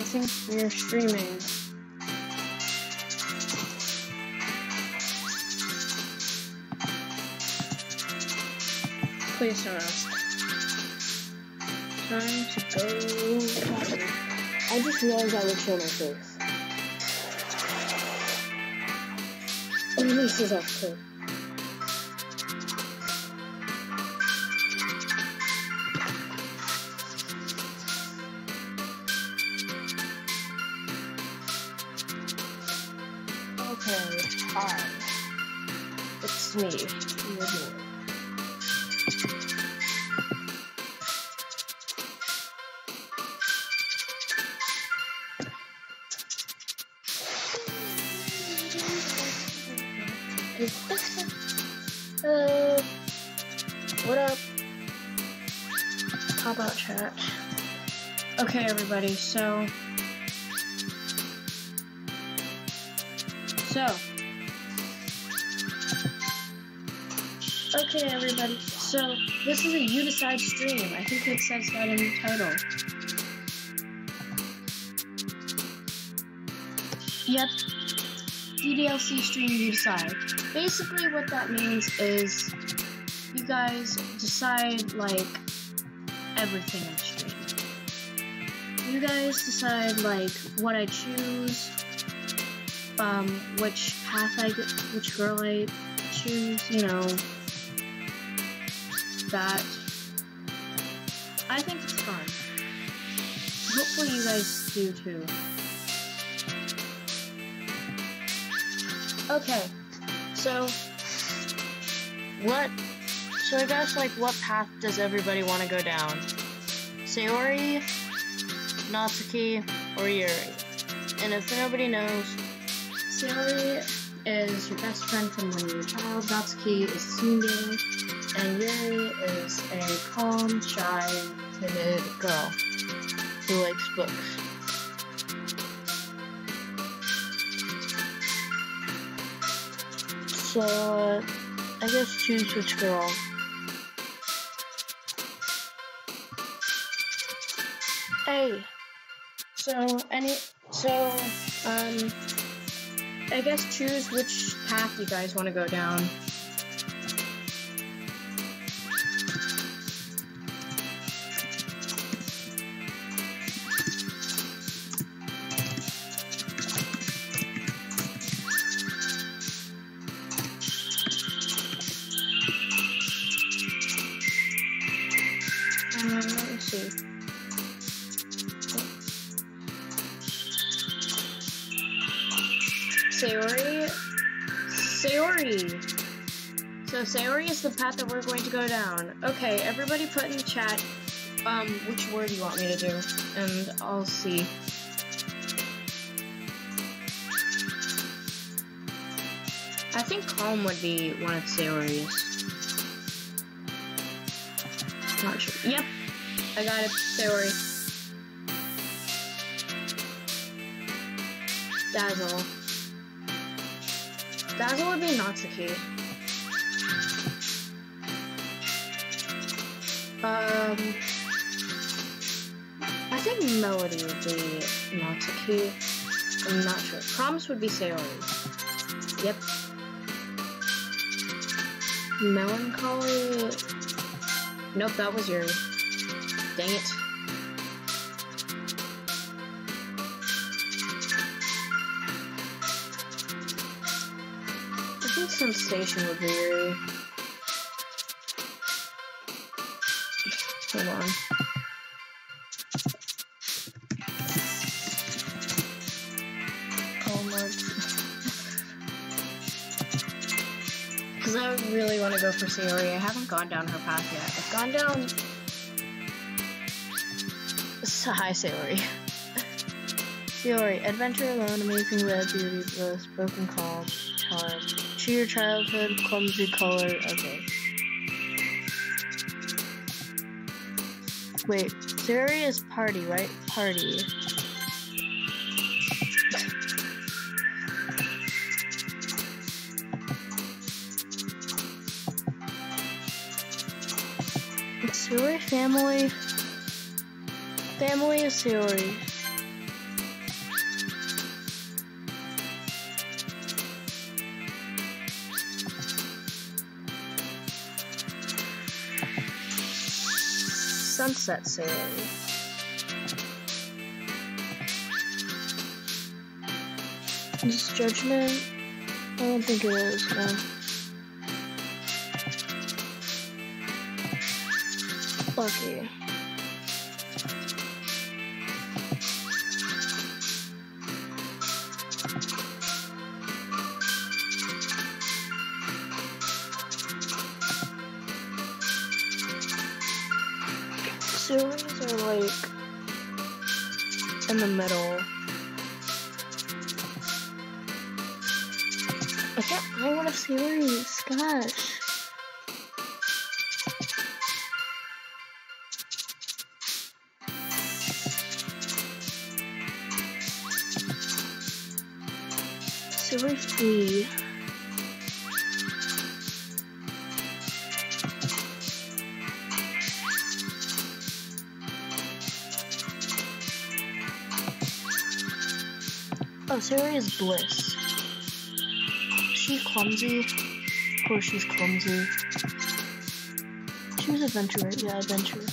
think we're streaming. Please don't ask. Time to go potty. I just realized I would show my face. Oh, this is off too. Okay, hi. It's me, your boy. What up? How about chat? Okay, everybody, so okay, everybody, so this is a You Decide stream. I think it says that in the title. Yep, DDLC stream You Decide. Basically what that means is you guys decide, like, everything in the stream. You guys decide, like, what I choose, which path I get, which girl I choose, you know, that. I think it's fun. Hopefully you guys do too. Okay, so I guess, like, what path does everybody want to go down? Sayori, Natsuki, or Yuri? And if nobody knows, Sayori is your best friend from when you were a child, Natsuki is a tsundere, and Yuri is a calm, shy, timid girl who likes books. So, I guess choose which girl. Hey, I guess choose which path you guys want to go down. Let me see. Sayori. So Sayori is the path that we're going to go down. Okay, everybody put in the chat, which word you want me to do, and I'll see. I think calm would be one of Sayori's. Not sure. Yep, I got it, Sayori. Dazzle would be Natsuki. I think Melody would be Natsuki. I'm not sure. Promise would be Sayori. Yep. Melancholy. Nope, that was Yuri. Dang it. I think Sensation would be Yuri. Hold on. Because I really want to go for Sayori. I haven't gone down her path yet. I've gone down... Hi, Sayori. Sayori, adventure alone, amazing red, beauty, bliss, broken calm, charm, cheer your childhood, clumsy color, okay. Wait, Sayori is party, right? Party. Sayori family. Family is Sayori. Sunset Sailor. Is this Judgment? I don't think it is, no. Lucky. Series are like in the middle. I can't find what a series, gosh. Series 3. Oh, Sarah is Bliss. She clumsy? Of course she's clumsy. She was Adventurer, yeah, Adventurer.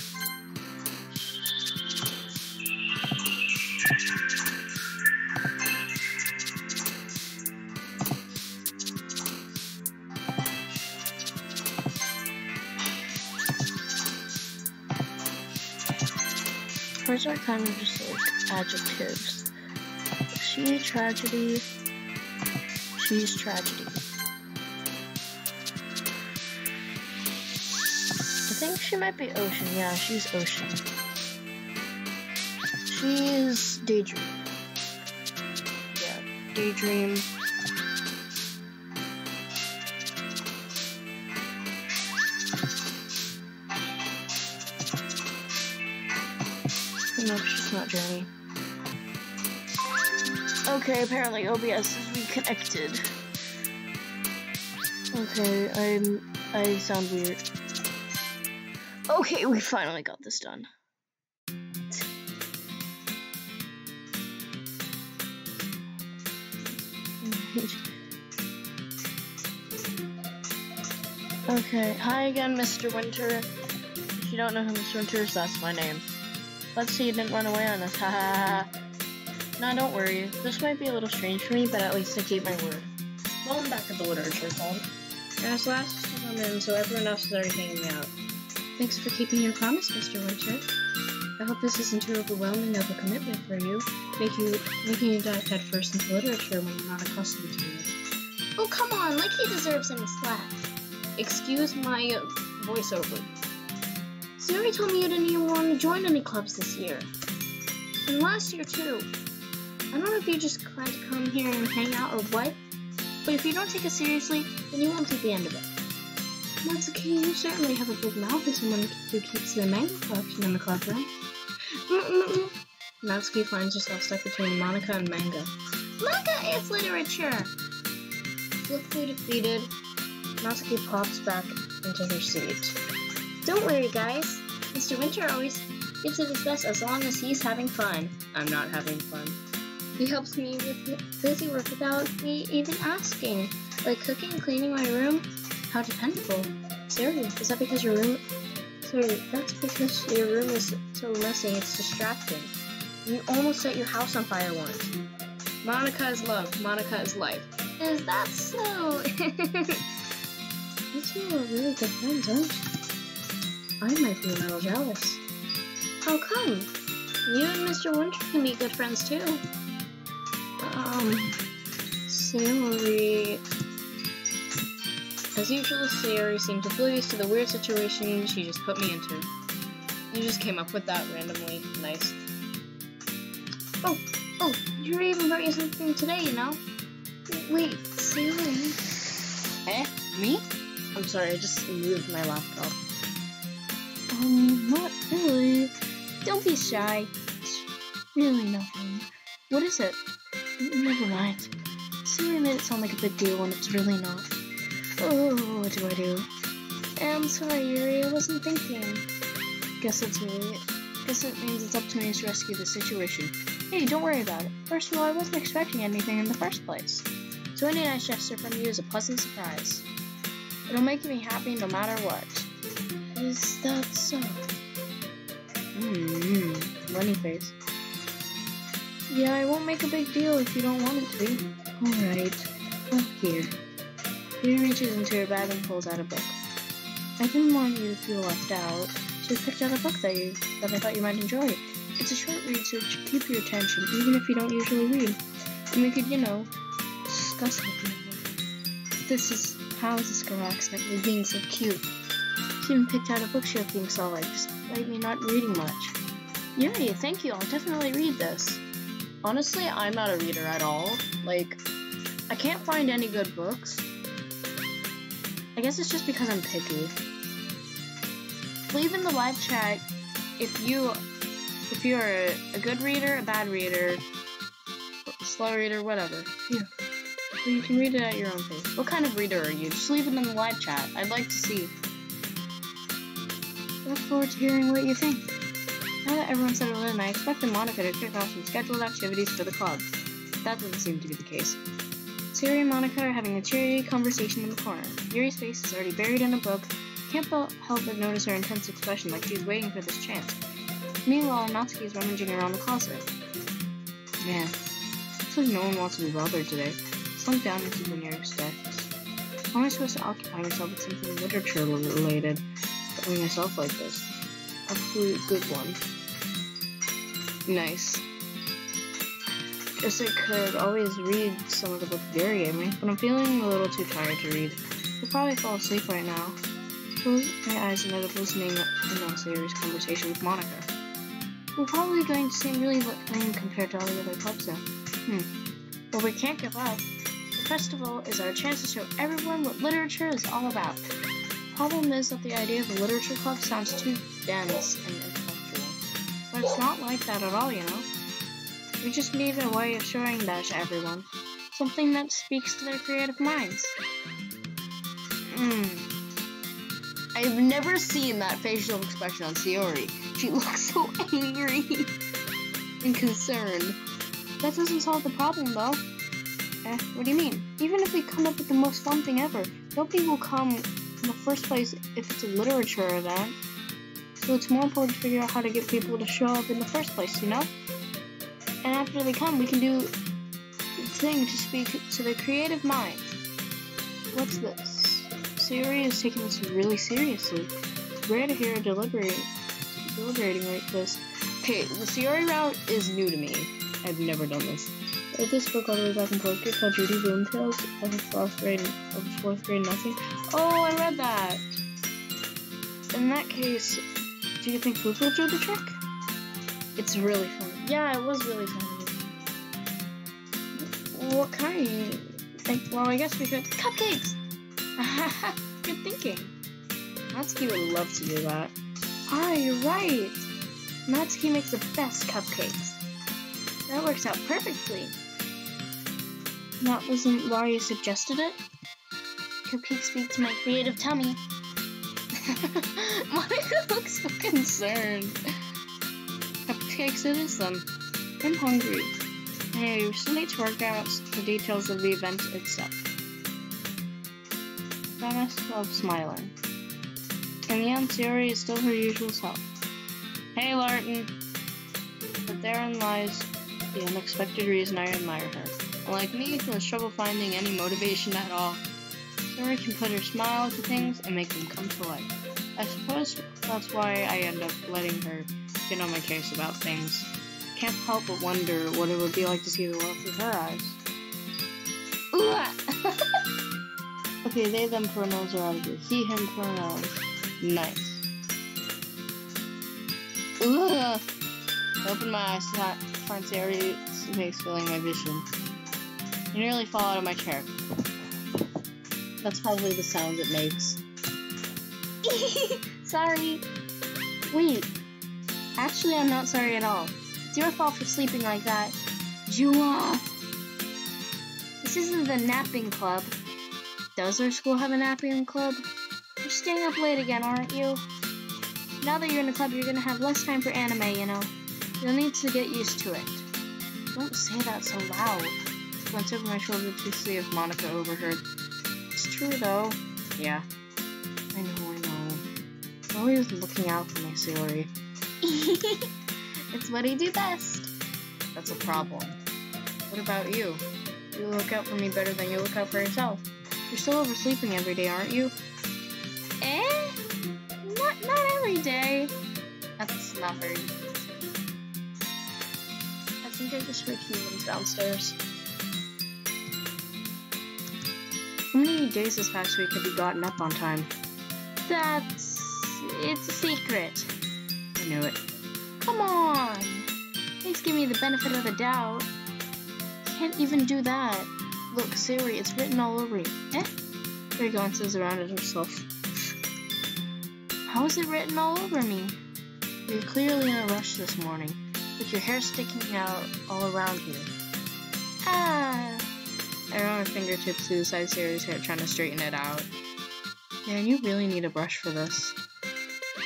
Hers are kind of just like adjectives. She tragedy. She's tragedy. I think she might be Ocean. Yeah, she's Ocean. She's Daydream. Yeah, Daydream. No, she's not Journey. Okay, apparently OBS is reconnected. Okay, I sound weird. Okay, we finally got this done. Okay, hi again, Mr. Winter. If you don't know who Mr. Winter is, that's my name. Let's see you didn't run away on us, haha. Nah, don't worry. This might be a little strange for me, but at least I keep my word. Well, I'm back at the literature club. And it's last to come in, so everyone else is already hanging out. Thanks for keeping your promise, Mr. Winter. I hope this isn't too overwhelming of a commitment for you, making you dive headfirst into literature when you're not accustomed to it. Oh, come on, like he deserves any slack. Excuse my voiceover. Siri told me you didn't even want to join any clubs this year. And last year, too. I don't know if you just plan to come here and hang out or what, but if you don't take it seriously, then you won't see the end of it. Natsuki, you certainly have a big mouth as someone who keeps the manga collection in the club, right? Natsuki finds herself stuck between Monica and manga. Manga is literature! Swiftly defeated, Natsuki pops back into her seat. Don't worry, guys. Mr. Winter always gives it his best as long as he's having fun. I'm not having fun. He helps me with busy work without me even asking, like cooking, cleaning my room. How dependable. Siri, is that because your room... Siri, that's because your room is so messy, it's distracting. You almost set your house on fire once. Monica is love. Monica is life. Is that so? You two are really good friends, aren't you? I might be a little jealous. How come? You and Mr. Winter can be good friends, too. Sayori... As usual, Sayori seems oblivious to the weird situation she just put me into. You just came up with that randomly. Nice. Oh, you're even brought you something today, you know? Wait, Sayori... Eh? Me? I'm sorry, I just moved my laptop. Not really. Don't be shy. It's really nothing. What is it? Never mind. Siri made it sound like a big deal when it's really not. Oh, what do I do? I'm sorry, Yuri, I wasn't thinking. Guess it means it's up to me to rescue the situation. Hey, don't worry about it. First of all, I wasn't expecting anything in the first place. So any nice gesture from you is a pleasant surprise. It'll make me happy no matter what. Is that so? Runny face. Yeah, I won't make a big deal if you don't want it to be. Alright. Well, here. He reaches into her bag and pulls out a book. I didn't want you to feel left out, so I picked out a book that I thought you might enjoy. It's a short read, so it should keep your attention, even if you don't usually read. And we could, discuss it with you. This is how is this girl accidentally being so cute? She even picked out a bookshelf being so like, despite me not reading much. Yay, thank you, I'll definitely read this. Honestly, I'm not a reader at all. Like, I can't find any good books. I guess it's just because I'm picky. Leave in the live chat if you're a good reader, a bad reader, a slow reader, whatever. Yeah. So you can read it at your own pace. What kind of reader are you? Just leave it in the live chat. I'd like to see. Look forward to hearing what you think. Now that everyone's settled in, I expected Monica to kick off some scheduled activities for the club. That doesn't seem to be the case. Sayori and Monica are having a cheery conversation in the corner. Yuri's face is already buried in a book. Can't help but notice her intense expression like she's waiting for this chance. Meanwhile, Natsuki is rummaging around the closet. Man, looks like no one wants to be bothered today. Slunk down into the nearest desk. How am I supposed to occupy myself with something literature related? Telling myself like this. Absolute good one. Nice. Guess I could always read some of the book Gary gave me, but I'm feeling a little too tired to read. I'll probably fall asleep right now. Close my eyes and end up listening in on Sayori's conversation with Monica. We're probably going to seem really lame compared to all the other clubs though. But we can't give up. The festival is our chance to show everyone what literature is all about. The problem is that the idea of a literature club sounds too dense and intellectual. But it's not like that at all, you know? We just need a way of showing that to everyone. Something that speaks to their creative minds. I've never seen that facial expression on Sayori. She looks so angry and concerned. That doesn't solve the problem, though. What do you mean? Even if we come up with the most fun thing ever, nobody will come in the first place if it's a literature event. So it's more important to figure out how to get people to show up in the first place, you know? And after they come, we can do the thing to speak to their creative minds. What's this? Sayori is taking this really seriously. It's rare to hear her deliberating like this. Okay, the Sayori route is new to me. I've never done this. I read this book all the way back in fourth grade called Judy Bloom Tales of fourth grade nothing. Oh, I read that! In that case, do you think Food will do the trick? It's really fun. Yeah, it was really fun. What kind? Well, I guess we could. Cupcakes! Good thinking. Natsuki would love to do that. Ah, you're right. Natsuki makes the best cupcakes. That works out perfectly. That wasn't why you suggested it? Cupcakes speak to my creative tummy. Monica looks so concerned. Cupcakes it is then. I'm hungry. Hey, we still need to work out the details of the event itself. Found myself smiling. In the end, Sayori is still her usual self. Hey, Larton! But therein lies the unexpected reason I admire her. Unlike me, who has trouble finding any motivation at all, Sayori can put her smile to things and make them come to life. I suppose that's why I end up letting her get on my case about things. Can't help but wonder what it would be like to see the world through her eyes. Okay, they, them pronouns are out of here. He, him pronouns. Nice. Ugh. I open my eyes to find Sayori's face filling my vision. I nearly fall out of my chair. That's probably the sounds it makes. Sorry. Wait. Actually, I'm not sorry at all. It's your fault for sleeping like that. Jua! This isn't the napping club. Does our school have a napping club? You're staying up late again, aren't you? Now that you're in the club, you're gonna have less time for anime, you know. You'll need to get used to it. Don't say that so loud. I glanced over my shoulder to see if Monica overheard. It's true, though. Yeah. I know. Always looking out for my Sayori. It's what I do best. That's a problem. What about you? You look out for me better than you look out for yourself. You're still oversleeping every day, aren't you? Not every day. That's not very good. I think I just heard humans downstairs. How many days this past week have you gotten up on time? It's a secret. I knew it. Come on. Please give me the benefit of the doubt. Can't even do that. Look, Sayori, it's written all over you. There you go, and says around it himself. How is it written all over me? You're clearly in a rush this morning, with your hair sticking out all around you. Ah. I run my fingertips through the side of Sayori's hair, trying to straighten it out. Man, you really need a brush for this.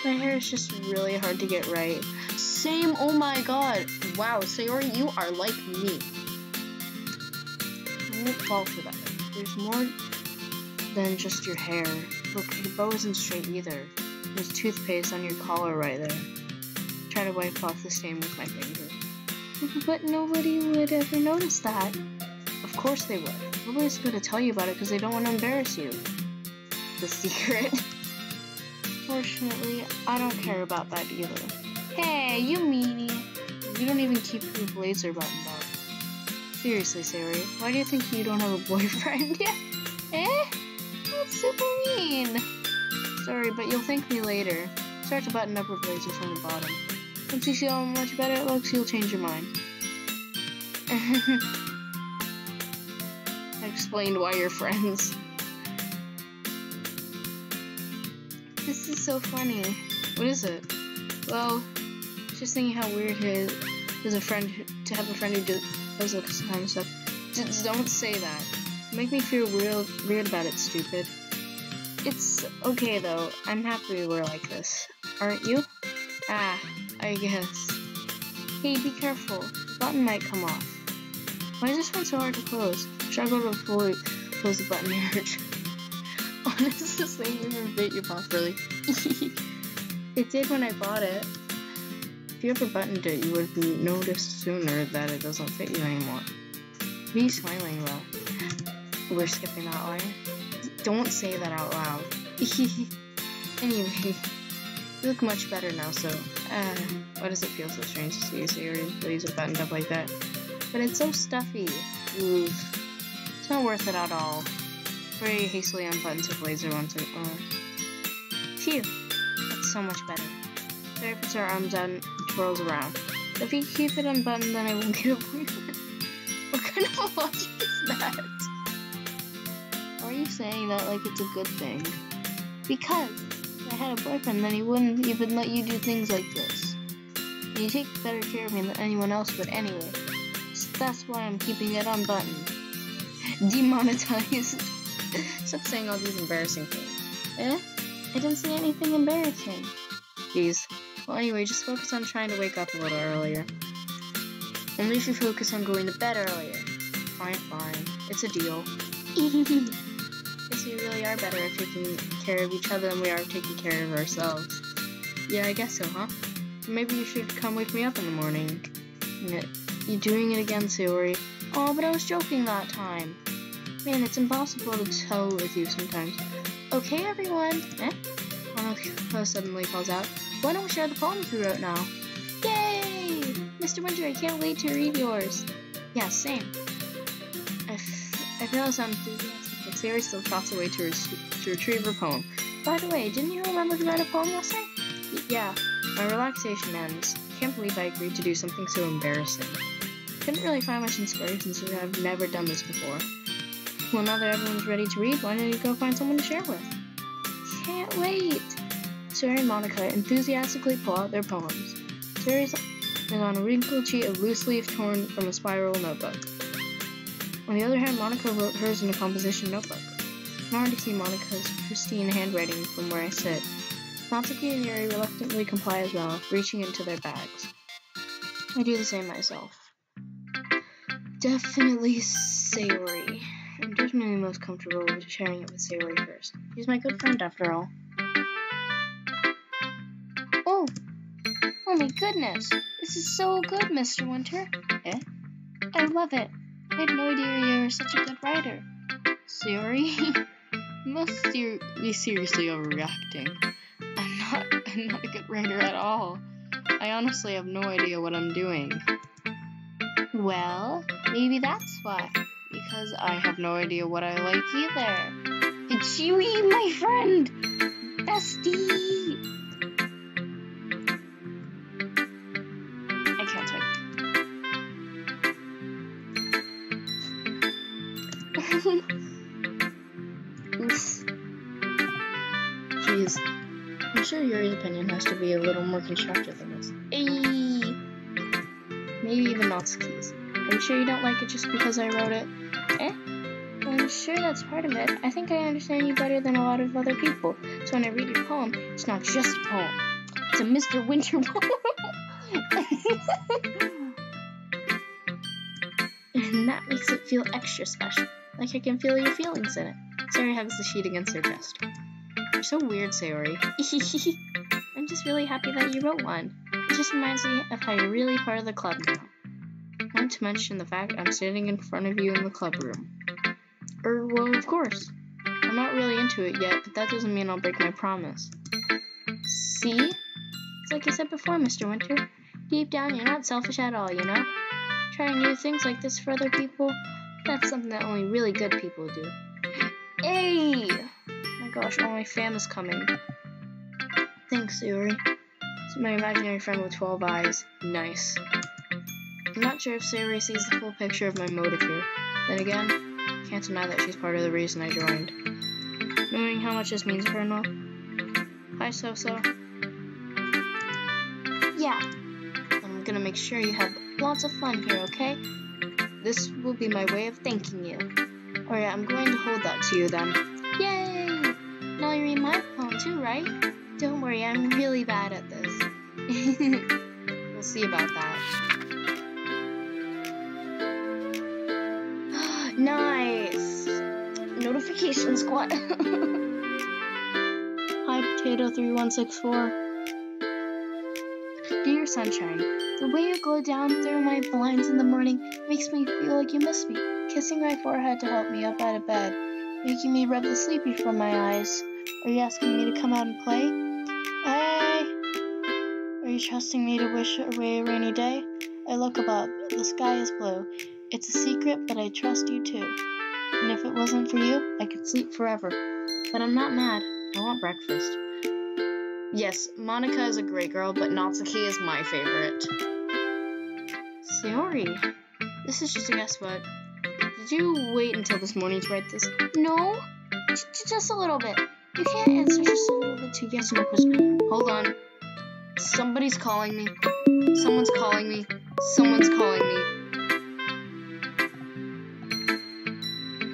My hair is just really hard to get right. Same, oh my god. Wow, Sayori, you are like me. I won't fall for that. There's more than just your hair. Look, your bow isn't straight either. There's toothpaste on your collar right there. Try to wipe off the stain with my finger. But nobody would ever notice that. Of course they would. Nobody's going to tell you about it because they don't want to embarrass you. The secret. Fortunately, I don't care about that either. Hey, you meanie. You don't even keep your blazer buttoned up. Seriously, Sayori, why do you think you don't have a boyfriend yet? That's super mean. Sorry, but you'll thank me later. Start to button up her blazer from the bottom. Once you see how much better it looks, you'll change your mind. I explained why you're friends. This is so funny. What is it? Well, just thinking how weird it is to have a friend who does this kind of stuff. Just don't say that. You make me feel weird about it, stupid. It's okay though. I'm happy we're like this. Aren't you? Ah, I guess. Hey, be careful. The button might come off. Why is this one so hard to close? Struggle to fully close the button here. Honestly, this thing didn't fit you properly. It did when I bought it. If you ever buttoned it, you would have noticed sooner that it doesn't fit you anymore. What are you smiling about? We're skipping that line. Don't say that out loud. Anyway, you look much better now, so, why does it feel so strange to see you Sayori's blazer buttoned up like that? But it's so stuffy. Oof. It's not worth it at all. Very hastily unbuttons her blazer once and, Phew. That's so much better. Sarah puts her arms out and twirls around. If you keep it unbuttoned, then I won't get a boyfriend. What kind of logic is that? Why are you saying that like it's a good thing? Because if I had a boyfriend, then he wouldn't even let you do things like this. And you take better care of me than anyone else would anyway. So that's why I'm keeping it unbuttoned. Demonetized. Stop saying all these embarrassing things. I didn't say anything embarrassing. Jeez. Well, anyway, just focus on trying to wake up a little earlier. Only if you focus on going to bed earlier. Fine. It's a deal. Guess we really are better at taking care of each other than we are taking care of ourselves. Yeah, I guess so, huh? Maybe you should come wake me up in the morning. You doing it again, Sayori? Oh, but I was joking that time. Man, it's impossible to tell with you sometimes. Okay, everyone. Monaco suddenly calls out. Why don't we share the poems we wrote now? Yay! Mr. Winter, I can't wait to read yours. Yeah, same. I feel so enthusiastic, but Sayori still trots away to retrieve her poem. By the way, didn't you remember to write a poem last night? Yeah. My relaxation ends. Can't believe I agreed to do something so embarrassing. Couldn't really find much inspiration since I've never done this before. Well, now that everyone's ready to read, why don't you go find someone to share with? Can't wait! Sayori and Monica enthusiastically pull out their poems. Sayori's is on a wrinkled sheet of loose leaf torn from a spiral notebook. On the other hand, Monica wrote hers in a composition notebook. It's hard to see Monica's pristine handwriting from where I sit. Natsuki and Yuri reluctantly comply as well, reaching into their bags. I do the same myself. Definitely Sayori. I'm definitely most comfortable with sharing it with Sayori first. She's my good friend after all. Oh my goodness! This is so good, Mr. Winter. Eh? I love it. I had no idea you were such a good writer. Sorry? You must be seriously overreacting. I'm not a good writer at all. I honestly have no idea what I'm doing. Well, maybe that's why. Because I have no idea what I like either. Chewie, my friend! Bestie! I can't type. Oof. Jeez. I'm sure Yuri's opinion has to be a little more constructive than this. Ayy! Maybe even Natsuki's. Are you sure you don't like it just because I wrote it? Eh? Well, I'm sure that's part of it. I think I understand you better than a lot of other people. So when I read your poem, it's not just a poem. It's a Mr. Winter poem. And that makes it feel extra special. Like I can feel your feelings in it. Sayori hugs the sheet against her chest. You're so weird, Sayori. I'm just really happy that you wrote one. It just reminds me of how you're really part of the club now. Not to mention the fact I'm standing in front of you in the club room. Well, of course. I'm not really into it yet, but that doesn't mean I'll break my promise. See? It's like I said before, Mr. Winter. Deep down, you're not selfish at all, you know? Trying new things like this for other people, that's something that only really good people do. Hey! My gosh, all my fam is coming. Thanks, Sayori. It's my imaginary friend with 12 eyes. Nice. I'm not sure if Sayori sees the full picture of my motive here. Then again, can't deny that she's part of the reason I joined. Knowing how much this means to her and all. Hi, So-So. Yeah. I'm gonna make sure you have lots of fun here, okay? This will be my way of thanking you. Alright, I'm going to hold that to you then. Yay! Now you read my poem too, right? Don't worry, I'm really bad at this. We'll see about that. Nice! Notification squad. Hi, Potato3164. Dear Sunshine, the way you glow down through my blinds in the morning makes me feel like you miss me. Kissing my forehead to help me up out of bed, making me rub the sleepy from my eyes. Are you asking me to come out and play? Hey! Are you trusting me to wish away a rainy day? I look above. The sky is blue. It's a secret, but I trust you too. And if it wasn't for you, I could sleep forever. But I'm not mad. I want breakfast. Yes, Monica is a great girl, but Natsuki is my favorite. Sayori, this is just a guess, but did you wait until this morning to write this? No, just a little bit. You can't answer just a little bit to yes or no questions. Hold on. Somebody's calling me. Someone's calling me. Someone's calling me.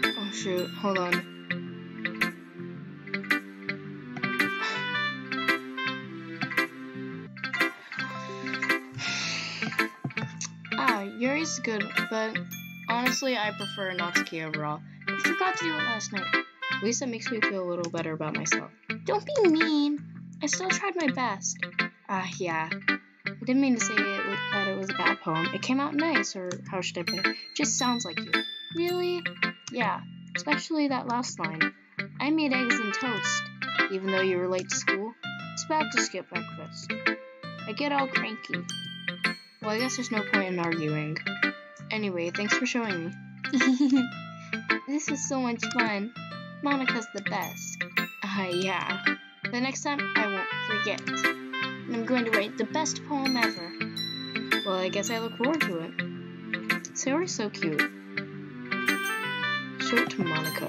Oh shoot, hold on. Yuri's good, but honestly, I prefer Natsuki overall. I forgot to do it last night. At least that makes me feel a little better about myself. Don't be mean. I still tried my best. Yeah. I didn't mean to say that it was a bad poem. It came out nice, or how should I put it? It just sounds like you. Really? Yeah. Especially that last line. I made eggs and toast, even though you were late to school. It's bad to skip breakfast. I get all cranky. Well, I guess there's no point in arguing. Anyway, thanks for showing me. This was so much fun. Monica's the best. Yeah. The next time, I won't forget. And I'm going to write the best poem ever. Well, I guess I look forward to it. Sayori's so cute. Show it to Monica.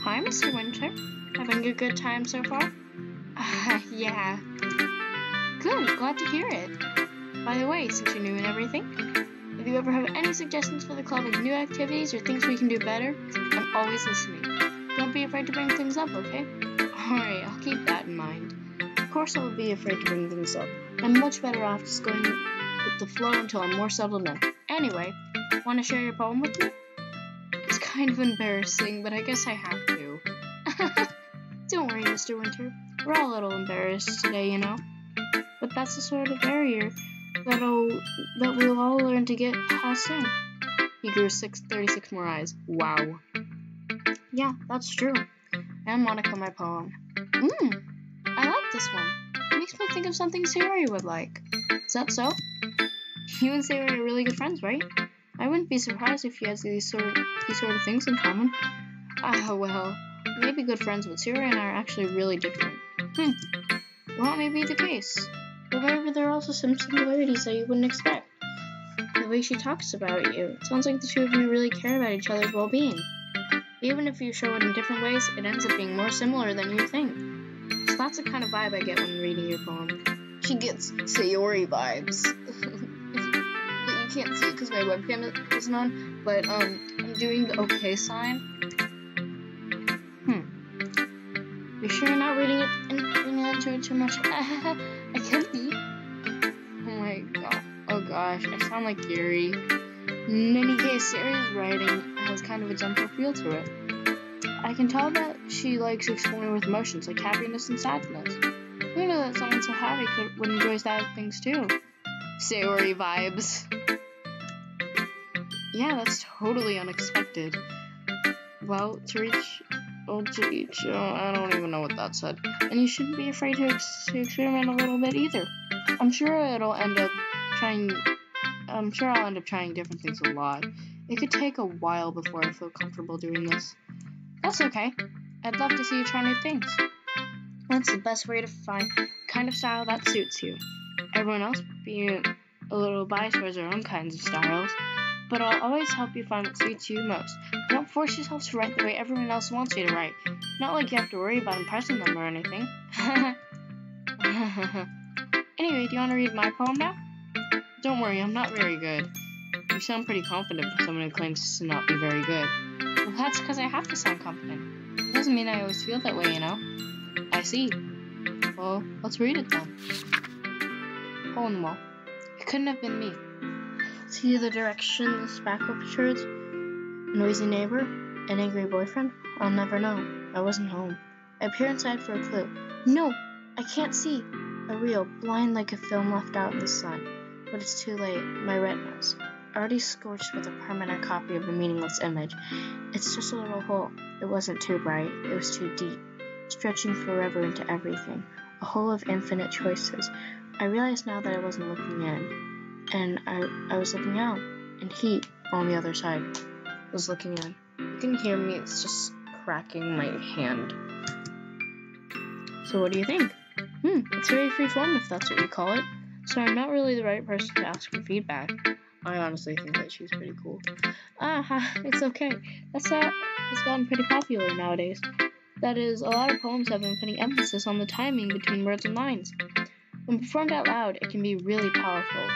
Hi, Mr. Winter. Having a good time so far? Yeah. Good, glad to hear it. By the way, since you're new and everything, if you ever have any suggestions for the club, like new activities or things we can do better, I'm always listening. Don't be afraid to bring things up, okay? Alright, I'll keep that in mind. Of course I will be afraid to bring things up. I'm much better off just going with the flow until I'm more settled in. Anyway, want to share your poem with me? It's kind of embarrassing, but I guess I have to. Don't worry, Mr. Winter. We're all a little embarrassed today, you know? but that's the sort of barrier that we'll all learn to get past soon. He grew 36 more eyes. Wow. Yeah, that's true. And Monica, my poem. I like this one. It makes me think of something Sayori would like. Is that so? You and Sayori are really good friends, right? I wouldn't be surprised if you had these sort of things in common. Well, we may be good friends, but Sayori and I are actually really different. Well, that may be the case. But maybe there are also some similarities that you wouldn't expect. The way she talks about you, it sounds like the two of you really care about each other's well-being. Even if you show it in different ways, it ends up being more similar than you think. So that's the kind of vibe I get when reading your poem. She gets Sayori vibes. But you can't see it because my webcam isn't on, but I'm doing the okay sign. You sure you're not reading it into it too much? I could be. Oh my god. Oh gosh, I sound like Gary. In any case, Sayori's writing has kind of a gentle feel to it. I can tell that she likes exploring with emotions like happiness and sadness. Who knew that someone so happy would enjoy sad things too? Sayori vibes. Yeah, that's totally unexpected. Well, to each, I don't even know what that said. And you shouldn't be afraid to experiment a little bit either. I'm sure I'll end up trying different things a lot. It could take a while before I feel comfortable doing this. That's okay. I'd love to see you try new things. That's the best way to find the kind of style that suits you. Everyone else being a little biased towards their own kinds of styles, but I'll always help you find what suits you most. Don't force yourself to write the way everyone else wants you to write. Not like you have to worry about impressing them or anything. Anyway, do you want to read my poem now? Don't worry, I'm not very good. You sound pretty confident for someone who claims to not be very good. Well, that's because I have to sound confident. It doesn't mean I always feel that way, you know? I see. Well, let's read it then. Hole in the wall. It couldn't have been me. See the direction the spackle protrudes? A noisy neighbor? An angry boyfriend? I'll never know. I wasn't home. I peer inside for a clue. No! I can't see! A reel, blind like a film left out in the sun. But it's too late. My retina's already scorched with a permanent copy of a meaningless image. It's just a little hole. It wasn't too bright. It was too deep, stretching forever into everything. A hole of infinite choices. I realized now that I wasn't looking in, and I was looking out, and he, on the other side, was looking in. You can hear me, it's just cracking my hand. So what do you think? It's very freeform if that's what you call it. So I'm not really the right person to ask for feedback. I honestly think that she's pretty cool. It's okay. That has gotten pretty popular nowadays. That is, a lot of poems have been putting emphasis on the timing between words and lines. When performed out loud, it can be really powerful.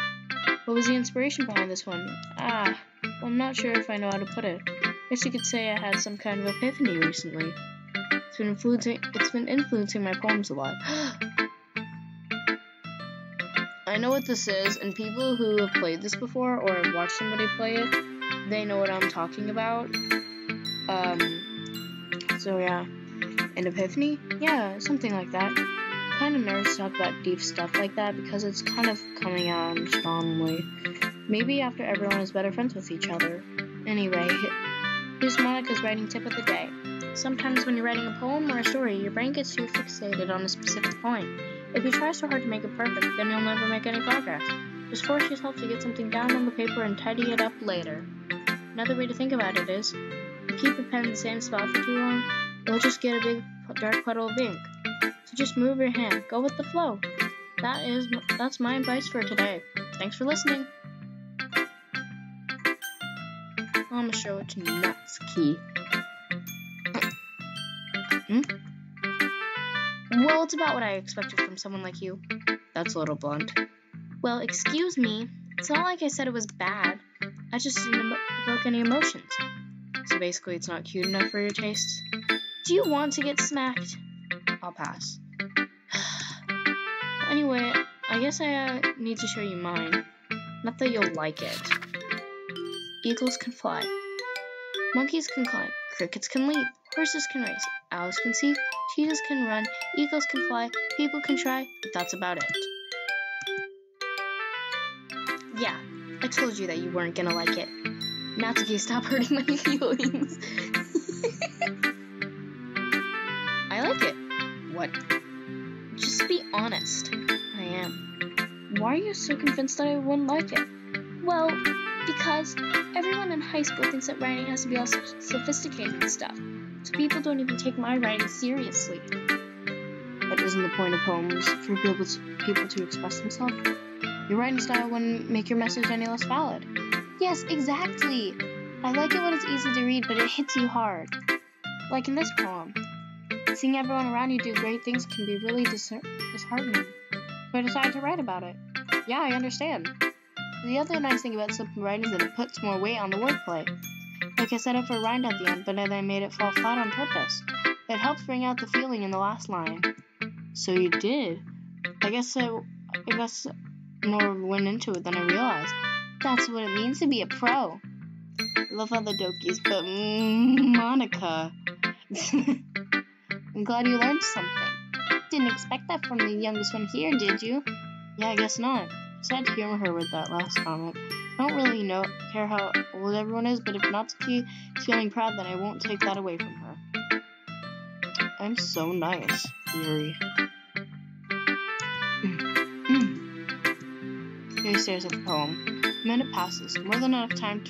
What was the inspiration behind this one? Well, I'm not sure if I know how to put it. I guess you could say I had some kind of epiphany recently. It's been influencing my poems a lot. I know what this is, and people who have played this before or have watched somebody play it, they know what I'm talking about. So yeah. An epiphany? Yeah, something like that. Kind of nerds talk about deep stuff like that because it's kind of coming out in a strong way. Maybe after everyone is better friends with each other. Anyway, here's Monica's writing tip of the day. Sometimes when you're writing a poem or a story, your brain gets too fixated on a specific point. If you try so hard to make it perfect, then you'll never make any progress. Just force yourself to get something down on the paper and tidy it up later. Another way to think about it is, if you keep a pen in the same spot for too long, you'll just get a big dark puddle of ink. So just move your hand. Go with the flow. That's my advice for today. Thanks for listening. I'm gonna show it to Natsuki. Well, it's about what I expected from someone like you. That's a little blunt. Well, excuse me. It's not like I said it was bad. I just didn't evoke any emotions. So basically, it's not cute enough for your tastes. Do you want to get smacked? I'll pass. Anyway, I guess I need to show you mine. Not that you'll like it. Eagles can fly. Monkeys can climb. Crickets can leap. Horses can race. Owls can see. Cheetahs can run. Eagles can fly. People can try. But that's about it. Yeah, I told you that you weren't gonna like it. Natsuki, stop hurting my feelings. I like it. What? Just be honest. I am. Why are you so convinced that I wouldn't like it? Well, because everyone in high school thinks that writing has to be all sophisticated and stuff. So people don't even take my writing seriously. But isn't the point of poems for people to express themselves? Your writing style wouldn't make your message any less valid. Yes, exactly. I like it when it's easy to read, but it hits you hard. Like in this poem. Seeing everyone around you do great things can be really disheartening. So I decided to write about it. Yeah, I understand. The other nice thing about simple writing is that it puts more weight on the wordplay. Like I set up for a rhyme at the end, but then I made it fall flat on purpose. It helps bring out the feeling in the last line. So you did? I guess more went into it than I realized. That's what it means to be a pro. I love other Dokis, but Monica. I'm glad you learned something. Didn't expect that from the youngest one here, did you? Yeah, I guess not. Sad to humor her with that last comment. I don't really care how old everyone is, but if Natsuki is feeling proud, then I won't take that away from her. I'm so nice, Yuri. Yuri stares at the poem. A minute passes, more than enough time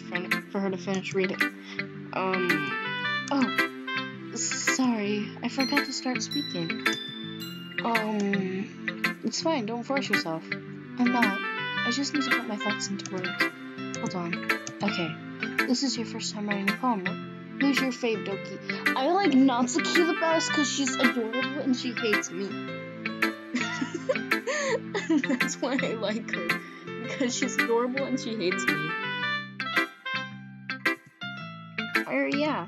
for her to finish reading. Oh, sorry, I forgot to start speaking. It's fine, don't force yourself. I'm not. I just need to put my thoughts into words. Hold on. Okay, this is your first time writing a poem, right? Who's your fave Doki? I like Natsuki the best because she's adorable and she hates me. That's why I like her. Because she's adorable and she hates me. Yeah.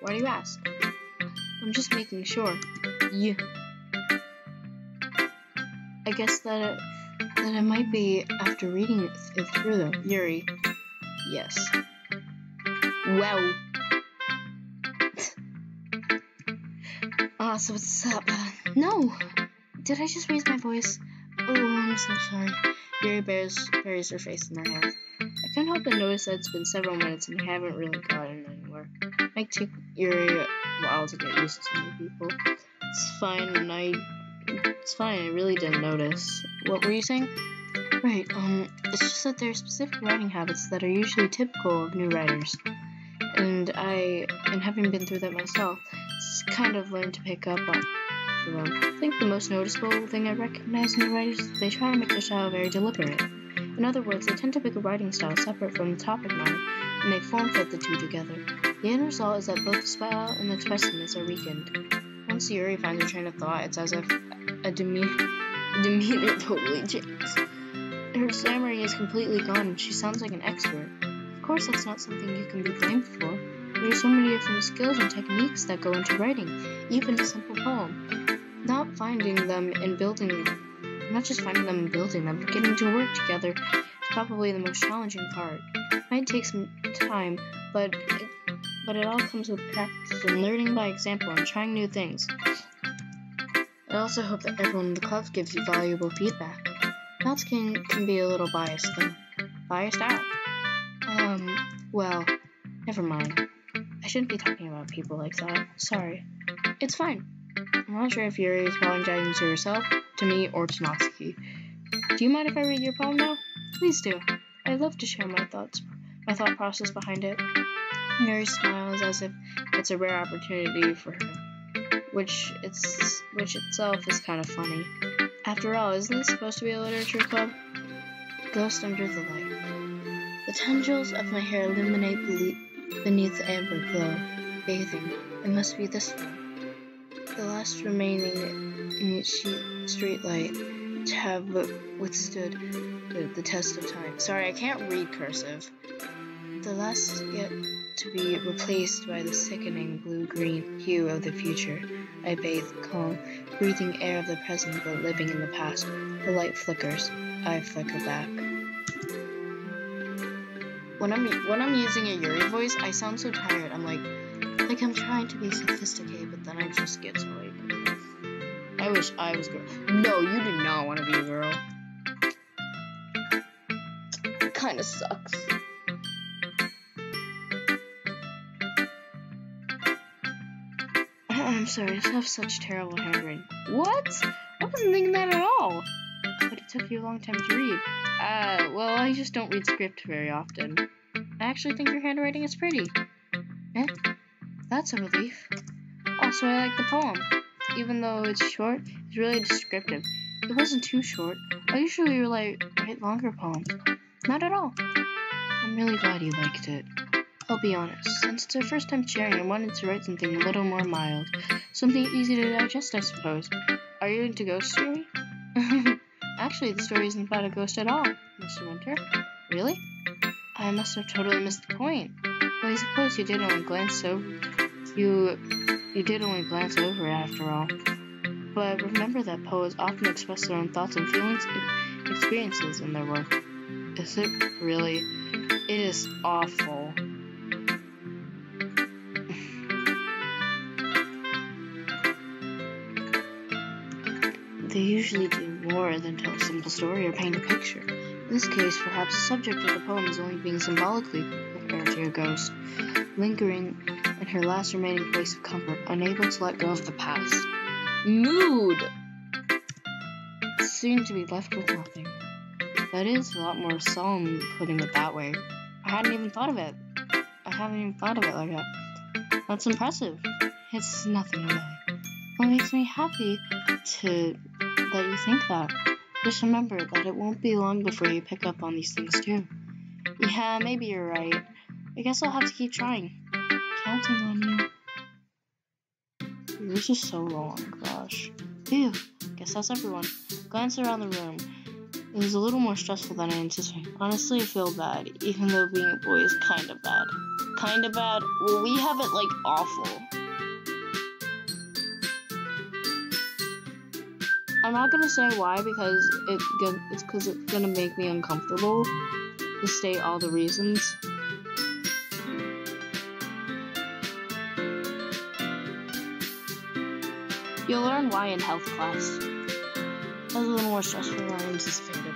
Why do you ask? I'm just making sure. Yeah. I guess that it might be after reading it through though. Yuri. Yes. Wow. So what's up? No. Did I just raise my voice? Oh, I'm so sorry. Yuri buries her face in her hands. I couldn't help but notice that it's been several minutes and we haven't really gotten anywhere. It might take Yuri a while to get used to new people. It's fine, I really didn't notice. What were you saying? Right, it's just that there are specific writing habits that are usually typical of new writers. And having been through that myself, it's kind of learned to pick up on for them. I think the most noticeable thing I recognize in new writers is they try to make their style very deliberate. In other words, they tend to pick a writing style separate from the topic matter, and they form-fit the two together. The end result is that both the style and the expressiveness are weakened. Once Yuri finds her train of thought, it's as if a demeanor totally changed. Her stammering is completely gone and she sounds like an expert. Of course, that's not something you can be blamed for. There are so many different skills and techniques that go into writing, even a simple poem. Not just finding them and building them, but getting to work together is probably the most challenging part. It might take some time, but it all comes with practice and learning by example and trying new things. I also hope that everyone in the club gives you valuable feedback. Natsuki can be a little biased, though. Biased out. Well, never mind. I shouldn't be talking about people like that. Sorry. It's fine. I'm not sure if Yuri is apologizing to herself, to me, or to Natsuki. Do you mind if I read your poem now? Please do. I'd love to share my thought process behind it. Yuri smiles as if it's a rare opportunity for her, which itself is kind of funny. After all, isn't this supposed to be a literature club? Ghost under the light. The tendrils of my hair illuminate beneath the amber glow, bathing. It must be this one. The last remaining street light to have withstood the test of time. Sorry, I can't read cursive. The last yet to be replaced by the sickening blue-green hue of the future. I bathe, calm, breathing air of the present but living in the past. The light flickers. I flicker back. When I'm using a Yuri voice, I sound so tired. I'm like I'm trying to be sophisticated, but then I just get so like. I wish I was a girl. No, you do not want to be a girl. kinda sucks. I'm sorry, I have such terrible handwriting. What? I wasn't thinking that at all. But it took you a long time to read. Well, I just don't read script very often. I actually think your handwriting is pretty. Eh? That's a relief. Also, I like the poem. Even though it's short, it's really descriptive. It wasn't too short. I usually write longer poems. Not at all. I'm really glad you liked it. I'll be honest, since it's our first time sharing, I wanted to write something a little more mild. Something easy to digest, I suppose. Are you into ghost story? Actually, the story isn't about a ghost at all, Mr. Winter. Really? I must have totally missed the point. Well, I suppose you did only glance over. You did only glance over it after all. But remember that poets often express their own thoughts and feelings and experiences in their work. Is it really? It is awful. They usually do more than tell a simple story or paint a picture. In this case, perhaps the subject of the poem is only being symbolically compared to a ghost, lingering in her last remaining place of comfort, unable to let go of the past. Mood! Soon to be left with nothing. That is a lot more solemn putting it that way. I haven't even thought of it like that. That's impressive. It's nothing away. What makes me happy to that you think that. Just remember that it won't be long before you pick up on these things too. Yeah, maybe you're right. I guess I'll have to keep trying. Counting on you. Yours is so long, gosh. Phew, guess that's everyone. Glance around the room. It was a little more stressful than I anticipated. Honestly, I feel bad, even though being a boy is kind of bad. Kind of bad? Well, we have it like awful. I'm not gonna say why because it's gonna make me uncomfortable to state all the reasons. You'll learn why in health class. That was a little more stressful than I anticipated.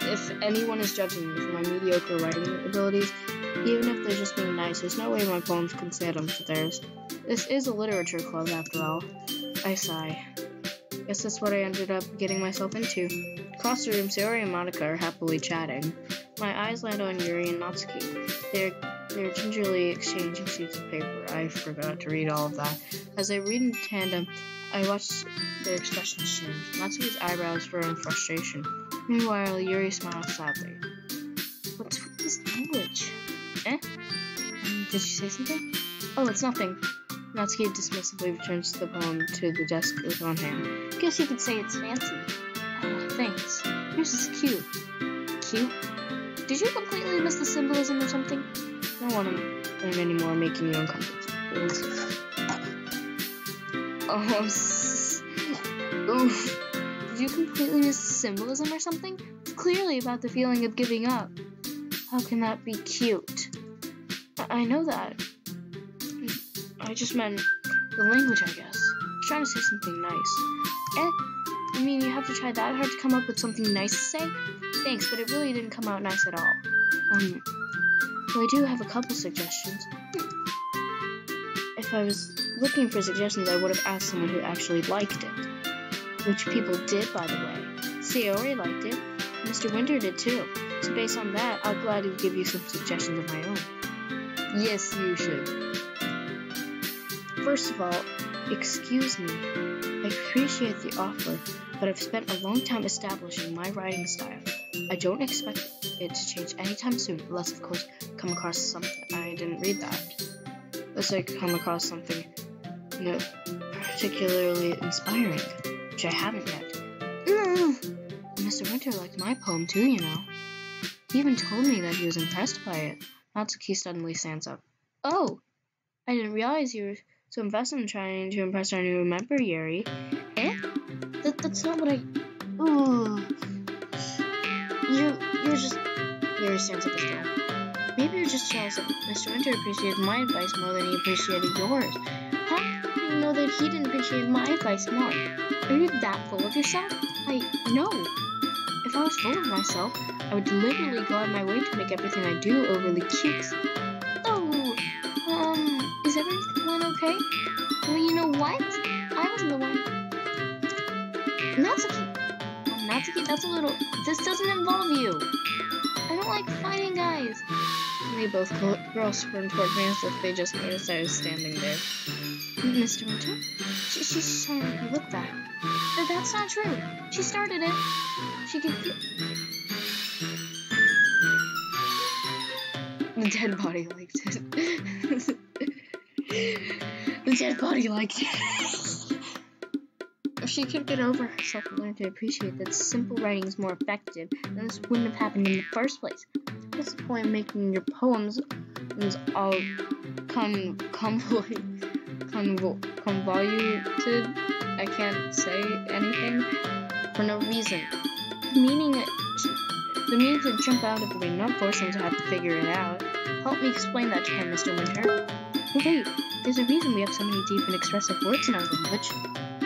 If anyone is judging me for my mediocre writing abilities, even if they're just being nice, there's no way my poems can stand up to theirs. This is a literature club after all. I sigh. Guess that's what I ended up getting myself into. Across the room, Sayori and Monica are happily chatting. My eyes land on Yuri and Natsuki. They're gingerly exchanging sheets of paper. I forgot to read all of that. As they read in tandem, I watched their expressions change. Natsuki's eyebrows furrow in frustration. Meanwhile, Yuri smiles sadly. What's with this language? Eh? Did she say something? Oh, it's nothing. Natsuki dismissively returns the poem to the desk with one hand. Guess you could say it's fancy. Oh, thanks. Yours is cute. Cute? Did you completely miss the symbolism or something? I don't want to learn anymore making you uncomfortable. Oof. Did you completely miss the symbolism or something? It's clearly about the feeling of giving up. How can that be cute? I know that. I just meant the language, I guess. I was trying to say something nice. You mean you have to try that hard to come up with something nice to say? Thanks, but it really didn't come out nice at all. Well, I do have a couple suggestions. If I was looking for suggestions, I would have asked someone who actually liked it. Which people did, by the way. Sayori liked it. Mr. Winter did too. So based on that, I'll gladly give you some suggestions of my own. Yes, you should. First of all, excuse me. I appreciate the offer, but I've spent a long time establishing my writing style. I don't expect it to change anytime soon, unless, of course, come across something. I didn't read that. Unless I come across something, particularly inspiring, which I haven't yet. Mr. Winter liked my poem too, you know. He even told me that he was impressed by it. Natsuki suddenly stands up. Oh, I didn't realize you were so invested in trying to impress our new member, Yuri. Eh? That's not what I... Ooh. You're just... Yuri stands up again. Maybe you're just jealous that Mr. Winter appreciated my advice more than he appreciated yours. How do you know that he didn't appreciate my advice more? Are you that full of yourself? No. If I was full of myself, I would literally go out of my way to make everything I do overly cute. Oh, is everyone okay? Well, you know what? I wasn't the one. Natsuki. Oh, Natsuki, that's a little... This doesn't involve you. I don't like fighting guys. And they both girls squirmed toward me as if they just noticed I was standing there. Mr. Winter? She's trying to make me look bad. But that's not true. She started it. She could feel... The dead body liked it. The dead body liked it. If she could get over herself and learn to appreciate that simple writing is more effective, then this wouldn't have happened in the first place. What's the point of making your poems all convoluted? I can't say anything for no reason. The meaning to jump out of the way, not force them to have to figure it out. Help me explain that to him, Mr. Winter. Oh wait, there's a reason we have so many deep and expressive words in our language.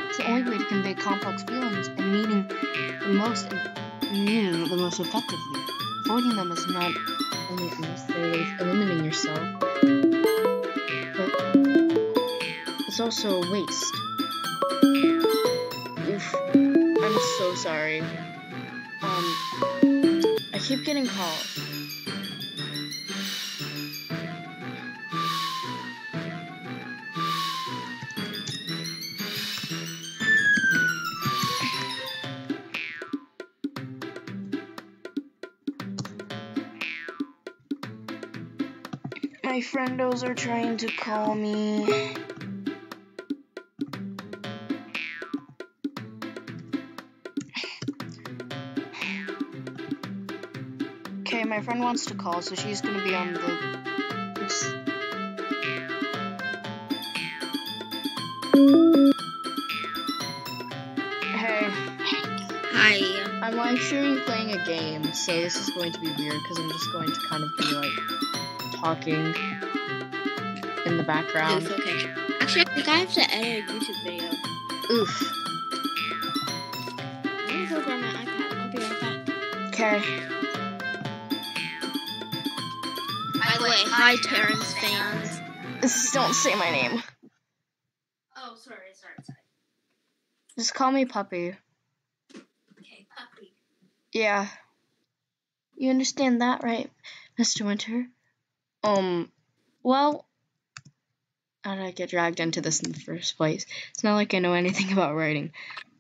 It's the only way to convey complex feelings and meaning the most effectively. Avoiding them is not only necessarily eliminating yourself, but it's also a waste. Oof. I'm so sorry. I keep getting calls. My friendos are trying to call me. Okay, my friend wants to call, so she's gonna be on the... Hey. Hi. I'm live streaming playing a game, so this is going to be weird, because I'm just going to kind of be, like, talking in the background. Oof, okay. Actually, I think I have to edit a YouTube video. Oof. I'm gonna go grab my iPad. I'll be right back. Okay. By the way, hi Terrence fans. Don't say my name. Oh, sorry. Just call me Puppy. Okay, Puppy. Yeah. You understand that, right, Mr. Winter? Well, how did I get dragged into this in the first place? It's not like I know anything about writing,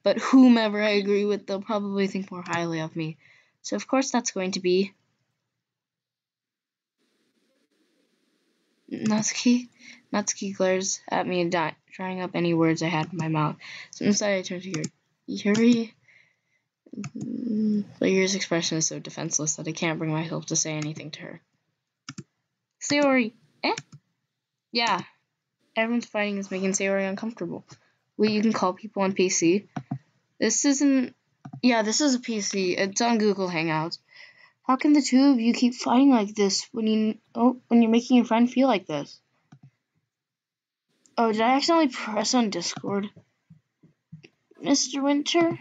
but whomever I agree with, they'll probably think more highly of me. So of course that's going to be Natsuki. Natsuki glares at me, drying up any words I had in my mouth. So instead I turn to Yuri. But Yuri's expression is so defenseless that I can't bring myself to say anything to her. Sayori! Yeah. Everyone's fighting is making Sayori uncomfortable. Wait, you can call people on PC? This isn't... Yeah, this is a PC. It's on Google Hangouts. How can the two of you keep fighting like this when you're making your friend feel like this? Oh, did I accidentally press on Discord? Mr. Winter?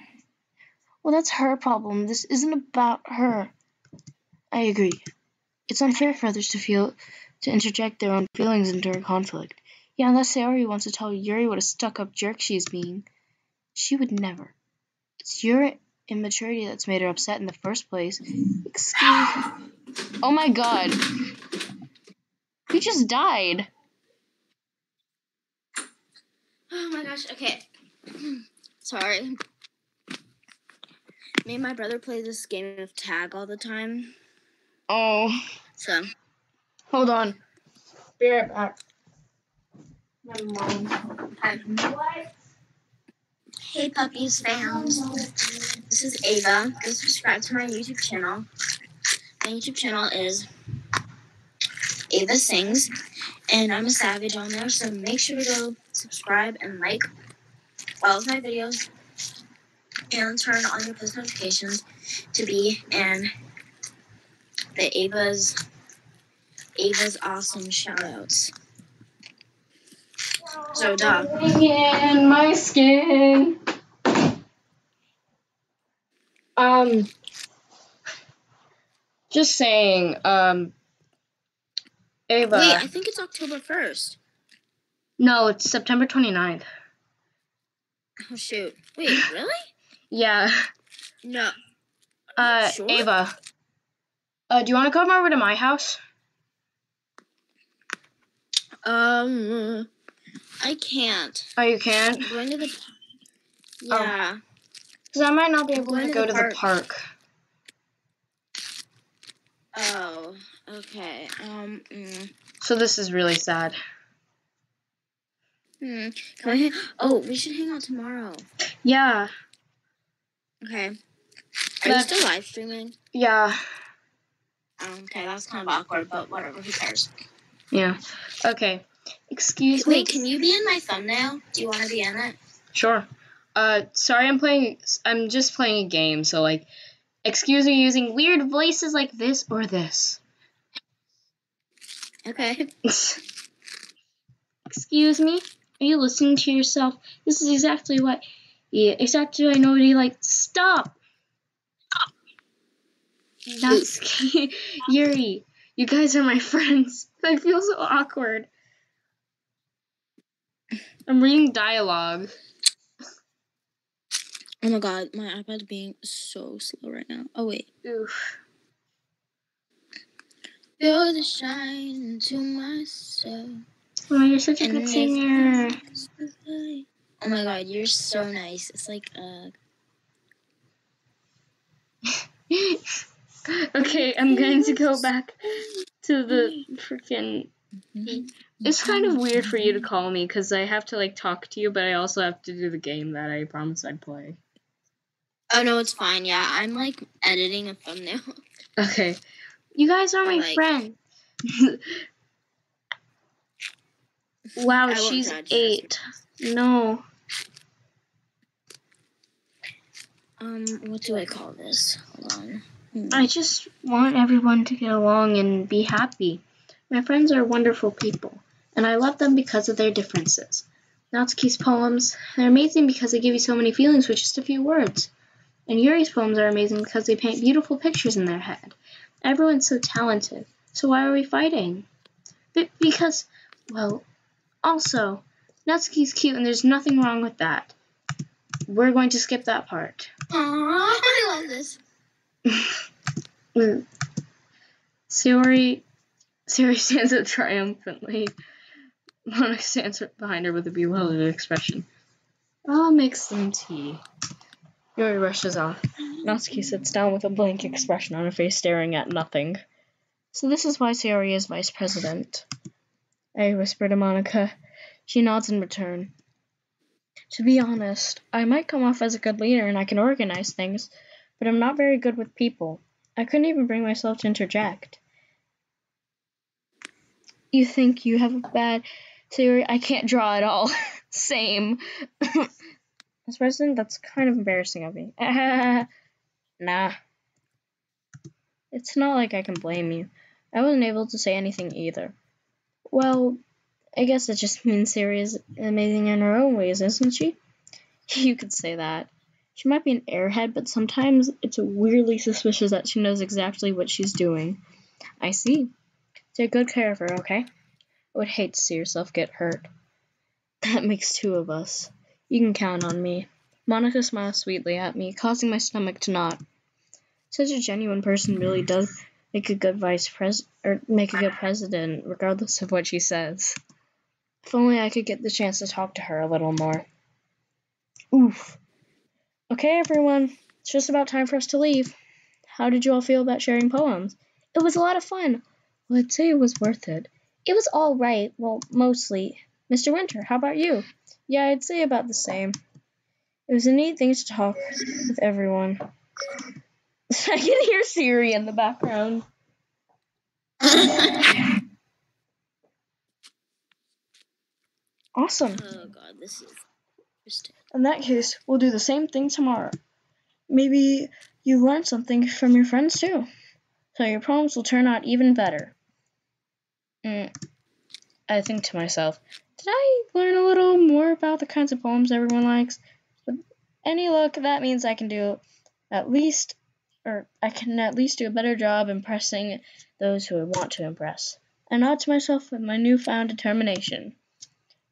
Well, that's her problem. This isn't about her. I agree. It's unfair for others to interject their own feelings into a conflict. Yeah, unless Sayori wants to tell Yuri what a stuck-up jerk she's being. She would never. It's your immaturity that's made her upset in the first place. Excuse... Oh my god. He just died. Oh my gosh, okay. Sorry. Me and my brother play this game of tag all the time. Oh. So. Hold on. Be right back. My mom. What? Hey puppies fans. This is Ava. Go subscribe to my YouTube channel. My YouTube channel is Ava Sings. And I'm a savage on there, so make sure to go subscribe and like all of my videos. And turn on your post notifications to be in the Ava's awesome shoutouts. So, dog. In my skin. Just saying, Ava. Wait, I think it's October 1st. No, it's September 29th. Oh, shoot. Wait, really? Yeah. No. Sure? Ava. Do you want to come over to my house? I can't. Oh, you can't? I'm going to the... Yeah. Because I might not be able to go to the park. Oh, okay. So this is really sad. Can I... Oh, we should hang out tomorrow. Yeah. Okay. Are you still live streaming? Yeah. Okay, that's kind of awkward, but whatever, who cares? Yeah. Okay. Excuse me? Wait, can you be in my thumbnail? Do you want to be in it? Sure. Sorry, I'm just playing a game, so, like, excuse me using weird voices like this or this. Okay. Excuse me? Are you listening to yourself? This is exactly what I know what you like. Stop! Natsuki, Yuri, you guys are my friends. I feel so awkward. I'm reading dialogue. Oh my god, my iPad's being so slow right now. Oh wait. Oof. You're the shine to my soul. Oh, you're such a good singer. Oh my god, you're so nice. It's like, Okay, I'm going to go back to the freaking... It's kind of weird for you to call me, because I have to, like, talk to you, but I also have to do the game that I promised I'd play. Oh no, it's fine, yeah. I'm, like, editing a thumbnail. Okay. You guys are my friends. Wow, she's 8. No. What do I call this? Hold on. I just want everyone to get along and be happy. My friends are wonderful people, and I love them because of their differences. Natsuki's poems, they're amazing because they give you so many feelings with just a few words. And Yuri's poems are amazing because they paint beautiful pictures in their head. Everyone's so talented, so why are we fighting? Because, well, also, Natsuki's cute and there's nothing wrong with that. We're going to skip that part. Aww, I love this. Sayori stands up triumphantly. Monica stands behind her with a bewildered expression. I'll make some tea. Yuri rushes off. Natsuki sits down with a blank expression on her face, staring at nothing. So this is why Sayori is vice president, I whisper to Monica. She nods in return. To be honest, I might come off as a good leader and I can organize things, but I'm not very good with people. I couldn't even bring myself to interject. You think you have a bad theory? I can't draw at all. Same. As president, that's kind of embarrassing of me. Nah. It's not like I can blame you. I wasn't able to say anything either. Well, I guess it just means Sayori is amazing in her own ways, isn't she? You could say that. She might be an airhead, but sometimes it's weirdly suspicious that she knows exactly what she's doing. I see. Take good care of her, okay? I would hate to see yourself get hurt. That makes 2 of us. You can count on me. Monica smiles sweetly at me, causing my stomach to knot. Such a genuine person really does make a good president, regardless of what she says. If only I could get the chance to talk to her a little more. Oof. Okay, everyone. It's just about time for us to leave. How did you all feel about sharing poems? It was a lot of fun. Well, I'd say it was worth it. It was all right. Well, mostly. Mr. Winter, how about you? Yeah, I'd say about the same. It was a neat thing to talk with everyone. I can hear Siri in the background. Awesome. Oh god, this is interesting. In that case, we'll do the same thing tomorrow. Maybe you learned something from your friends too, so your poems will turn out even better. I think to myself, did I learn a little more about the kinds of poems everyone likes? With any luck, that means I can do at least or I can at least do a better job impressing those who I want to impress. I nod to myself with my newfound determination.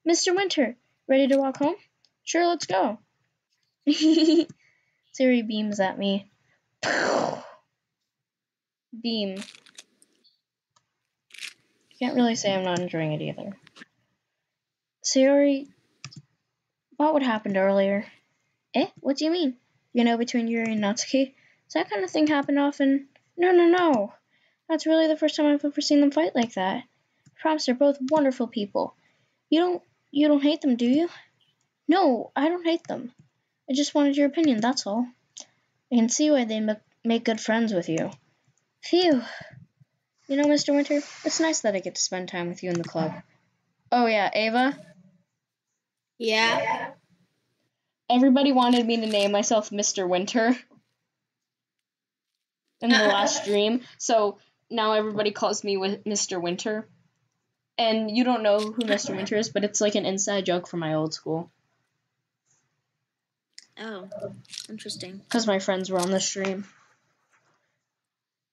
Mr. Winter, ready to walk home? Sure, let's go. Sayori beams at me. Beam. Can't really say I'm not enjoying it either. Sayori, about what happened earlier. Eh? What do you mean? Between Yuri and Natsuki? Does that kind of thing happen often? No. That's really the first time I've ever seen them fight like that. I promise they're both wonderful people. You don't hate them, do you? No, I don't hate them. I just wanted your opinion, that's all. I can see why they make good friends with you. Phew. Mr. Winter, it's nice that I get to spend time with you in the club. Oh yeah, Ava? Yeah? Everybody wanted me to name myself Mr. Winter in the last stream, so now everybody calls me Mr. Winter. And you don't know who Mr. Winter is, but it's like an inside joke from my old school. Oh, interesting. Because my friends were on the stream.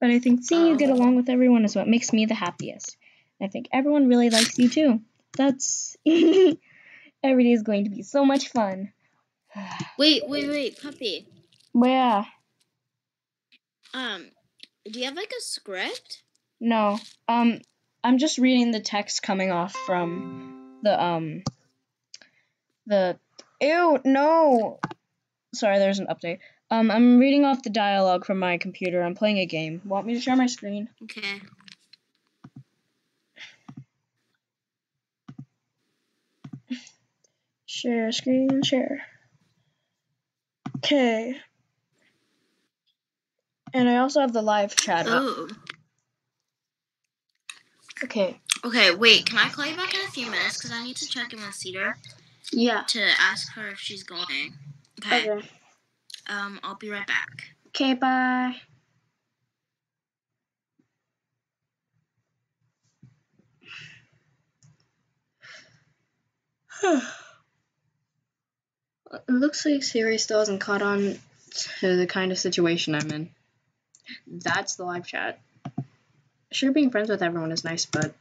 But I think seeing you get along with everyone is what makes me the happiest. I think everyone really likes you too. That's... Every day is going to be so much fun. Wait, puppy. Yeah. Do you have like a script? No. I'm just reading the text coming off from the ew, no. Sorry, there's an update. I'm reading off the dialogue from my computer. I'm playing a game. Want me to share my screen? Okay. Share screen, share. Okay. And I also have the live chat up. Oh. Okay. Okay, wait, can I call you back in a few minutes? Because I need to check in with Cedar. Yeah. To ask her if she's going. Okay. I'll be right back. Okay, bye. It looks like Siri still hasn't caught on to the kind of situation I'm in. That's the live chat. Sure, being friends with everyone is nice, but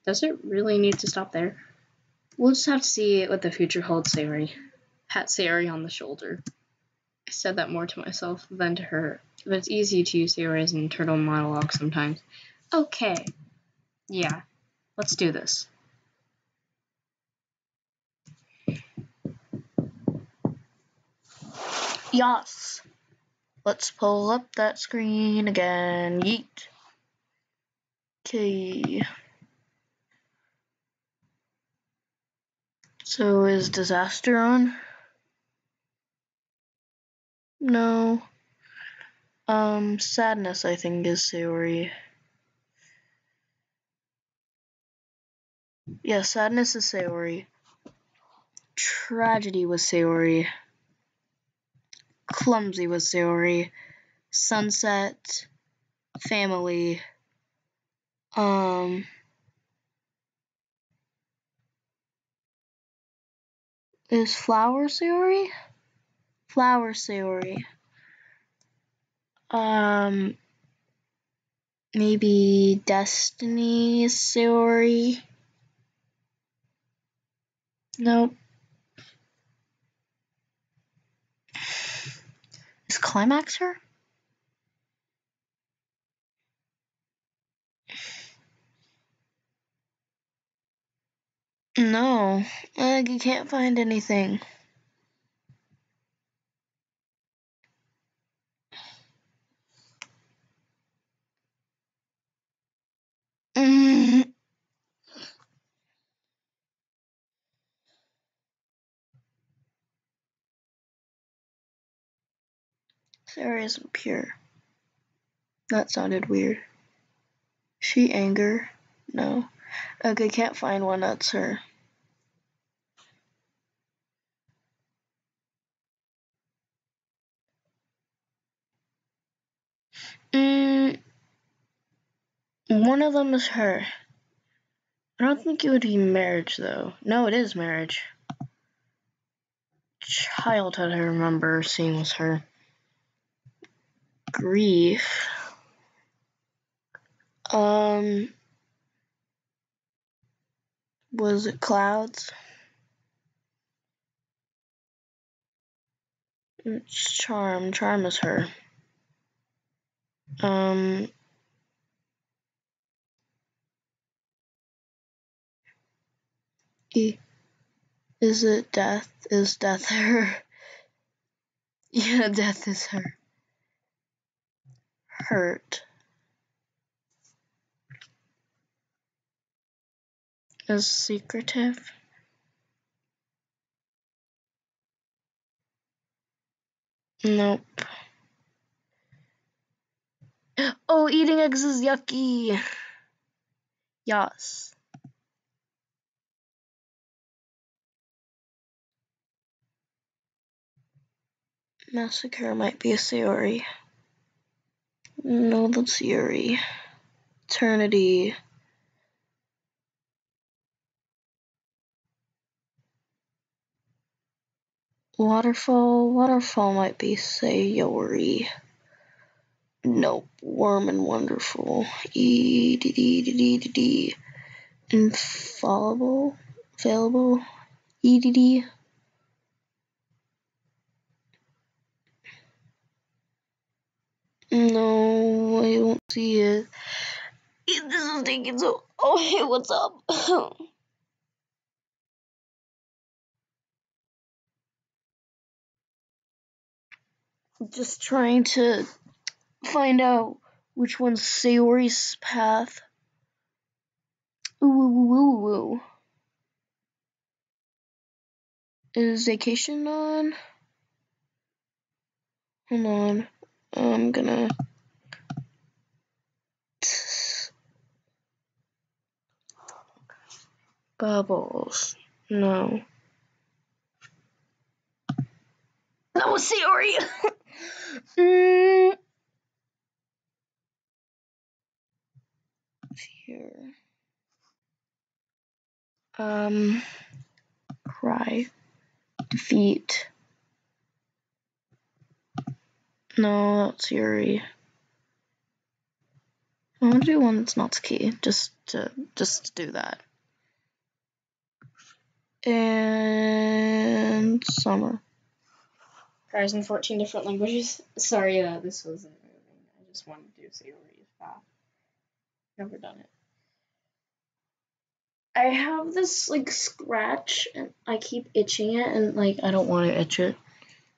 does it really need to stop there? We'll just have to see what the future holds, Sayori. Pat Sayori on the shoulder. I said that more to myself than to her, but it's easy to use Sayori as an internal monologue sometimes. Okay. Yeah. Let's do this. Yes. Let's pull up that screen again. Yeet. Okay. So is disaster on? No. Sadness I think is Sayori. Yeah, sadness is Sayori. Tragedy was Sayori. Clumsy was Sayori. Sunset. Family. Is Flower Sayori? Flower Sayori. Maybe Destiny Sayori? Nope. Is Climax her? No. You can't find anything. Sarah isn't pure. That sounded weird. She anger? No. Okay, can't find one that's her. One of them is her. I don't think it would be marriage, though. No, it is marriage. Childhood I remember seeing was her. grief. Was it clouds? It's charm. Charm is her. Is it death? Is death her? Yeah, death is her. Hurt. Is secretive? Nope. Oh, eating eggs is yucky. Yes. Massacre might be a Sayori. No, that's Yuri. Eternity. Waterfall. Waterfall might be Sayori. Nope. Warm and wonderful. E-D-D-D-D-D-D. Infallible. Available. E-D-D. No, I don't see it. This is taking so. Oh, hey, what's up? Just trying to find out which one's Sayori's path. Ooh. Is vacation on? Hold on. I'm gonna. Bubbles. No. No, Sayori! Here. Cry. Defeat. No, that's Yuri. I want to do one that's Natsuki, just to do that. And summer. Cries in 14 different languages. Sorry that this wasn't moving. I just wanted to do Sayori's path. Never done it. I have this scratch and I keep itching it and I don't want to itch it.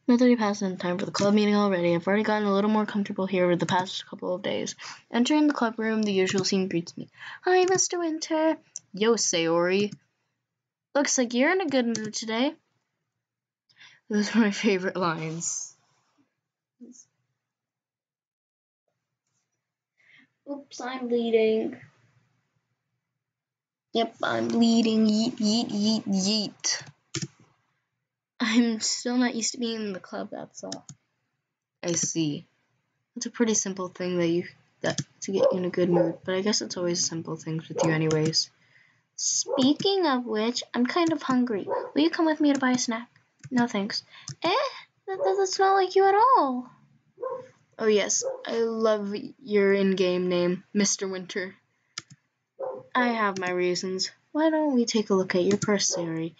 Another day passed in time for the club meeting already. I've already gotten a little more comfortable here over the past couple of days. Entering the club room, the usual scene greets me. Hi, Mr. Winter. Yo, Sayori. Looks like you're in a good mood today. Those are my favorite lines. Oops, I'm bleeding. Yep, I'm bleeding. Yeet, yeet, yeet, yeet. I'm still not used to being in the club, that's all. I see. It's a pretty simple thing to get you in a good mood, but I guess it's always simple things with you anyways. Speaking of which, I'm kind of hungry. Will you come with me to buy a snack? No thanks. That doesn't smell like you at all. Oh yes, I love your in-game name, Mr. Winter. I have my reasons. Why don't we take a look at your purse, Sayori?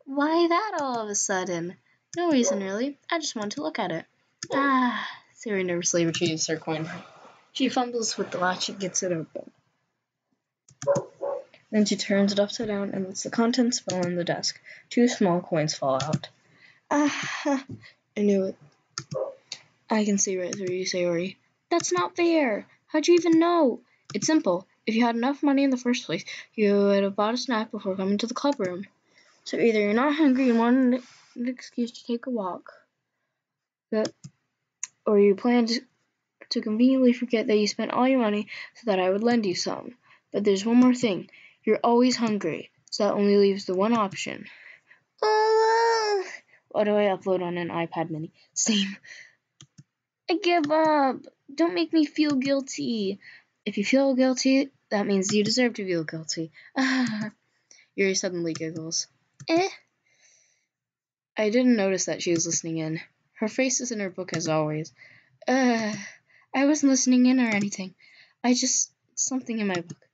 Why that all of a sudden? No reason really. I just wanted to look at it. Sayori nervously retrieves her coin. She fumbles with the latch and gets it open. Then she turns it upside down and lets the contents fall on the desk. 2 small coins fall out. I knew it. I can see right through you, Sayori. That's not fair. How'd you even know? It's simple. If you had enough money in the first place, you would have bought a snack before coming to the club room. So either you're not hungry and want an excuse to take a walk, or you plan to conveniently forget that you spent all your money so that I would lend you some. But there's one more thing. You're always hungry, so that only leaves the one option. What do I upload on an iPad mini? Same. I give up. Don't make me feel guilty. If you feel guilty, that means you deserve to feel guilty. Yuri suddenly giggles. I didn't notice that she was listening in. Her face is in her book as always. I wasn't listening in or anything. Something in my book.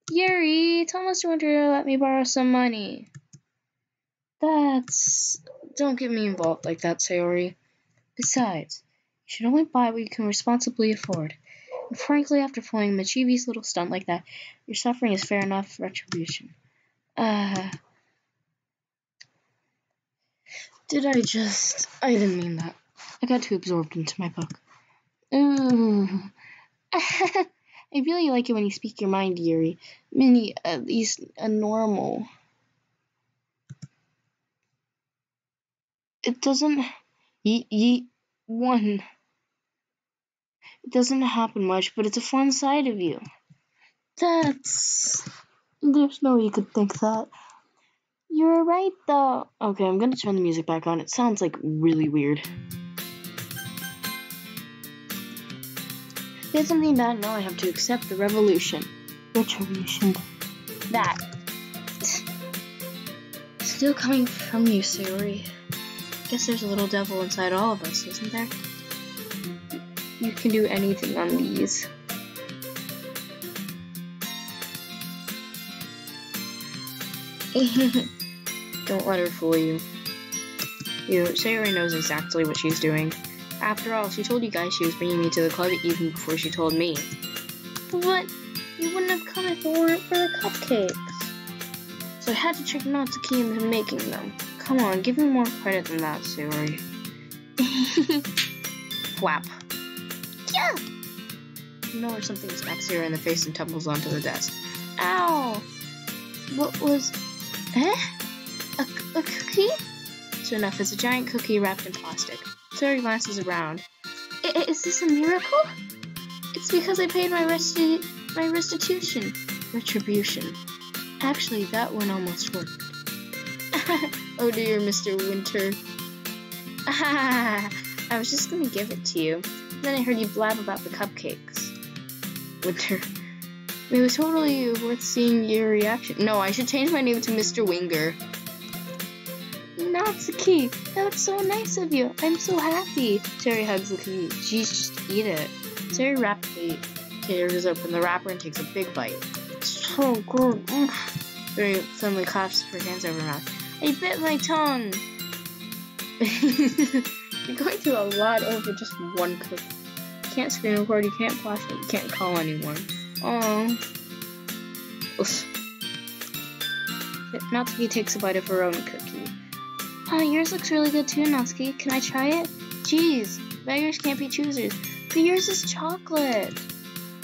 Yuri, tell Mr. Winter to let me borrow some money. Don't get me involved like that, Sayori. Besides, you should only buy what you can responsibly afford. And frankly, after pulling a mischievous little stunt like that, your suffering is fair enough retribution. I didn't mean that. I got too absorbed into my book. Ooh. I really like it when you speak your mind, Yuri. Mini, at least a normal. It doesn't... One. It doesn't happen much, but it's a fun side of you. There's no way you could think that. You're right, though. Okay, I'm gonna turn the music back on. It sounds, like, really weird. There's something bad, now I have to accept the revolution. Retribution. That. Still coming from you, Sayori. Guess there's a little devil inside all of us, isn't there? You can do anything on these. Don't let her fool you. Sayori knows exactly what she's doing. After all, she told you guys she was bringing me to the club even before she told me. But you wouldn't have come if it weren't for the cupcakes. So I had to trick Natsuki into making them. Come on, give me more credit than that, Sayori. Flap. Yeah! You know, or something smacks her in the face and tumbles onto the desk. Ow! What was... A cookie? Sure enough, it's a giant cookie wrapped in plastic. Sayori glances around. Is this a miracle? It's because I paid my restitution. Retribution. Actually, that one almost worked. Oh dear, Mr. Winter. I was just gonna give it to you. Then I heard you blab about the cupcakes. Winter. It was totally worth seeing your reaction. No, I should change my name to Mr. Winger. Natsuki, that was so nice of you. I'm so happy. Sayori hugs the cookie. Jeez, just eat it. Sayori rapidly tears open the wrapper and takes a big bite. So good. Sayori suddenly claps her hands over her mouth. I bit my tongue. You're going through a lot over just one cookie. You can't screen record, you can't flash it, you can't call anyone. Oh. Natsuki takes a bite of her own cookie. Oh, yours looks really good too, Natsuki. Can I try it? Jeez, beggars can't be choosers. But yours is chocolate.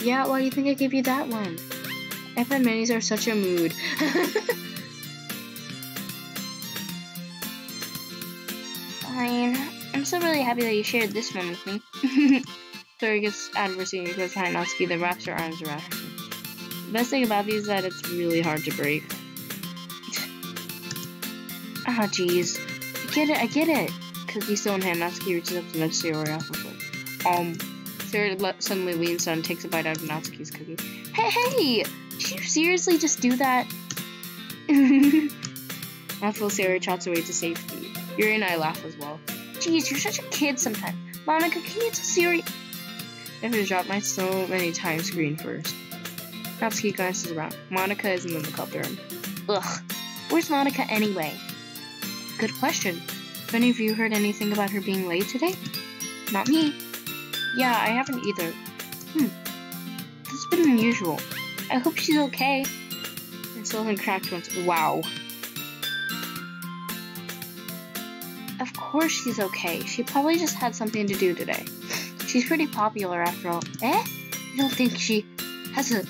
Yeah, why do you think I gave you that one? FN minis are such a mood. I'm still really happy that you shared this one with me. Sayori gets out of her seat and goes behind Natsuki, then wraps her arms around her. The best thing about these is that it's really hard to break. Ah, jeez. I get it. Cookie still in hand, Natsuki reaches up to nudge Sayori off her foot. Sayori suddenly leans down and takes a bite out of Natsuki's cookie. Hey! Did you seriously just do that? Mouthful Sayori trots away to safety. Yuri and I laugh as well. Jeez, you're such a kid sometimes. Monica, can you tell Sayori? I have to drop my so many times screen first. Natsuki glances around. Monica isn't in the club room. Ugh. Where's Monica anyway? Good question. Have any of you heard anything about her being late today? Not me. Yeah, I haven't either. It's been unusual. I hope she's okay. And Sylvan cracked once. Wow. Of course she's okay. She probably just had something to do today. She's pretty popular after all. I don't think she has a...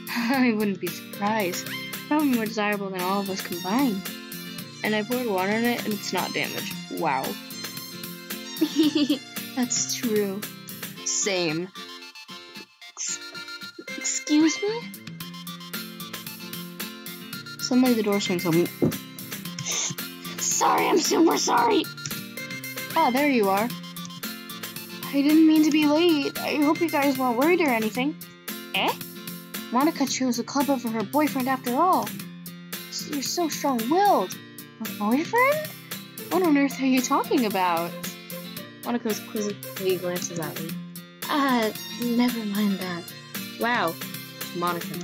I wouldn't be surprised. Probably more desirable than all of us combined. And I poured water in it and it's not damaged. Wow. That's true. Same. Excuse me? Suddenly the door swings open. Sorry, I'm super sorry. Ah, there you are. I didn't mean to be late. I hope you guys weren't worried or anything. Monica chose a club over her boyfriend after all. You're so strong-willed. A boyfriend? What on earth are you talking about? Monica quizzically glances at me. Never mind that. Wow, Monica.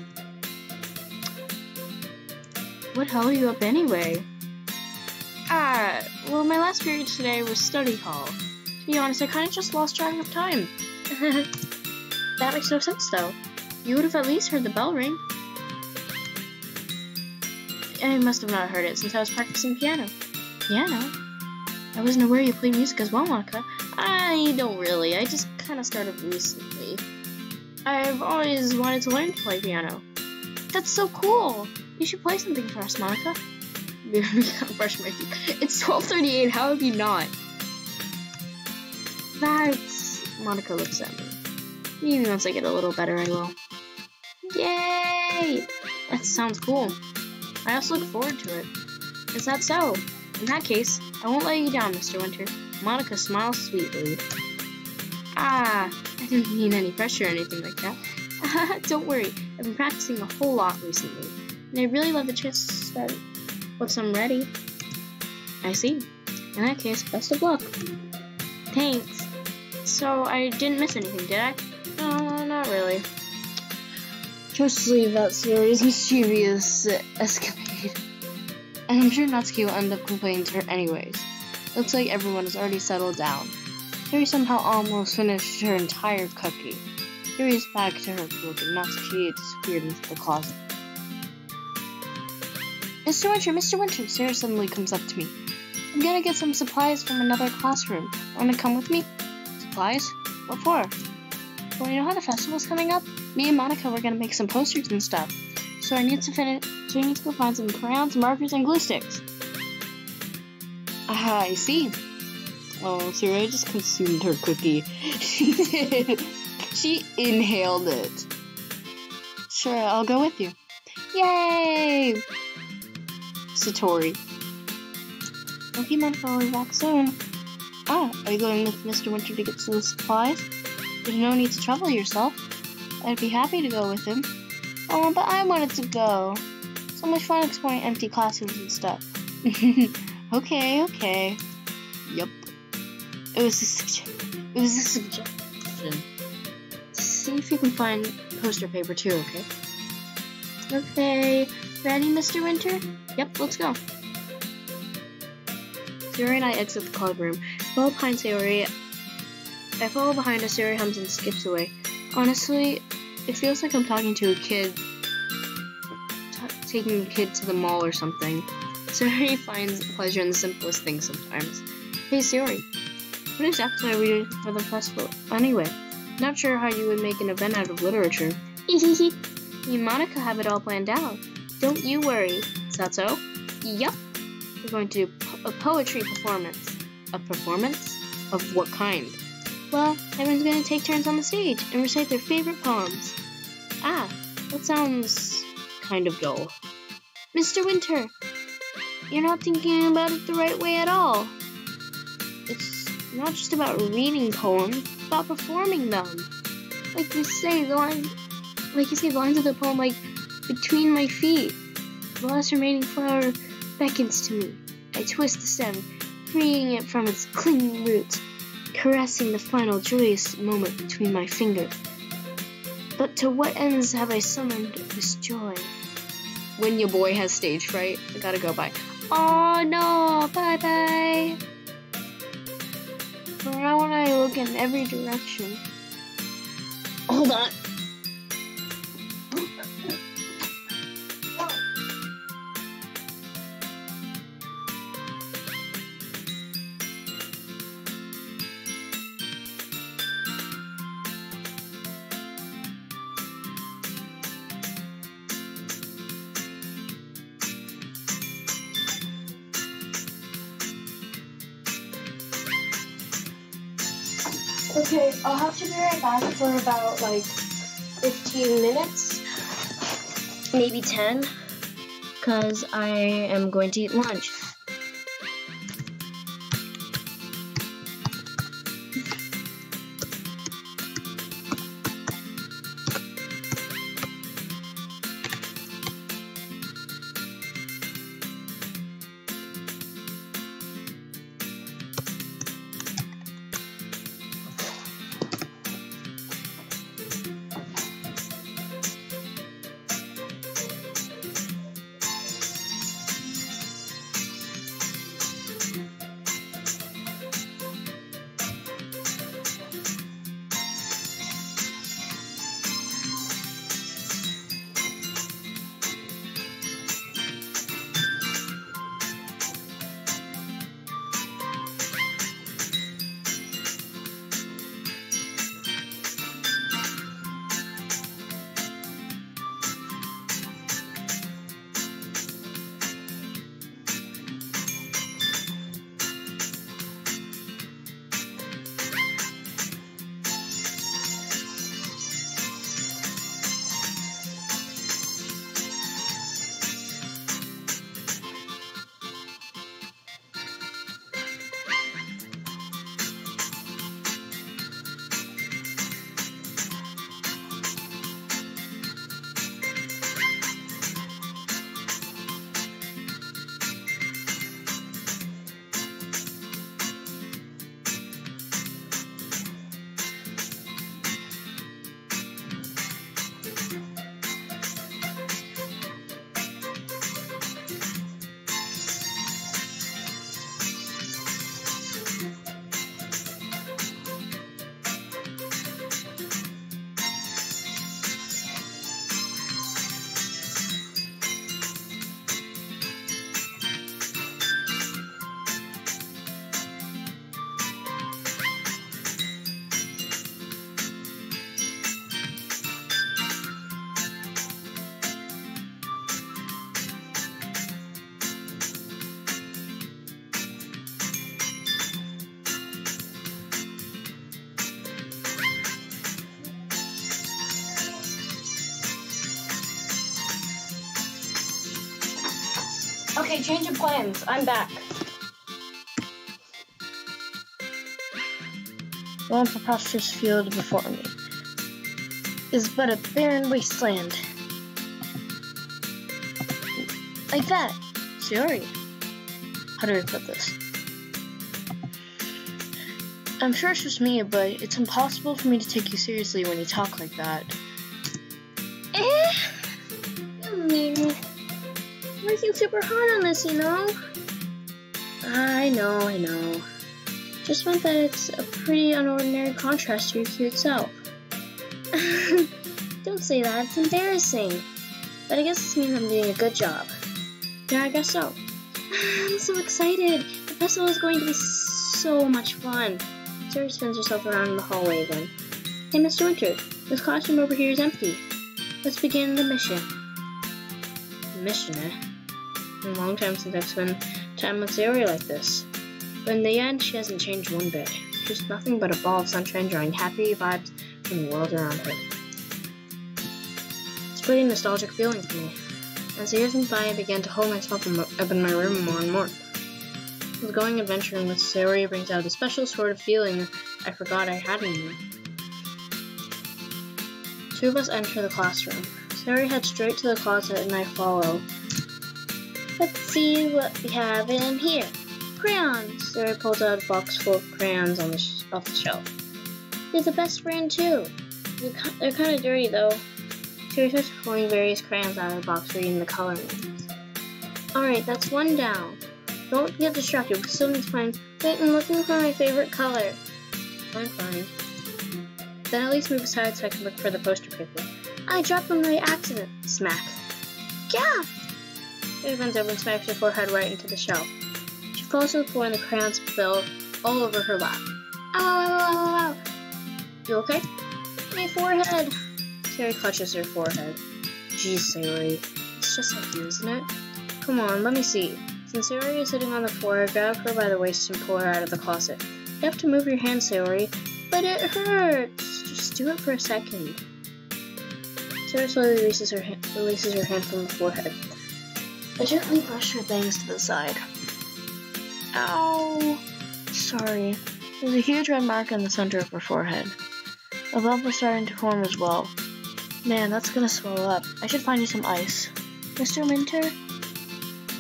What hell are you up anyway? Well, my last period today was study hall. To be honest, I kind of just lost track of time. That makes no sense, though. You would have at least heard the bell ring. I must have not heard it since I was practicing piano. Piano? I wasn't aware you played music as well, Monica. I don't really. I just kind of started recently. I've always wanted to learn to play piano. That's so cool. You should play something for us, Monica. We gotta brush my teeth. It's 12:38. How have you not? Monica looks at me. Maybe once I get a little better, I will. Yay! That sounds cool. I also look forward to it. Is that so? In that case, I won't let you down, Mr. Winter. Monica smiles sweetly. I didn't mean any pressure or anything like that. Don't worry, I've been practicing a whole lot recently, and I'd really love the chance to start once I'm ready. I see. In that case, best of luck. Thanks. So, I didn't miss anything, did I? No, not really. Just leave that series mischievous escapade. And I'm sure Natsuki will end up complaining to her anyways. Looks like everyone has already settled down. Yuri somehow almost finished her entire cookie. Yuri is back to her book and Natsuki disappeared into the closet. Mr. Winter, Sarah suddenly comes up to me. I'm gonna get some supplies from another classroom. Wanna come with me? Supplies? What for? Well, you know how the festival's coming up? Me and Monica were gonna make some posters and stuff. So I need to go find some crayons, markers, and glue sticks. I see. Oh, Sarah just consumed her cookie. She did. She inhaled it. Sure, I'll go with you. Yay! Satori. Okay, Monica, I'll be back soon. Are you going with Mr. Winter to get some supplies? There's no need to trouble yourself. I'd be happy to go with him. Oh, but I wanted to go. So much fun exploring empty classrooms and stuff. Okay. Yup. It was a suggestion. See if you can find poster paper too, okay? Okay. Ready, Mr. Winter? Yep, let's go. Sayori and I exit the club room. I follow behind as Sayori hums and skips away. Honestly, it feels like I'm talking to a kid, taking a kid to the mall or something. Sayori finds pleasure in the simplest things sometimes. Hey Sayori, what exactly are we doing for the festival anyway? Not sure how you would make an event out of literature. Me and Monica have it all planned out. Don't you worry. Is that so? Yup. We're going to do a poetry performance. A performance? Of what kind? Well, everyone's going to take turns on the stage and recite their favorite poems. That sounds kind of dull. Mr. Winter, you're not thinking about it the right way at all. It's not just about reading poems, it's about performing them. Like you say, the lines of the poem, like, between my feet. The last remaining flower beckons to me. I twist the stem, freeing it from its clinging roots, caressing the final joyous moment between my fingers. But to what ends have I summoned this joy? When your boy has stage fright, I gotta go bye. Oh no, bye. For now when I look in every direction. Hold on. Okay, I'll have to be right back for about, 15 minutes. Maybe 10. Because I am going to eat lunch. Okay, change of plans. I'm back. The one preposterous field before me is but a barren wasteland. Like that. Sorry. How do I put this? I'm sure it's just me, but it's impossible for me to take you seriously when you talk like that. I mean, I'm working super hard on this, you know? I know. Just meant that it's a pretty unordinary contrast to your cute self. Don't say that, it's embarrassing. But I guess this means I'm doing a good job. Yeah, I guess so. I'm so excited. The festival is going to be so much fun. Sarah spins herself around in the hallway again. Hey, Mr. Winter, this classroom over here is empty. Let's begin the mission. Mission, eh? It's been a long time since I've spent time with Zuri like this. But in the end, she hasn't changed one bit. She's nothing but a ball of sunshine drawing happy vibes from the world around her. It's a pretty nostalgic feeling for me. As the years went by, I began to hold myself up in my room more and more. Going adventuring with Zuri brings out a special sort of feeling I forgot I had in me. Two of us enter the classroom. Zuri heads straight to the closet and I follow. Let's see what we have in here. Crayons! Zuri pulls out a box full of crayons off the shelf. They're the best brand too. They're kind of dirty though. Zuri starts pulling various crayons out of the box, reading the color names. Alright, that's one down. Don't get distracted, we still need to find. Wait, I'm looking for my favorite color. Fine. Then at least move aside so I can look for the poster paper. I dropped them by accident. Smack. Yeah! She bends over and smacks her forehead right into the shelf. She falls to the floor and the crayons spill all over her lap. Ow. You okay? My forehead. Zuri clutches her forehead. Jeez, Sayori. It's just like you, isn't it? Come on, let me see. Since Sayori is sitting on the floor, grab her by the waist and pull her out of the closet. You have to move your hand, Sayori. But it hurts! Just do it for a second. Sayori slowly releases her hand from the forehead. I gently brush her bangs to the side. Ow! Sorry. There's a huge red mark in the center of her forehead. A bump is starting to form as well. Man, that's gonna swell up. I should find you some ice. Mr. Winter?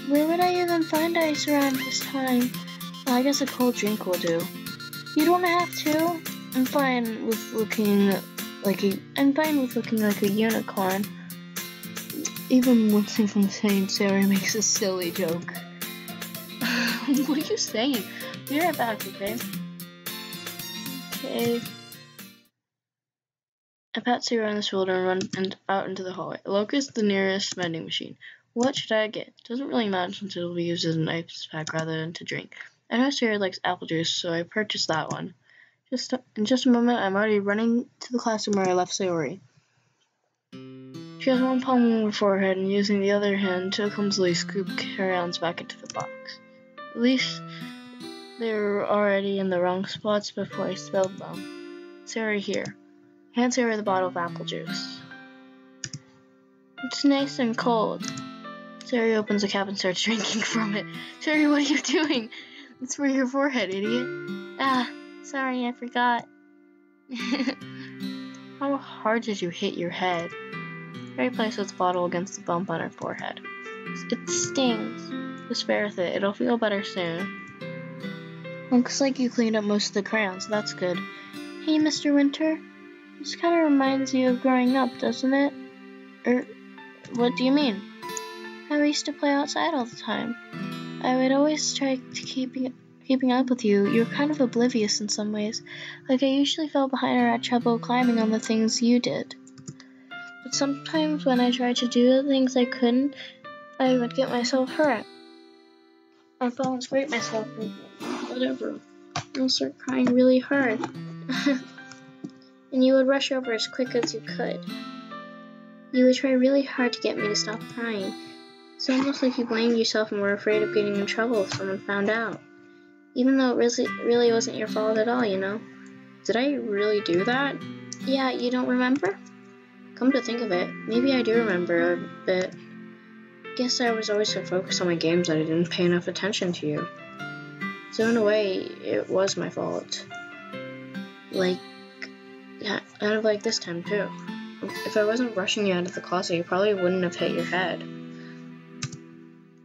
Where would I even find ice around this time? Well, I guess a cold drink will do. You don't have to. I'm fine with looking like a unicorn. Even one thing from saying Sarah makes a silly joke. What are you saying? Be right back, okay? Okay. I pat Sarah on the shoulder and run out into the hallway. Locust, the nearest vending machine. What should I get? Doesn't really matter since it'll be used as an ice pack rather than to drink. I know Sarah likes apple juice, so I purchased that one. In just a moment, I'm already running to the classroom where I left Sayori. She has one palm on her forehead and using the other hand to clumsily scoop crayons back into the box. At least they were already in the wrong spots before I spilled them. Sayori here. Hand Sarah the bottle of apple juice. It's nice and cold. Sayori opens the cap and starts drinking from it. Sayori, what are you doing? It's for your forehead, idiot. Ah, sorry, I forgot. How hard did you hit your head? Sayori places the bottle against the bump on her forehead. It stings. Just bear with it. It'll feel better soon. Looks like you cleaned up most of the crayons. That's good. Hey, Mr. Winter. This kind of reminds you of growing up, doesn't it? What do you mean? How we used to play outside all the time. I would always try to keeping up with you. You were kind of oblivious in some ways. Like I usually fell behind or had trouble climbing on the things you did. But sometimes when I tried to do the things I couldn't, I would get myself hurt. I'd fall and scrape myself or whatever. I'd start crying really hard. And you would rush over as quick as you could. You would try really hard to get me to stop crying. It's almost like you blamed yourself and were afraid of getting in trouble if someone found out. Even though it really wasn't your fault at all, you know. Did I really do that? Yeah, you don't remember? Come to think of it, maybe I do remember a bit. Guess I was always so focused on my games that I didn't pay enough attention to you. So in a way, it was my fault. Like, yeah, kind of like this time too. If I wasn't rushing you out of the closet, you probably wouldn't have hit your head.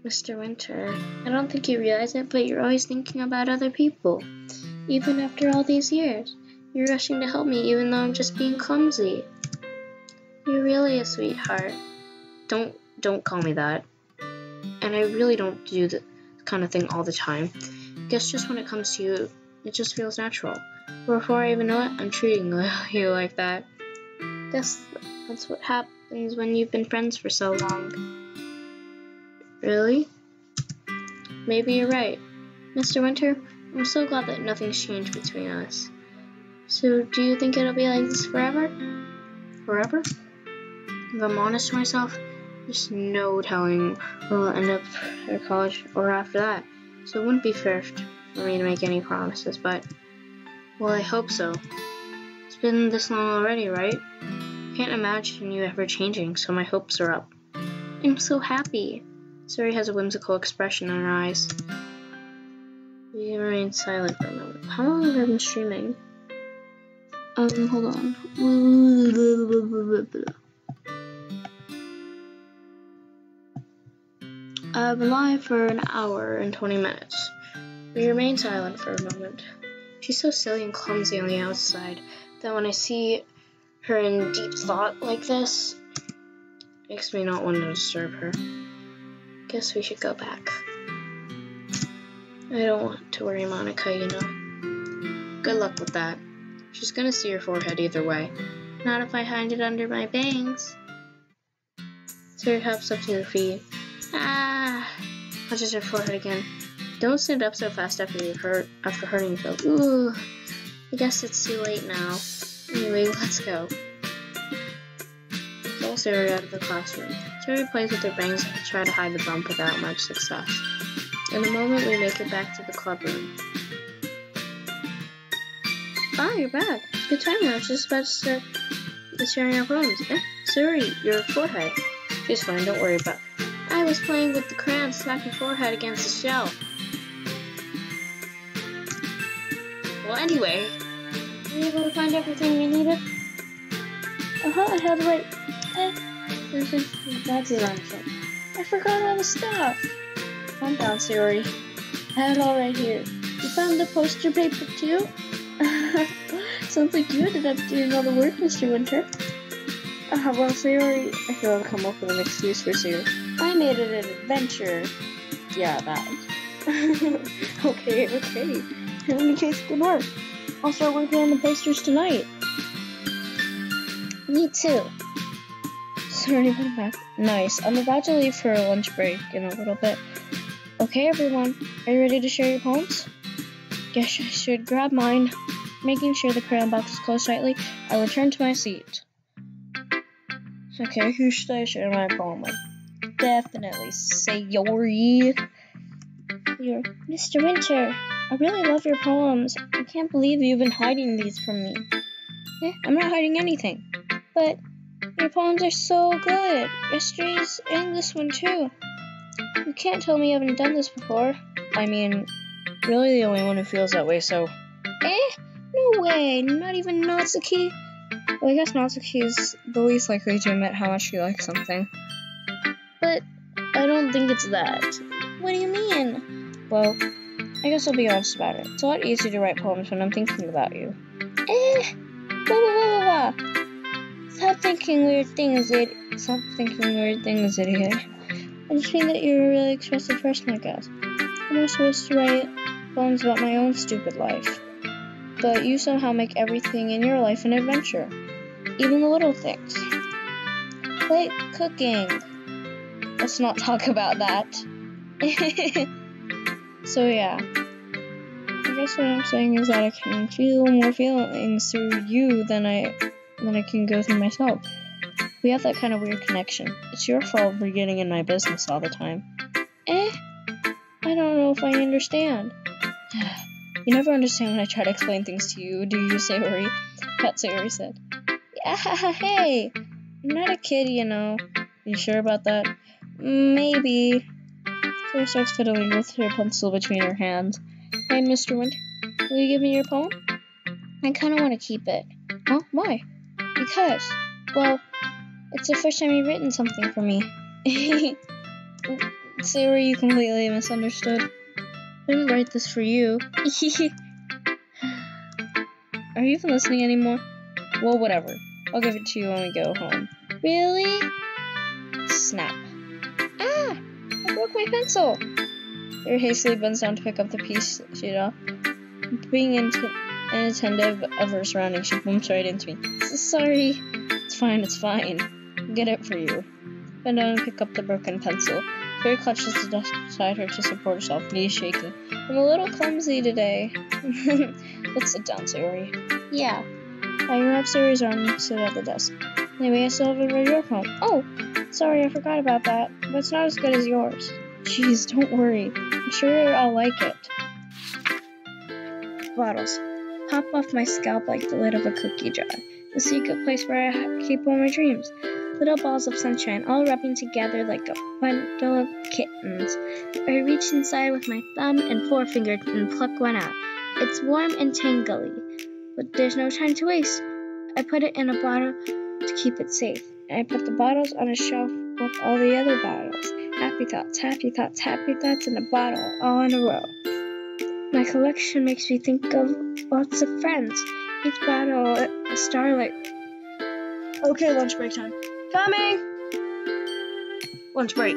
Mr. Winter, I don't think you realize it, but you're always thinking about other people. Even after all these years, you're rushing to help me even though I'm just being clumsy. You're really a sweetheart. Don't call me that. And I really don't do the kind of thing all the time. Guess just when it comes to you, it just feels natural. Before I even know it, I'm treating you like that. Guess that's what happens when you've been friends for so long. Really? Maybe you're right. Mr. Winter, I'm so glad that nothing's changed between us. So, do you think it'll be like this forever? Forever? If I'm honest to myself, there's no telling where we'll end up at college or after that. So it wouldn't be fair for me to make any promises, but, well, I hope so. It's been this long already, right? Can't imagine you ever changing, so my hopes are up. I'm so happy. Suri has a whimsical expression in her eyes. We remain silent for a moment. How long have I been streaming? Hold on. I've been live for an hour and 20 minutes. We remain silent for a moment. She's so silly and clumsy on the outside that when I see her in deep thought like this, it makes me not want to disturb her. Guess we should go back. I don't want to worry Monica, you know. Good luck with that. She's gonna see your forehead either way. Not if I hide it under my bangs. Siri hops up to her feet. Ah! Touches her forehead again. Don't stand up so fast after hurting yourself. Ooh. I guess it's too late now. Anyway, let's go. Pull Siri out of the classroom. Siri plays with her bangs to try to hide the bump without much success. In a moment, we make it back to the club room. Ah, you're back. Good timing. I was just about to start sharing our poems. Suri, your forehead. She's fine, don't worry about it. I was playing with the crayon, smacking forehead against the shell. Well, anyway, were you able to find everything you needed? I had the right. That's it, I forgot all the stuff. Calm down, Siri. I have it all right here. You found the poster paper too? Sounds like you ended up doing all the work, Mr. Winter. Well, Siri, I feel I've come up with an excuse for Siri. I made it an adventure. Yeah, that. Okay. In any case, good work. I'll start working on the posters tonight. Me too. Sorry about that. Nice. I'm about to leave for a lunch break in a little bit. Okay, everyone. Are you ready to share your poems? Guess I should grab mine. Making sure the crayon box is closed tightly, I return to my seat. Okay, who should I share my poem with? Definitely Sayori. You're Mr. Winter. I really love your poems. I can't believe you've been hiding these from me. I'm not hiding anything. But your poems are so good. Yesterday's and this one too. You can't tell me you haven't done this before. I mean, really the only one who feels that way, so... No way, not even Natsuki. Well, I guess Natsuki is the least likely to admit how much she likes something. But I don't think it's that. What do you mean? Well, I guess I'll be honest about it. It's a lot easier to write poems when I'm thinking about you. Blah. Stop thinking weird things, idiot. I just mean that you're a really expressive person, I guess. I'm not supposed to write poems about my own stupid life. But you somehow make everything in your life an adventure. Even the little things. Like cooking. Let's not talk about that. So yeah. I guess what I'm saying is that I can feel more feelings through you than I can go through myself. We have that kind of weird connection. It's your fault for getting in my business all the time. I don't know if I understand. You never understand when I try to explain things to you, do you, Sayori? Pet Sayori said. Yeah, hey! I'm not a kid, you know. You sure about that? Maybe. Sarah starts fiddling with her pencil between her hands. Hey, Mr. Winter, will you give me your poem? I kind of want to keep it. Huh? Why? Because, well, it's the first time you've written something for me. Sarah, you completely misunderstood. I didn't write this for you. Are you even listening anymore? Well, whatever. I'll give it to you when we go home. Really? Snap. Ah! I broke my pencil! Sarah hastily bends down to pick up the piece sheet off. Being inattentive of her surroundings, she bumps right into me. Sorry. It's fine. I'll get it for you. Bend down and pick up the broken pencil. Sarah clutches the desk beside her to support herself, knees shaking. I'm a little clumsy today. Let's sit down, Sayori. Yeah. I grabbed Sayori's arm and stood at the desk. Anyway, I still haven't read your poem. Oh, sorry, I forgot about that. But it's not as good as yours. Jeez, don't worry. I'm sure I'll like it. Bottles. Pop off my scalp like the lid of a cookie jar. The secret place where I keep all my dreams. Little balls of sunshine, all rubbing together like a bundle of kittens. I reach inside with my thumb and forefinger and pluck one out. It's warm and tangly, but there's no time to waste. I put it in a bottle to keep it safe. And I put the bottles on a shelf with all the other bottles. Happy thoughts in a bottle, all in a row. My collection makes me think of lots of friends. Each bottle a starlight. Okay, lunch break time. Coming! Lunch break.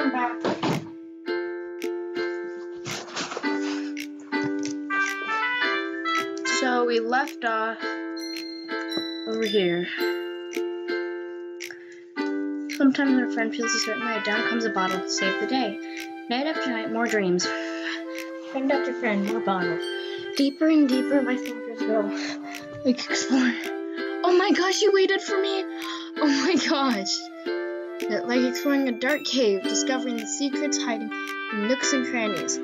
I'm back. So we left off over here. Sometimes our friend feels a certain way. Down comes a bottle to save the day. Night after night, more dreams. Friend after friend, more bottle. Deeper and deeper my fingers go. Like exploring. Oh my gosh, you waited for me! Oh my gosh. Like exploring a dark cave, discovering the secrets hiding in nooks and crannies.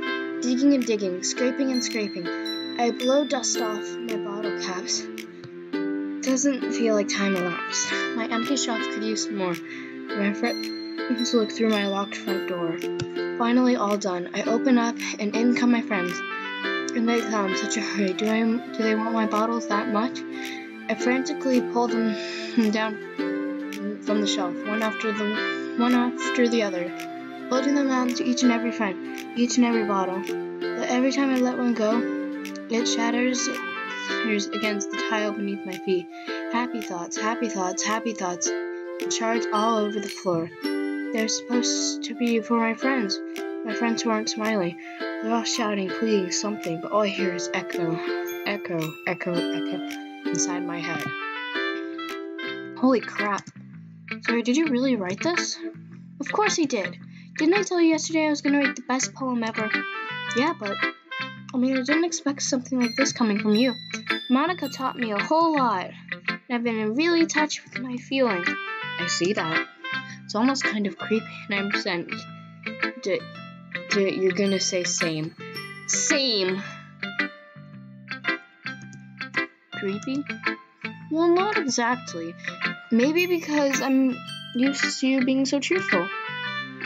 Digging and digging, scraping and scraping. I blow dust off my bottle caps. Doesn't feel like time elapsed. My empty shelf could use some more. My friends look through my locked front door. Finally all done. I open up and in come my friends. And they come in such a hurry. Do they want my bottles that much? I frantically pull them down from the shelf, one after the other, holding them out to each and every friend, each and every bottle. But every time I let one go, it shatters against the tile beneath my feet. Happy thoughts, happy thoughts, happy thoughts. It shards all over the floor. They're supposed to be for my friends who aren't smiling. They're all shouting, pleading, something, but all I hear is echo, echo, echo, echo inside my head. Holy crap. Sorry, did you really write this? Of course I did. Didn't I tell you yesterday I was going to write the best poem ever? Yeah, but I didn't expect something like this coming from you. Monica taught me a whole lot, and I've been in really touch with my feelings. I see that. It's almost kind of creepy, and I'm sent. You're gonna say same. Same! Creepy? Well, not exactly. Maybe because I'm used to you being so cheerful.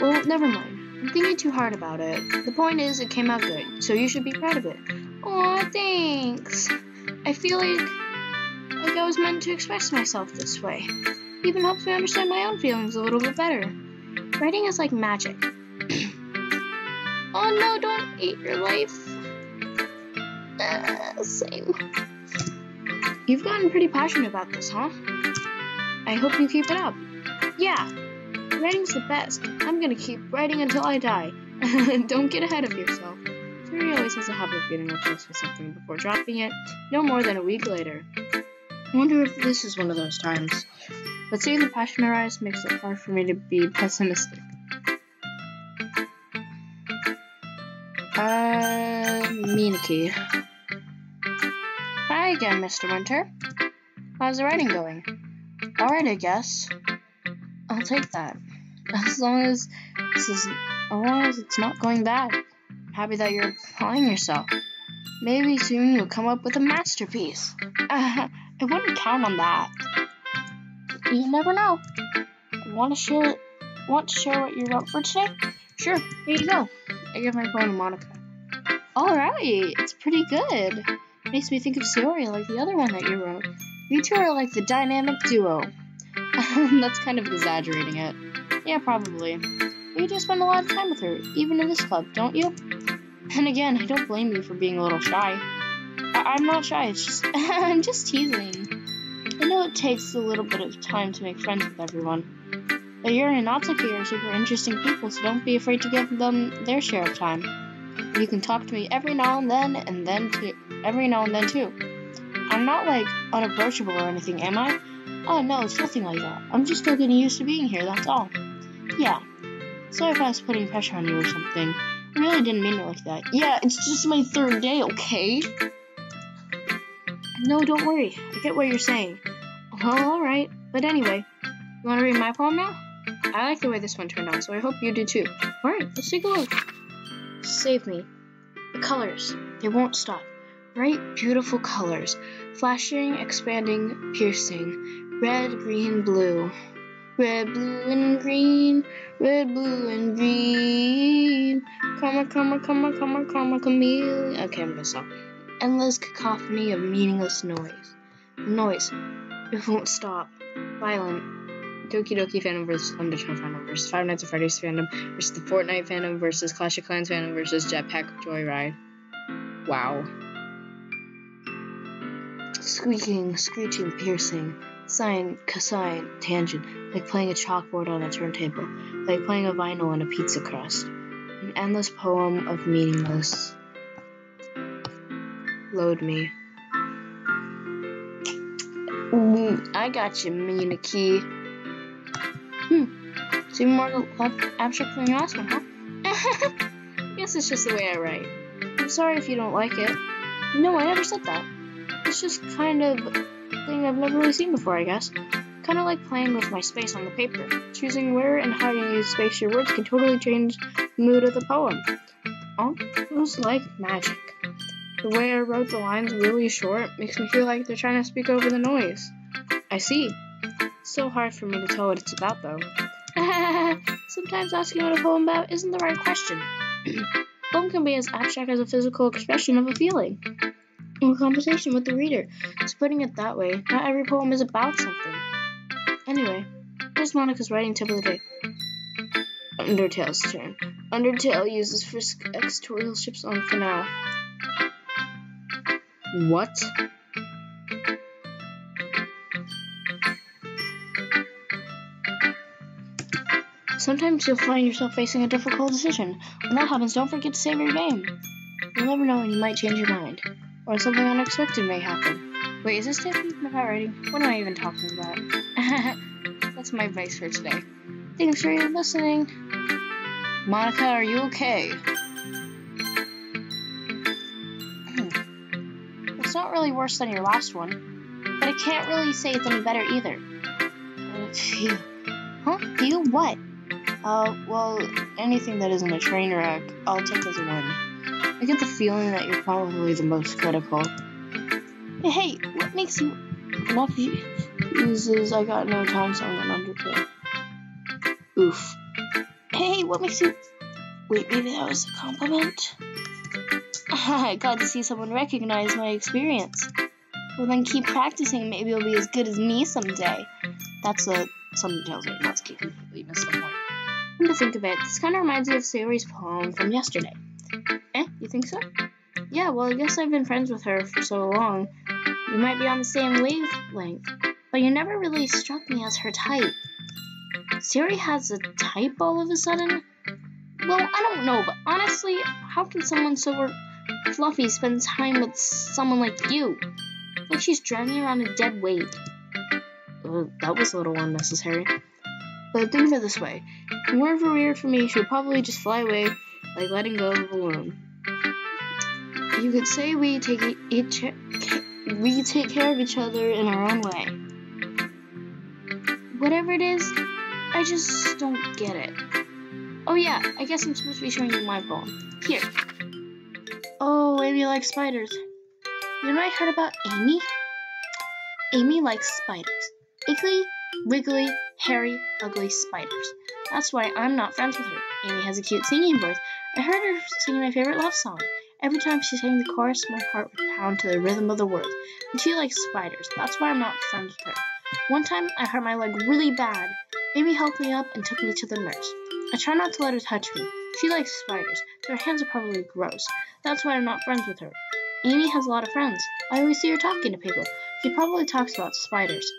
Well, never mind. I'm thinking too hard about it. The point is, it came out good, so you should be proud of it. Aw, thanks. I feel like I was meant to express myself this way. Even helps me understand my own feelings a little bit better. Writing is like magic. Oh no, don't hate your life. Same. You've gotten pretty passionate about this, huh? I hope you keep it up. Yeah, writing's the best. I'm gonna keep writing until I die. Don't get ahead of yourself. Terry always has a habit of getting obsessed with something before dropping it no more than a week later. I wonder if this is one of those times. But seeing the passion arise makes it hard for me to be pessimistic. Minky. Hi again, Mr. Winter. How's the writing going? Alright, I guess. I'll take that. As long as it's not going bad. I'm happy that you're applying yourself. Maybe soon you'll come up with a masterpiece. I wouldn't count on that. You never know. Want to share what you wrote for today? Sure, here you go. I give my phone to Monica. Alright, it's pretty good. Makes me think of Sayori like the other one that you wrote. You two are like the dynamic duo. That's kind of exaggerating it. Yeah, probably. You do spend a lot of time with her, even in this club, don't you? And again, I don't blame you for being a little shy. I'm not shy, it's just I'm just teasing. I know it takes a little bit of time to make friends with everyone. But Yuri and Natsuki are super interesting people, so don't be afraid to give them their share of time. You can talk to me every now and then too. I'm not like unapproachable or anything, am I? Oh no, it's nothing like that. I'm just still getting used to being here, that's all. Yeah. Sorry if I was putting pressure on you or something. I really didn't mean it like that. Yeah, it's just my third day, okay? No, don't worry. I get what you're saying. Well, alright. But anyway, you want to read my poem now? I like the way this one turned out, so I hope you do too. Alright, let's take a look. Save me. The colors. They won't stop. Bright, beautiful colors. Flashing, expanding, piercing. Red, green, blue. Red, blue, and green. Red, blue, and green. Karma, chameleon. Okay, I'm gonna stop. Endless cacophony of meaningless noise. Noise. It won't stop. Violent. Doki Doki fandom versus Undertale fandom versus Five Nights at Freddy's fandom versus the Fortnite fandom versus Clash of Clans fandom versus Jetpack Joyride. Wow. Squeaking, screeching, piercing. Sine, cosine, tangent, like playing a chalkboard on a turntable, like playing a vinyl on a pizza crust. An endless poem of meaningless. Load me. I got you, Miniki. So more abstract than your last one, huh? I guess it's just the way I write. I'm sorry if you don't like it. No, I never said that. It's just kind of thing I've never really seen before, I guess. Kind of like playing with my space on the paper. Choosing where and how you use space your words can totally change the mood of the poem. Almost like magic. The way I wrote the lines really short makes me feel like they're trying to speak over the noise. I see. It's so hard for me to tell what it's about, though. Sometimes asking what a poem about isn't the right question. A poem can be as abstract as a physical expression of a feeling, or a conversation with the reader. So putting it that way, not every poem is about something. Anyway, here's Monica's writing tip of the day. Undertale's turn. Undertale uses Frisk extorial ships on finale. What? Sometimes you'll find yourself facing a difficult decision. When that happens, don't forget to save your game. You'll never know when you might change your mind, or something unexpected may happen. Wait, is this tip even about writing? What am I even talking about? That's my advice for today. Thanks for listening. Monica, are you okay? It's not really worse than your last one, but I can't really say it's any better either. Phew. Huh? Phew? What? Well, anything that isn't a train wreck, I'll take as a win. I get the feeling that you're probably the most critical. Hey, what makes you... Enough uses I got no time song on Undertale. Oof. Hey, what makes you... Wait, maybe that was a compliment? Glad to see someone recognize my experience. Well, then keep practicing. Maybe you'll be as good as me someday. That's what something tells me. Not to completely miss the point. Come to think of it, this kind of reminds me of Sayori's poem from yesterday. You think so? Yeah, well, I guess I've been friends with her for so long. You might be on the same wavelength, but you never really struck me as her type. Sayori has a type all of a sudden? Well, I don't know, but honestly, how can someone so fluffy spend time with someone like you? Like she's dragging around a dead weight. That was a little unnecessary. But think of it this way. If it weren't for weird for me, she would probably just fly away like letting go of a balloon. You could say we take care of each other in our own way. Whatever it is, I just don't get it. Oh yeah, I guess I'm supposed to be showing you my poem. Here. Oh, Amy likes spiders. You know what I heard about Amy? Amy likes spiders. Iggly, wiggly, hairy, ugly spiders. That's why I'm not friends with her. Amy has a cute singing voice. I heard her singing my favorite love song. Every time she sang the chorus, my heart would pound to the rhythm of the words. And she likes spiders. That's why I'm not friends with her. One time, I hurt my leg really bad. Amy helped me up and took me to the nurse. I try not to let her touch me. She likes spiders, so her hands are probably gross. That's why I'm not friends with her. Amy has a lot of friends. I always see her talking to people. She probably talks about spiders.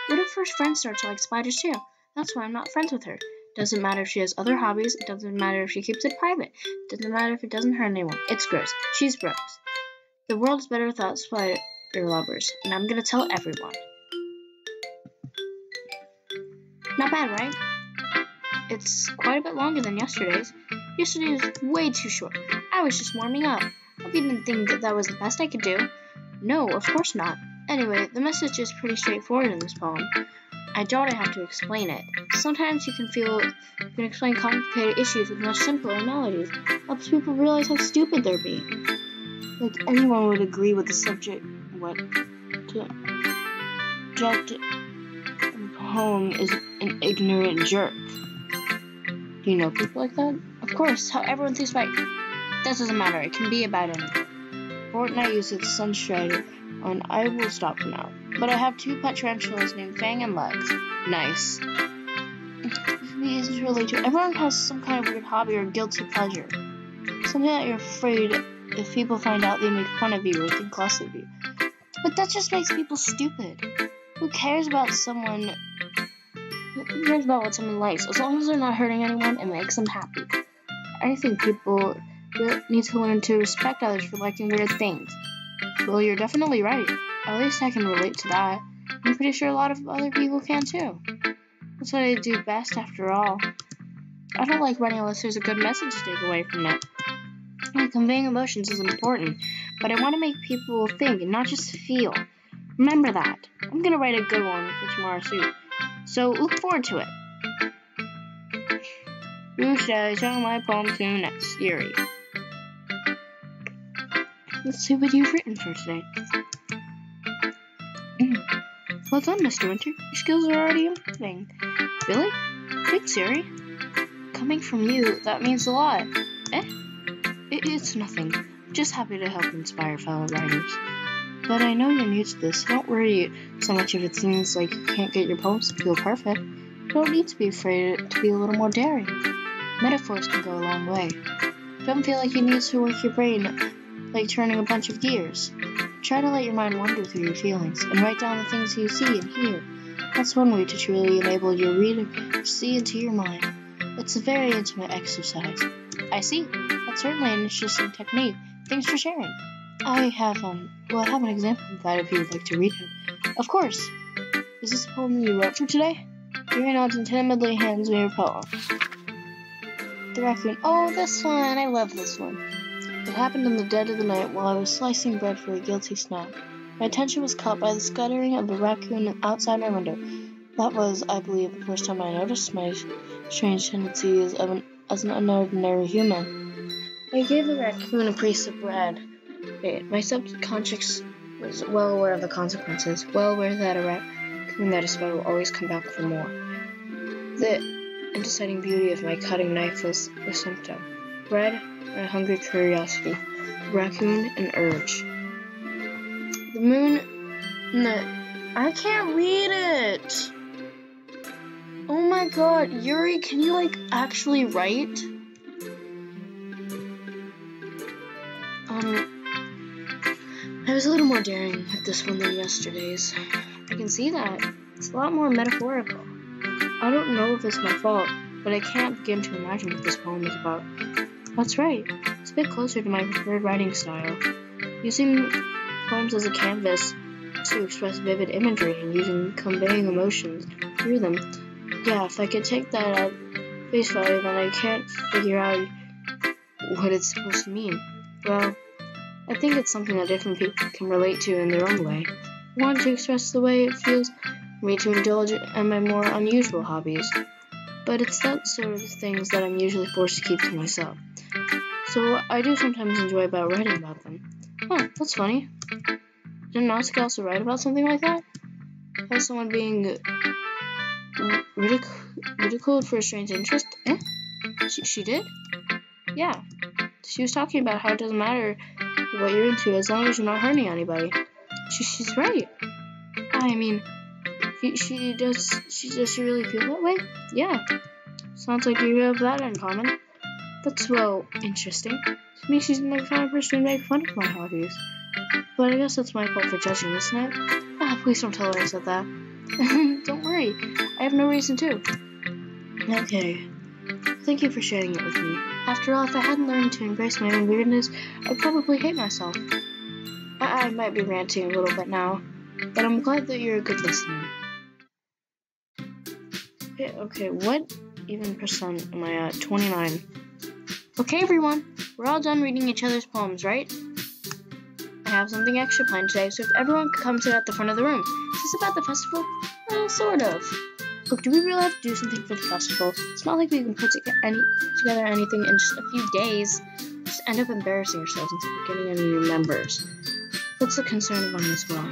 What if her friend starts to like spiders too? That's why I'm not friends with her. Doesn't matter if she has other hobbies. It doesn't matter if she keeps it private. It doesn't matter if it doesn't hurt anyone. It's gross. She's gross. The world's better without spider lovers, and I'm gonna tell everyone. Not bad, right? It's quite a bit longer than yesterday's. Yesterday was way too short. I was just warming up. Hope you didn't think that was the best I could do. No, of course not. Anyway, the message is pretty straightforward in this poem. I doubt I have to explain it. Sometimes you can explain complicated issues with much simpler melodies. Helps people realize how stupid they're being. Like anyone would agree with the subject poem is an ignorant jerk. Do you know people like that? Of course, how everyone thinks about that doesn't matter. It can be about anything. Fortnite uses Sunstrider, and I will stop for now. But I have 2 pet tarantulas named Fang and Legs. Nice. These is really true. Everyone has some kind of weird hobby or guilty pleasure. Something that you're afraid if people find out they make fun of you or think less of you. But that just makes people stupid. Who cares about someone? Who cares about what someone likes? As long as they're not hurting anyone, it makes them happy. I think people need to learn to respect others for liking weird things. Well, you're definitely right. At least I can relate to that. I'm pretty sure a lot of other people can too. That's what I do best, after all. I don't like writing unless there's a good message to take away from it. Like, conveying emotions is important, but I want to make people think and not just feel. Remember that. I'm gonna write a good one for tomorrow too. So look forward to it. Who should I tell my poem to next, Yuri? Let's see what you've written for today. Well done, Mr. Winter. Your skills are already improving. Really? Thanks, Yuri. Coming from you, that means a lot. It's nothing. I'm just happy to help inspire fellow writers. But I know you're new to this, so don't worry so much if it seems like you can't get your poems to feel perfect. You don't need to be afraid to be a little more daring. Metaphors can go a long way. Don't feel like you need to work your brain like turning a bunch of gears. Try to let your mind wander through your feelings and write down the things you see and hear. That's one way to truly enable your reader to see into your mind. It's a very intimate exercise. I see. That's certainly an interesting technique. Thanks for sharing. I have an example of that if you would like to read it. Of course. Is this a poem you wrote for today? Yuri nods and timidly hands me your poem. The raccoon. Oh, this one. I love this one. It happened in the dead of the night while I was slicing bread for a guilty snack. My attention was caught by the scuttering of a raccoon outside my window. That was, I believe, the first time I noticed my strange tendencies as an unordinary human. I gave the raccoon a piece of bread. My subconscious was well aware of the consequences, well aware that a raccoon that is fed will always come back for more. The undeciding beauty of my cutting knife was the symptom. Bread and a hungry curiosity. Raccoon and urge. The moon... I can't read it! Oh my god, Yuri, can you, actually write? I was a little more daring with this one than yesterday's. I can see that. It's a lot more metaphorical. I don't know if it's my fault, but I can't begin to imagine what this poem is about. That's right. It's a bit closer to my preferred writing style. Using poems as a canvas to express vivid imagery and conveying emotions through them. Yeah, if I could take that at face value, then I can't figure out what it's supposed to mean. Well, I think it's something that different people can relate to in their own way. I want to express the way it feels for me to indulge in my more unusual hobbies. But it's that sort of things that I'm usually forced to keep to myself. So I do sometimes enjoy about writing about them. Huh, that's funny. Didn't Natsuki also write about something like that? About someone being ridiculed for a strange interest? She did? Yeah. She was talking about how it doesn't matter what you're into as long as you're not hurting anybody. She's right. I mean, does she really feel that way? Yeah. Sounds like you have that in common. That's, interesting. To me, she's the kind of person to make fun of my hobbies. But I guess that's my fault for judging, isn't it? Please don't tell her I said that. Don't worry. I have no reason to. Okay. Thank you for sharing it with me. After all, if I hadn't learned to embrace my own weirdness, I'd probably hate myself. I might be ranting a little bit now, but I'm glad that you're a good listener. Okay, what even percent am I at? 29. Okay, everyone, we're all done reading each other's poems, right? I have something extra planned today, so if everyone could come sit at the front of the room. Is this about the festival? Well, sort of. Look, do we really have to do something for the festival? It's not like we can put together anything in just a few days. We'll just end up embarrassing ourselves instead of getting any new members. That's a concern of mine as well.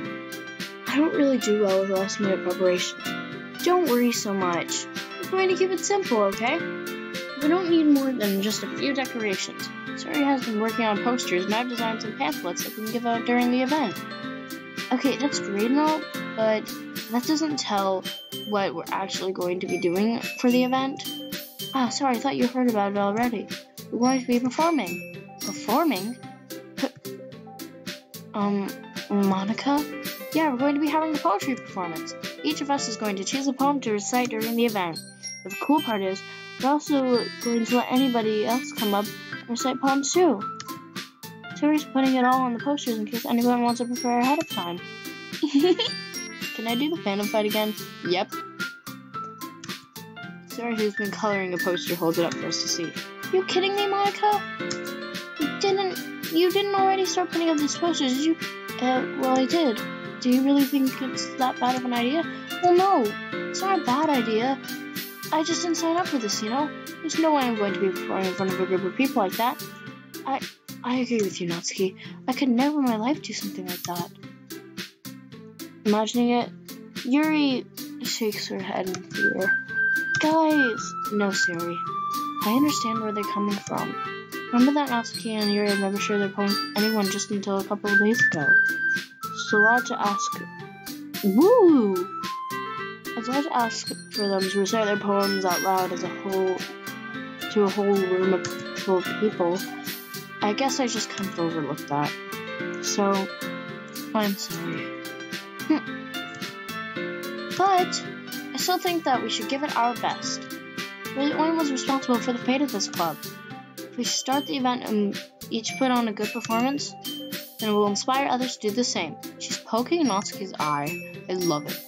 I don't really do well with last-minute preparation. Don't worry so much. We're going to keep it simple, okay? We don't need more than just a few decorations. Sari has been working on posters, and I've designed some pamphlets that we can give out during the event. Okay, that's great and all, but that doesn't tell what we're actually going to be doing for the event. Sorry, I thought you heard about it already. We're going to be performing. Performing? Monica? Yeah, we're going to be having a poetry performance. Each of us is going to choose a poem to recite during the event. But the cool part is, we're also going to let anybody else come up and recite poems too. Tori's putting it all on the posters in case anyone wants to prepare ahead of time. Can I do the phantom fight again? Yep. Sarah, who's been coloring a poster, holds it up for us to see. You kidding me, Monica? You didn't already start putting up these posters, did you? Well, I did. Do you really think it's that bad of an idea? Well, no. It's not a bad idea. I just didn't sign up for this, you know? There's no way I'm going to be performing in front of a group of people like that. I agree with you, Natsuki. I could never in my life do something like that. Imagining it, Yuri shakes her head in fear. Guys! No, Siri. I understand where they're coming from. Remember that Natsuki and Yuri have never shared their poems with anyone just until a couple of days ago. It's allowed to ask... Woo! It's allowed to ask for them to recite their poems out loud as a whole... to a whole room full of people. I guess I just kind of overlooked that. So, I'm sorry. But, I still think that we should give it our best. We're the only ones responsible for the fate of this club. If we start the event and each put on a good performance, then it will inspire others to do the same. She's poking Natsuki's eye. I love it.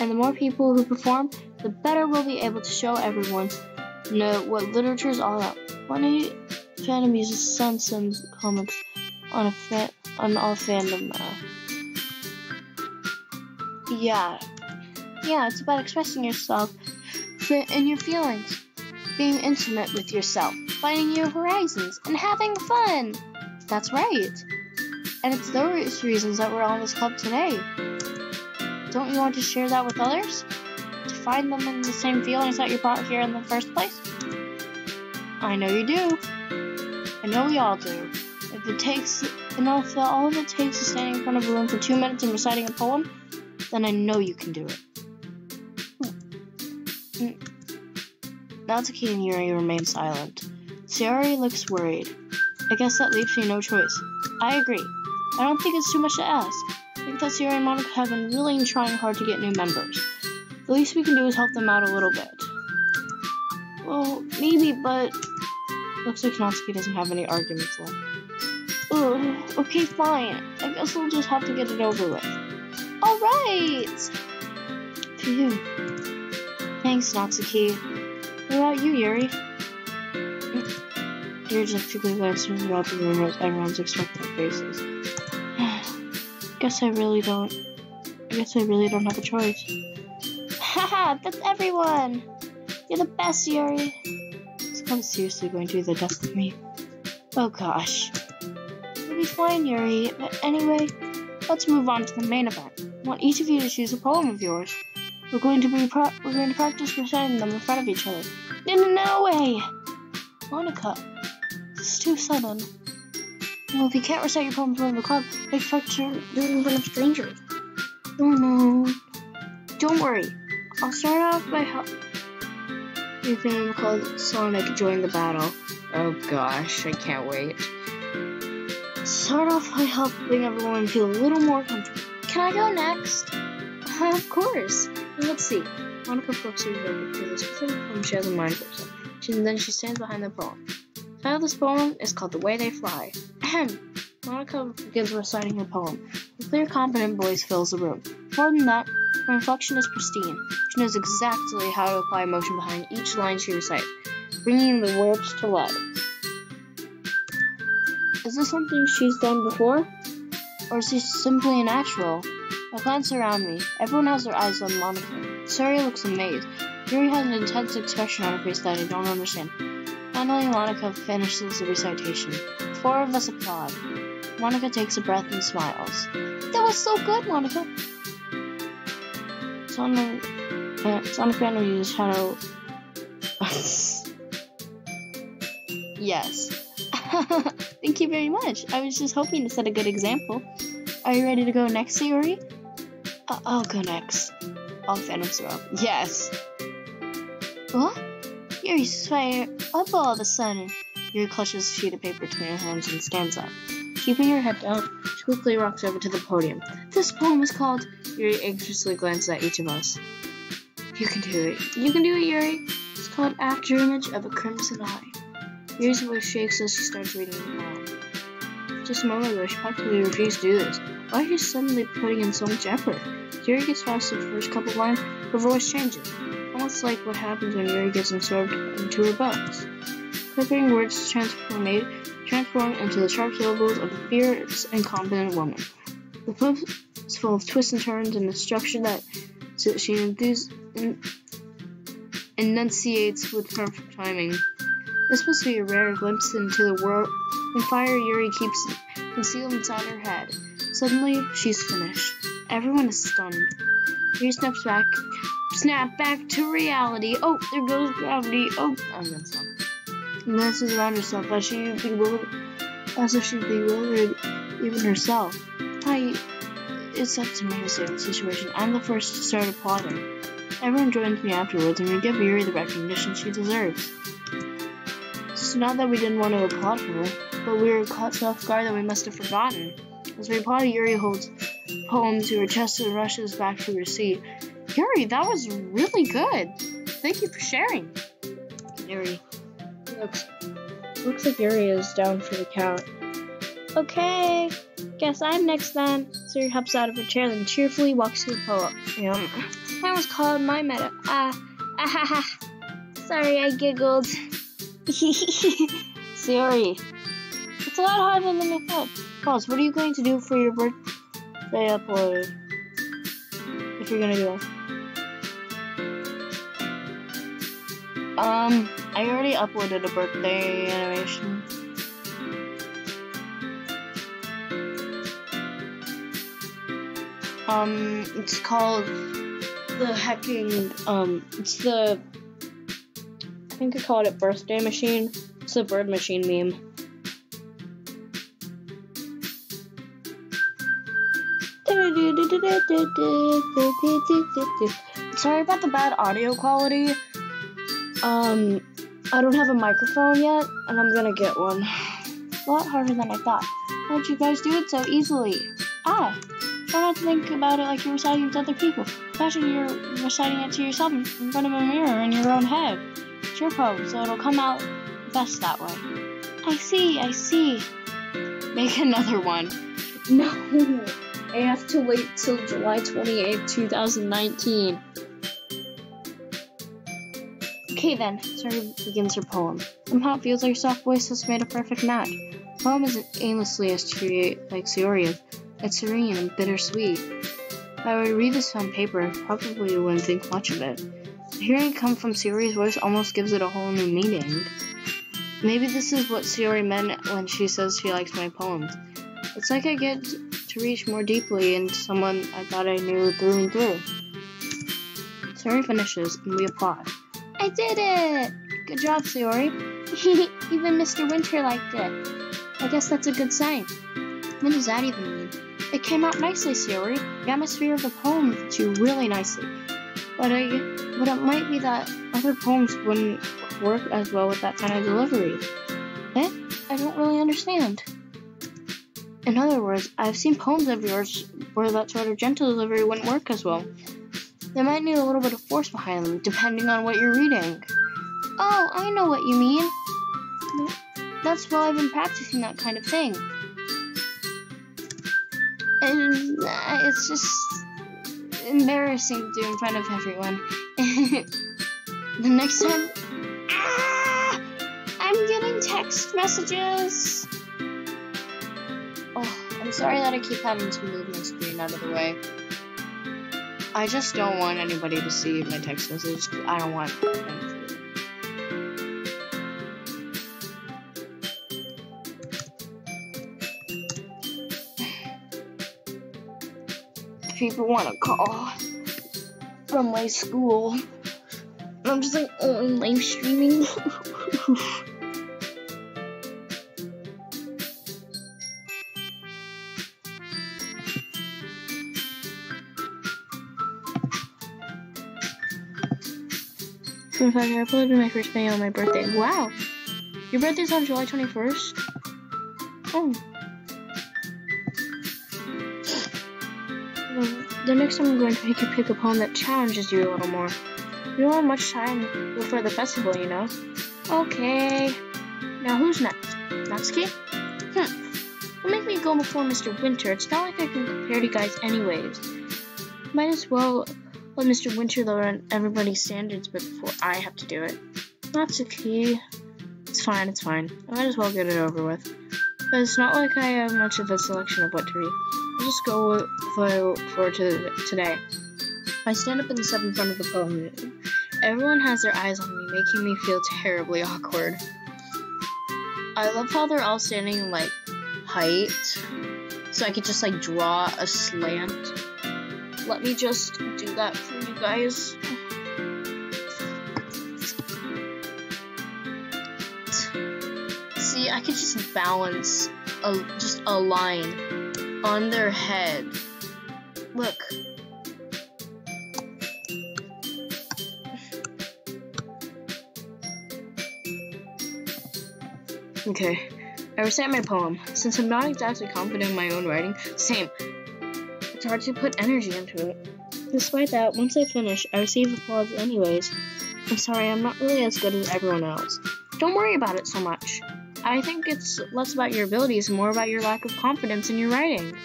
And the more people who perform, the better we'll be able to show everyone what literature is all about. Funny fandom uses sense and comics on all fandom. Yeah, it's about expressing yourself and your feelings, being intimate with yourself, finding new horizons, and having fun. That's right. And it's those reasons that we're all in this club today. Don't you want to share that with others? To find them in the same feelings that you brought here in the first place? I know you do. I know we all do. If all of it takes is standing in front of a room for 2 minutes and reciting a poem, then I know you can do it. Natsuki and Yuri remain silent. Sayori looks worried. I guess that leaves me no choice. I agree. I don't think it's too much to ask. I think that Sayori and Monica have been really trying hard to get new members. The least we can do is help them out a little bit. Well, maybe, but... Looks like Natsuki doesn't have any arguments left. Ugh, okay, fine. I guess we'll just have to get it over with. Alright! Phew. Thanks, Natsuki. What about you, Yuri? Yuri just quickly glances around the room as everyone's expectant faces. Guess I really don't have a choice. Haha, that's everyone! You're the best, Yuri! This club is seriously going to be the death of me. Oh gosh. We'll be fine, Yuri, but anyway, let's move on to the main event. I want each of you to choose a poem of yours. We're going to practice reciting them in front of each other. No way! Monica, this is too sudden. Well, if you can't recite your poem in front of the club, I expect to do it in front of strangers. Oh no. Don't worry. I'll start off by your thing called Sonic Join the Battle. Oh gosh, I can't wait. Start off by helping everyone feel a little more comfortable. Can I go next? Of course. Let's see. Monica flips her over to the specific poem she has in mind for herself. Then she stands behind the poem. The title of this poem is called The Way They Fly. Monica begins reciting her poem. A clear, confident voice fills the room. More than that, her inflection is pristine. She knows exactly how to apply emotion behind each line she recites, bringing the words to life. Is this something she's done before? Or is this simply a natural? I glance around me. Everyone has their eyes on Monica. Sari looks amazed. Yuri has an intense expression on her face that I don't understand. Finally, Monica finishes the recitation. 4 of us applaud. Monica takes a breath and smiles. That was so good, Monica! Sonic Fan will use Shadow... Yes. Thank you very much. I was just hoping to set a good example. Are you ready to go next, Sayori? I'll go next. All fandoms are up. Yes. What? Yuri's fire up all of a sudden. Yuri clutches a sheet of paper between her hands and stands up. Keeping her head down, she quickly walks over to the podium. This poem is called... Yuri anxiously glances at each of us. You can do it. You can do it, Yuri. It's called After Image of a Crimson Eye. Yuri's voice shakes as she starts reading the poem. Just a moment ago, she practically refused to do this. Why is she suddenly putting in so much effort? Yuri gets past the first couple lines, her voice changes. Almost like what happens when Yuri gets absorbed into her books. Clipping words transform into the sharp syllables of a fierce and confident woman. The poem is full of twists and turns and a structure that she enunciates with perfect timing. This is supposed to be a rare glimpse into the world and fire Yuri keeps concealed inside her head. Suddenly, she's finished. Everyone is stunned. Yuri snap back to reality. Oh, there goes gravity. Oh, I'm gonna stop. And glances around herself as if she's bewildered even herself. It's up to me to save the situation. I'm the first to start applauding. Everyone joins me afterwards, and we give Yuri the recognition she deserves. It's not that we didn't want to applaud her, but we were caught so off guard that we must have forgotten. As we applaud, Yuri holds the poem to her chest and rushes back to her seat. Yuri, that was really good. Thank you for sharing. Yuri. Looks like Yuri is down for the count. Okay, guess I'm next then. Yuri hops out of her chair and cheerfully walks to the poem. That was called My Meta. Sorry, I giggled. Yuri, it's a lot harder than I thought. Pause, what are you going to do for your birthday upload? If you're gonna do it. I already uploaded a birthday animation. It's called the hacking, I think I called it Birthday Machine. It's a bird machine meme. Sorry about the bad audio quality. I don't have a microphone yet, and I'm gonna get one. A lot harder than I thought. How did you guys do it so easily? Try not to think about it like you're reciting it to other people. Imagine you're reciting it to yourself in front of a mirror in your own head. It's your poem, so it'll come out best that way. I see. Make another one. No, I have to wait till July 28th, 2019. Okay then, Sari begins her poem. Somehow it feels like your soft voice has made a perfect match. The poem isn't aimlessly as cheery like Sayori is. It's serene and bittersweet. If I were to read this on paper, I probably wouldn't think much of it. Hearing it come from Sayori's voice almost gives it a whole new meaning. Maybe this is what Sayori meant when she says she likes my poems. It's like I get to reach more deeply into someone I thought I knew through and through. Sayori finishes, and we applaud. I did it! Good job, Sayori. Even Mr. Winter liked it. I guess that's a good sign. What does that even mean? It came out nicely, Sayori. The atmosphere of the poem fits you really nicely. But it might be that other poems wouldn't work as well with that kind of delivery. I don't really understand. In other words, I've seen poems of yours where that sort of gentle delivery wouldn't work as well. They might need a little bit of force behind them, depending on what you're reading. Oh, I know what you mean. That's why I've been practicing that kind of thing. And it's just embarrassing to do in front of everyone. The next time... I'm getting text messages! Oh, I'm sorry that I keep having to move my screen out of the way. I just don't want anybody to see my text messages. I don't want them to. People want to call from my school. And I'm just like, oh, I'm live streaming. In fact, I uploaded my first video on my birthday. Wow! Your birthday's on July 21st? Oh. The next time I'm going to make you pick a poem that challenges you a little more. We don't have much time before the festival, you know. Okay. Now who's next? Natsuki? Don't make me go before Mr. Winter. It's not like I can compare to you guys anyways. Might as well let Mr. Winter learn everybody's standards before I have to do it. Natsuki. It's fine, it's fine. I might as well get it over with. But it's not like I have much of a selection of what to read. I'll just go for today. I stand up and step in front of the poem. Everyone has their eyes on me, making me feel terribly awkward. I love how they're all standing like height, so I could just like draw a slant. Let me just do that for you guys. See, I could just balance just a line on their head. Look. Okay, I recite my poem. Since I'm not exactly confident in my own writing, same. It's hard to put energy into it. Despite that, once I finish, I receive applause anyways. I'm sorry, I'm not really as good as everyone else. Don't worry about it so much. I think it's less about your abilities and more about your lack of confidence in your writing.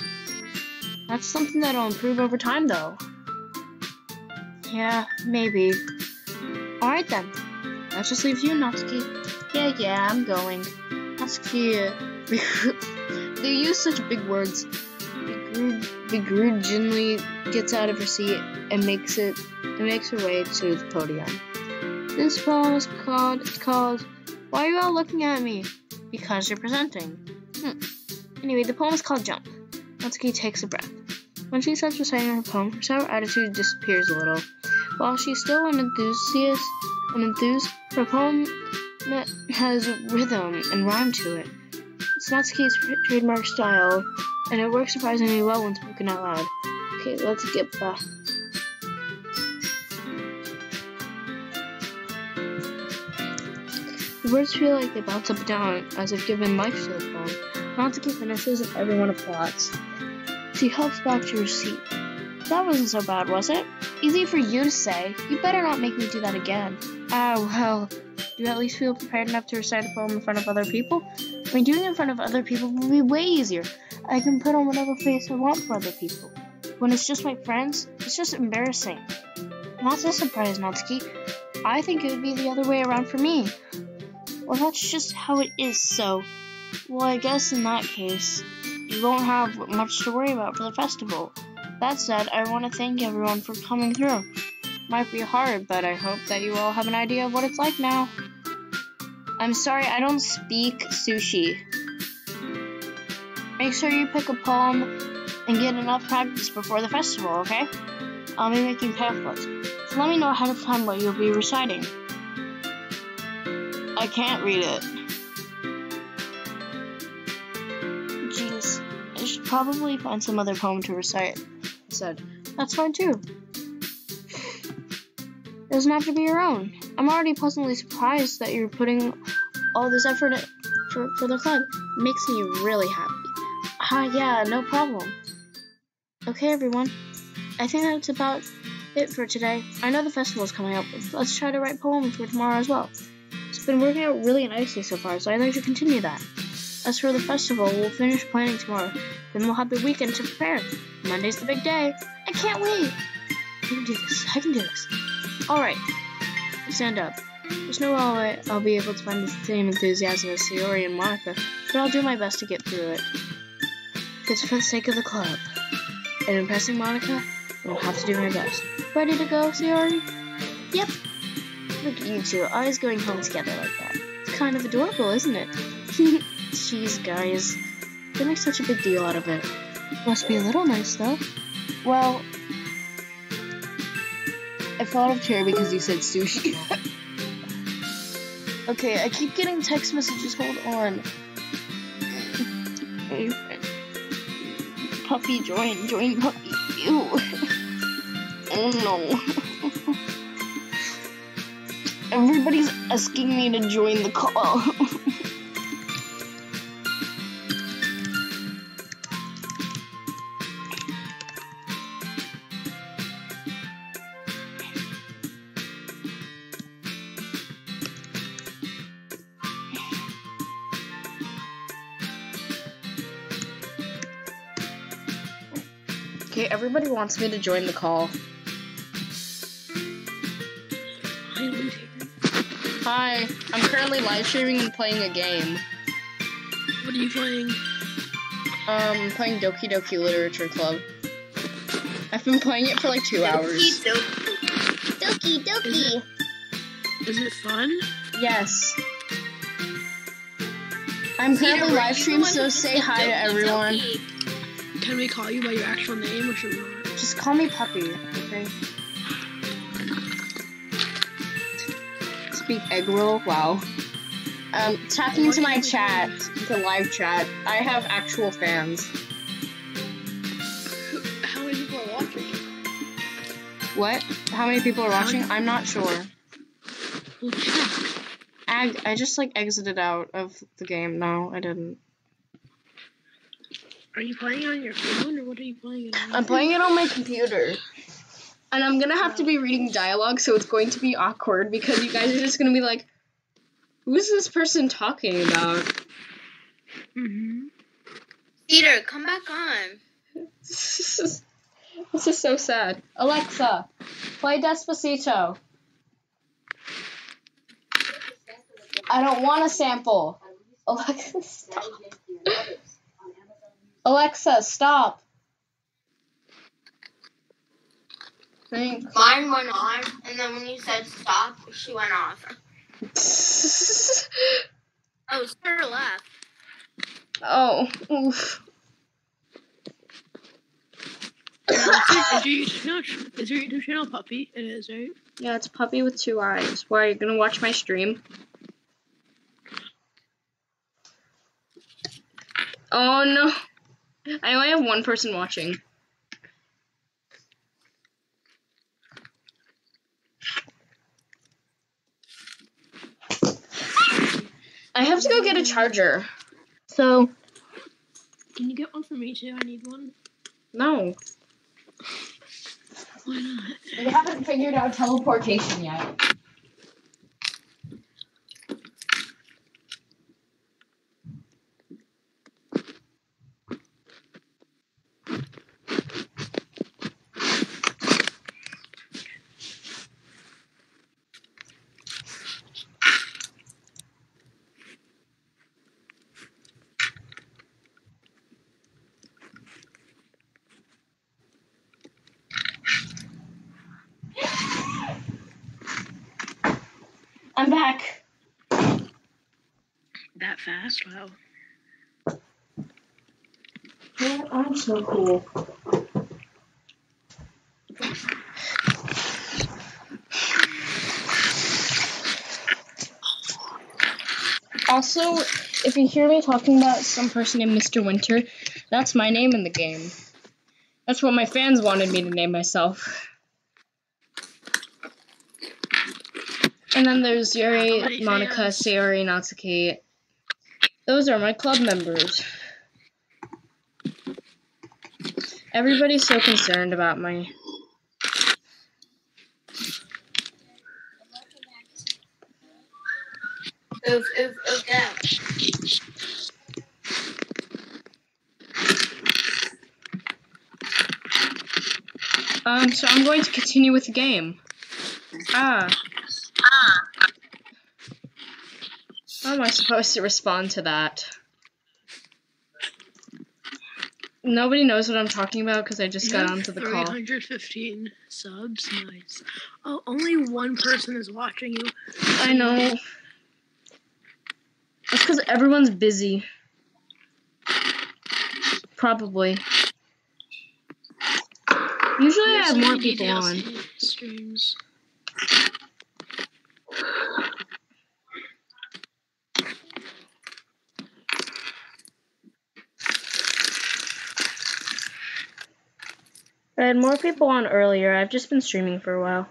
That's something that'll improve over time, though. Yeah, maybe. Alright then. That just leaves you, Natsuki. Yeah, I'm going. Natsuki, they use such big words. Begrudgingly gets out of her seat and makes her way to the podium. This poem is called Why Are You All Looking at Me? Because you're presenting. Anyway, the poem is called Jump. Natsuki takes a breath. When she starts reciting her poem, her sour attitude disappears a little. While she's still an enthused, her poem has rhythm and rhyme to it. It's Natsuki's trademark style, and it works surprisingly well when spoken out loud. Okay, let's get back. The words feel like they bounce up and down, as if given life to the poem. Natsuki finishes and everyone applauds. She hops back to her seat. That wasn't so bad, was it? Easy for you to say. You better not make me do that again. Well, do you at least feel prepared enough to recite a poem in front of other people? I mean, doing it in front of other people will be way easier. I can put on whatever face I want for other people. When it's just my friends, it's just embarrassing. Not so surprised, Natsuki. I think it would be the other way around for me. Well, that's just how it is, so... Well, I guess in that case, you won't have much to worry about for the festival. That said, I want to thank everyone for coming through. Might be hard, but I hope that you all have an idea of what it's like now. I'm sorry, I don't speak sushi. Make sure you pick a poem and get enough practice before the festival, okay? I'll be making pamphlets, so let me know ahead of time what you'll be reciting. I can't read it. Jeez, I should probably find some other poem to recite. I said, that's fine too. It doesn't have to be your own. I'm already pleasantly surprised that you're putting all this effort for the club. It makes me really happy. Yeah, no problem. Okay, everyone. I think that's about it for today. I know the festival's coming up, but let's try to write poems for tomorrow as well. It's been working out really nicely so far, so I'd like to continue that. As for the festival, we'll finish planning tomorrow. Then we'll have the weekend to prepare. Monday's the big day. I can't wait. I can do this. Alright. Stand up. There's no way I'll be able to find the same enthusiasm as Sayori and Monica, but I'll do my best to get through it. It's for the sake of the club. And impressing Monica, I'll have to do my best. Ready to go, Sayori? Yep. Look at you two, always going home together like that. It's kind of adorable, isn't it? Jeez, guys. They make such a big deal out of it. Must be a little nice, though. Well, I thought of chair because you said sushi. Okay, I keep getting text messages. Hold on. Puppy, join puppy. Ew. Oh no. Everybody's asking me to join the call. Okay, everybody wants me to join the call. Hi, I'm currently live streaming and playing a game. What are you playing? Playing Doki Doki Literature Club. I've been playing it for like 2 hours. Doki Doki. Is it fun? Yes. I'm currently live streaming, so say hi to everyone. Can we call you by your actual name or should we not? Just call me Puppy, okay? Speak egg roll? Wow. Tap into my chat, the live chat. I have actual fans. How many people are watching? What? How many people are watching? I'm not sure. Well, check. I just like exited out of the game. No, I didn't. Are you playing on your phone or what are you playing on? I'm playing it on my computer. And I'm gonna have to be reading dialogue, so it's going to be awkward because you guys are just gonna be like, who's this person talking about? Mm-hmm. Peter, come back on. This is so sad. Alexa, play Despacito. I don't want a sample. Alexa, stop. Alexa, stop. Thanks. Mine went on, and then when you said stop, she went off. Oh, Sarah left. Oh, oof. Is your YouTube channel Puppy? It is, right? Yeah, it's Puppy with 2 eyes. Why, are you gonna watch my stream? Oh no. I only have one person watching. I have to go get a charger. So, Can you get one for me too? I need one. no. Why not? We haven't figured out teleportation yet. I'm back. That fast? Wow. Yeah, I'm so cool. Also, if you hear me talking about some person named Mr. Winter, that's my name in the game. That's what my fans wanted me to name myself. And then there's Yuri, Monica, Sayori, Natsuki. Those are my club members. Everybody's so concerned about my... Oof, down. So I'm going to continue with the game. How am I supposed to respond to that? Nobody knows what I'm talking about because I just got onto the call. 315 subs, nice. Oh, only one person is watching you. I know. That's because everyone's busy. Probably. Usually I have more people on. Streams. I had more people on earlier. I've just been streaming for a while.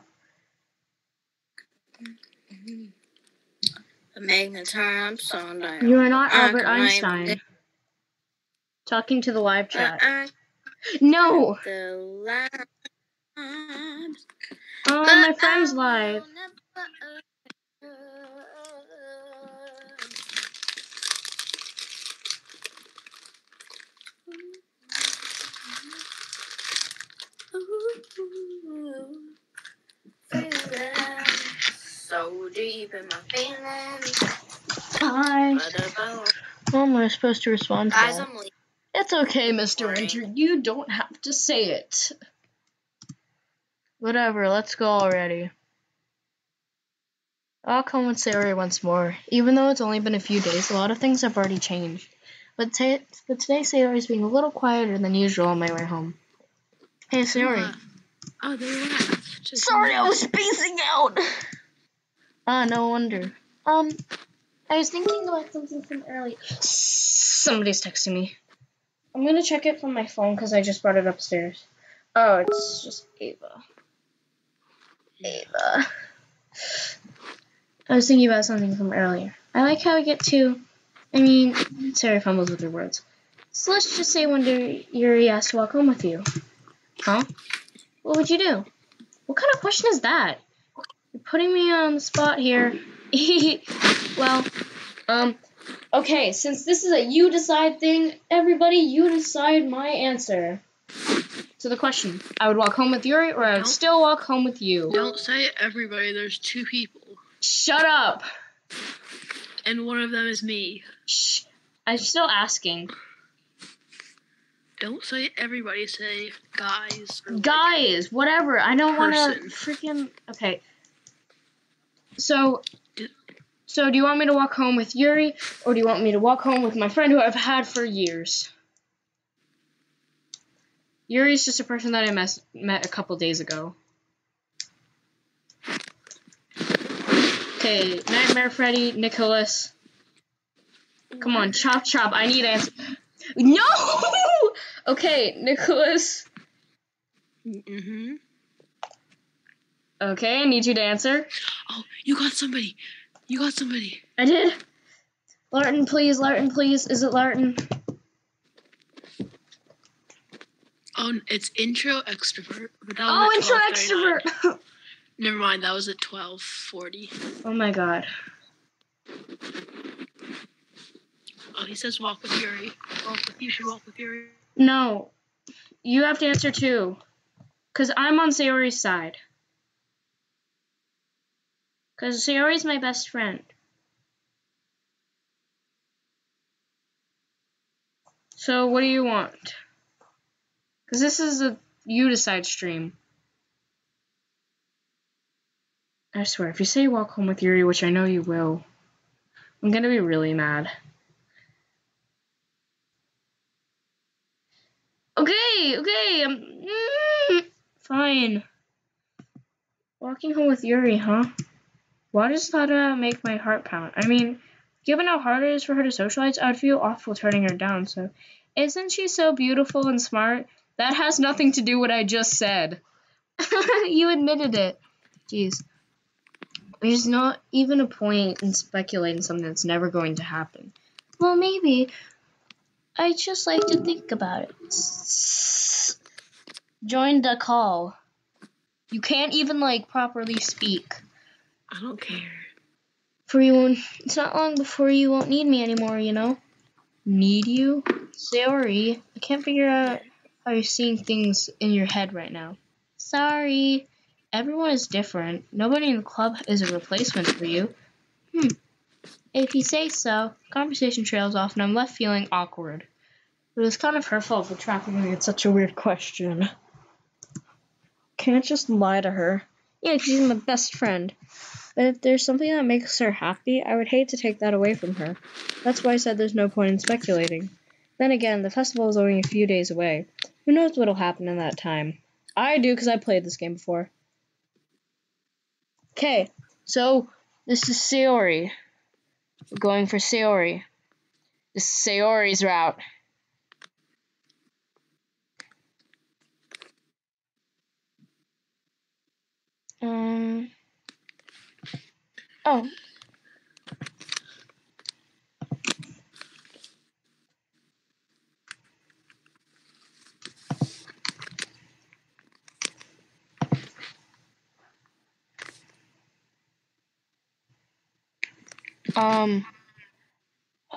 You are not Albert Einstein. Talking to the live chat. No! Oh, my friend's live. so deep in my feelings. Hi. Ba-da-ba. How am I supposed to respond to Guys, that? I'm leaving. It's okay, Mr. Boring. Winter. You don't have to say it. Whatever, let's go already. I'll come with Sayori once more. Even though it's only been a few days, a lot of things have already changed. But today Sayori's being a little quieter than usual on my way home. Hey, Sayori. Oh, they left. Just Sorry, I was spacing out! No wonder. I was thinking about something from earlier. Somebody's texting me. I'm gonna check it from my phone because I just brought it upstairs. Oh, it's just Ava. Ava. I was thinking about something from earlier. I like how we get to... Sarah fumbles with her words. So let's just say one day Yuri asked to walk home with you. Huh? What would you do? What kind of question is that? You're putting me on the spot here. Well, okay, since this is a you decide thing, everybody, you decide my answer. To the question, I would walk home with Yuri or I would still walk home with you. Don't say everybody. There's 2 people. Shut up. And one of them is me. Shh. I'm still asking. Don't say everybody. Say guys. Or Guys, whatever. I don't want to person. freaking... Okay. So do you want me to walk home with Yuri or do you want me to walk home with my friend who I've had for years? Yuri's just a person that I met a couple days ago. Okay, Nightmare Freddy, Nicholas. Come on, chop chop. I need answer. No! Okay, Nicholas. Mm-hmm. Okay, I need you to answer. Oh, you got somebody. You got somebody. I did. Larton, please. Larton, please. Is it Larton? Oh, it's intro extrovert. But that Oh, was intro at 12:39. extrovert. Never mind. That was at 12:40. Oh my god. Oh, he says walk with Yuri. You should walk with Yuri. No. You have to answer too. Because I'm on Sayori's side. Because Sayori's my best friend. So what do you want? Because this is a you decide stream. I swear, if you say walk home with Yuri, which I know you will, I'm gonna be really mad. Okay, fine. Walking home with Yuri, huh? Why does that make my heart pound? Given how hard it is for her to socialize, I would feel awful turning her down, so... Isn't she so beautiful and smart? That has nothing to do with what I just said. You admitted it. Jeez. There's not even a point in speculating something that's never going to happen. Well, maybe. I just like to think about it. Join the call. You can't even, properly speak. I don't care. It's not long before you won't need me anymore, you know? Need you? Sorry. I can't figure out how you're seeing things in your head right now. Sorry. Everyone is different. Nobody in the club is a replacement for you. If you say so. Conversation trails off and I'm left feeling awkward. But it's kind of her fault for trapping me. It's such a weird question. Can't just lie to her. Yeah, because she's my best friend. But if there's something that makes her happy, I would hate to take that away from her. That's why I said there's no point in speculating. Then again, the festival is only a few days away. Who knows what'll happen in that time? I do, because I played this game before. Okay, so this is Sayori. We're going for Sayori. This is Sayori's route. Oh.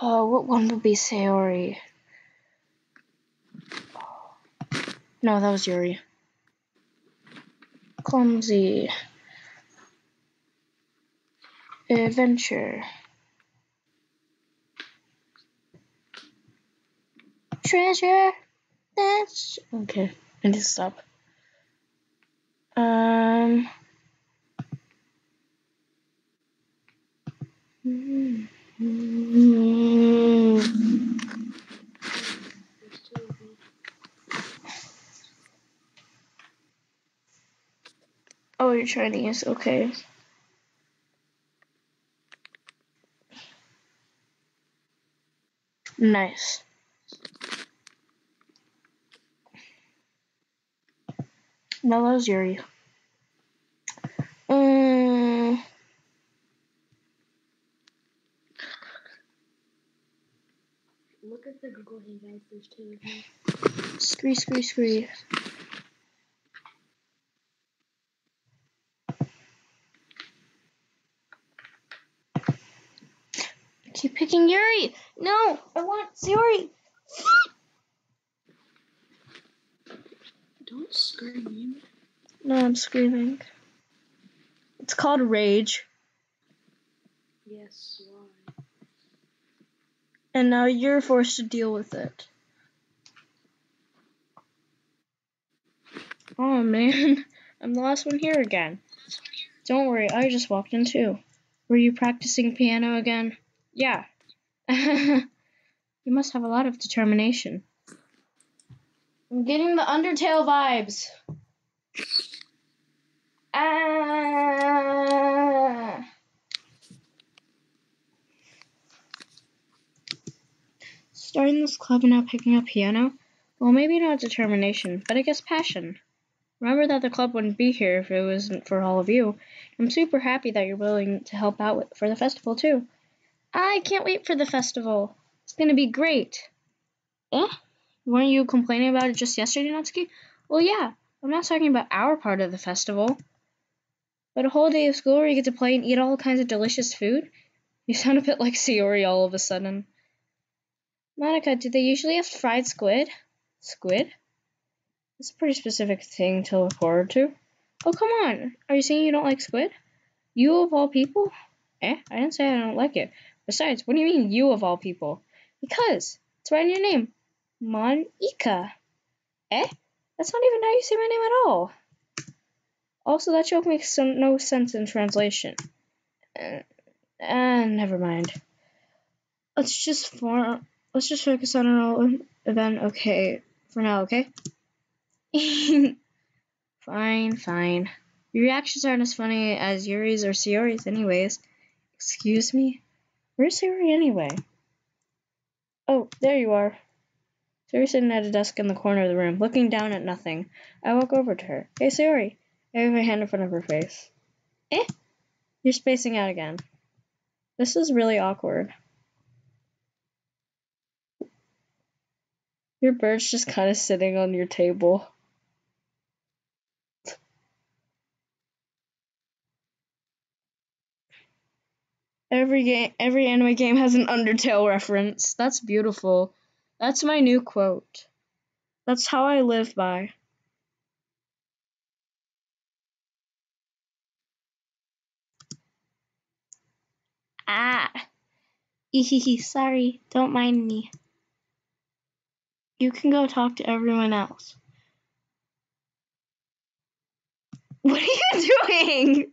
Oh, what one would be Sayori? No, that was Yuri. Clumsy. Adventure. Treasure. That's okay. I need to stop. Oh, you're Chinese. Okay. Nice. Now that was Yuri. Look at the Google Hangouts. There's two of me. Scree. Keep picking Yuri. No, I want Yuri. Don't scream. No, I'm screaming. It's called rage. Yes, why? And now you're forced to deal with it. Oh man, I'm the last one here again. Don't worry, I just walked in too. Were you practicing piano again? Yeah. You must have a lot of determination. I'm getting the Undertale vibes. Starting this club and now picking up piano? Well, maybe not determination, but I guess passion. Remember that the club wouldn't be here if it wasn't for all of you. I'm super happy that you're willing to help out for the festival too. I can't wait for the festival. It's gonna be great. Eh? Weren't you complaining about it just yesterday, Natsuki? Well, yeah. I'm not talking about our part of the festival. But a whole day of school where you get to play and eat all kinds of delicious food? You sound a bit like Sayori all of a sudden. Monica, do they usually have fried squid? Squid? That's a pretty specific thing to look forward to. Oh, come on. Are you saying you don't like squid? You of all people? I didn't say I don't like it. Besides, what do you mean, you of all people? Because it's right in your name. Monica. That's not even how you say my name at all. Also, that joke makes no sense in translation. Never mind. Let's just focus on our event, okay? For now, okay? Fine. Your reactions aren't as funny as Yuri's or Sayori's anyways. Excuse me? Where's Sayori anyway? Oh, there you are. Sayori's sitting at a desk in the corner of the room, looking down at nothing. I walk over to her. Hey, Sayori. I have my hand in front of her face. You're spacing out again. This is really awkward. Your bird's just kind of sitting on your table. Every anime game has an Undertale reference. That's beautiful. That's my new quote. That's how I live by. Sorry, don't mind me. You can go talk to everyone else. What are you doing?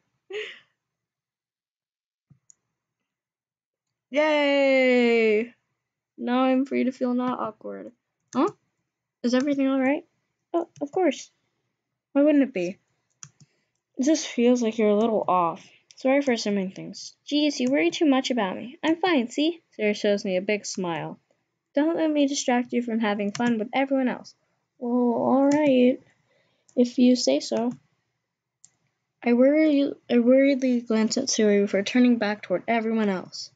Yay! Now I'm free to feel not awkward. Huh? Is everything alright? Oh, of course. Why wouldn't it be? It just feels like you're a little off. Sorry for assuming things. Geez, you worry too much about me. I'm fine, see? Sarah shows me a big smile. Don't let me distract you from having fun with everyone else. Well, alright. If you say so. I worriedly glance at Suri before turning back toward everyone else.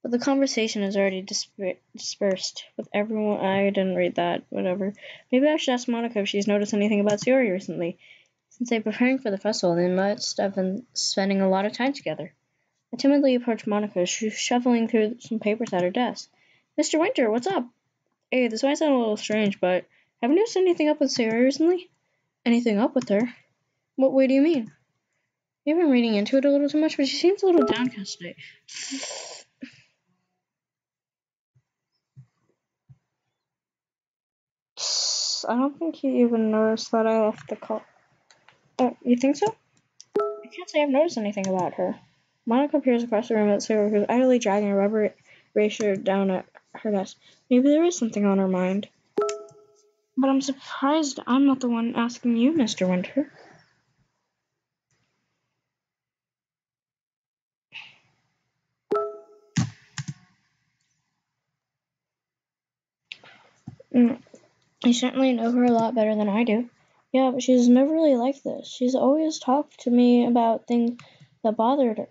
But the conversation is already dispersed with everyone. I didn't read that. Whatever. Maybe I should ask Monica if she's noticed anything about Suri recently. Since they're preparing for the festival, they must have been spending a lot of time together. I timidly approach Monica, who's shuffling through some papers at her desk. Mr. Winter, what's up? Hey, this might sound a little strange, but haven't you noticed anything up with Suri recently? Anything up with her? What way do you mean? You've been reading into it a little too much, but she seems a little downcast today. I don't think he even noticed that I left the call. Oh, you think so? I can't say I've noticed anything about her. Monica appears across the room at Sarah, who's idly dragging a rubber eraser down at her desk. Maybe there is something on her mind. But I'm surprised I'm not the one asking you, Mr. Winter. You certainly know her a lot better than I do. Yeah, but she's never really like this. She's always talked to me about things that bothered her.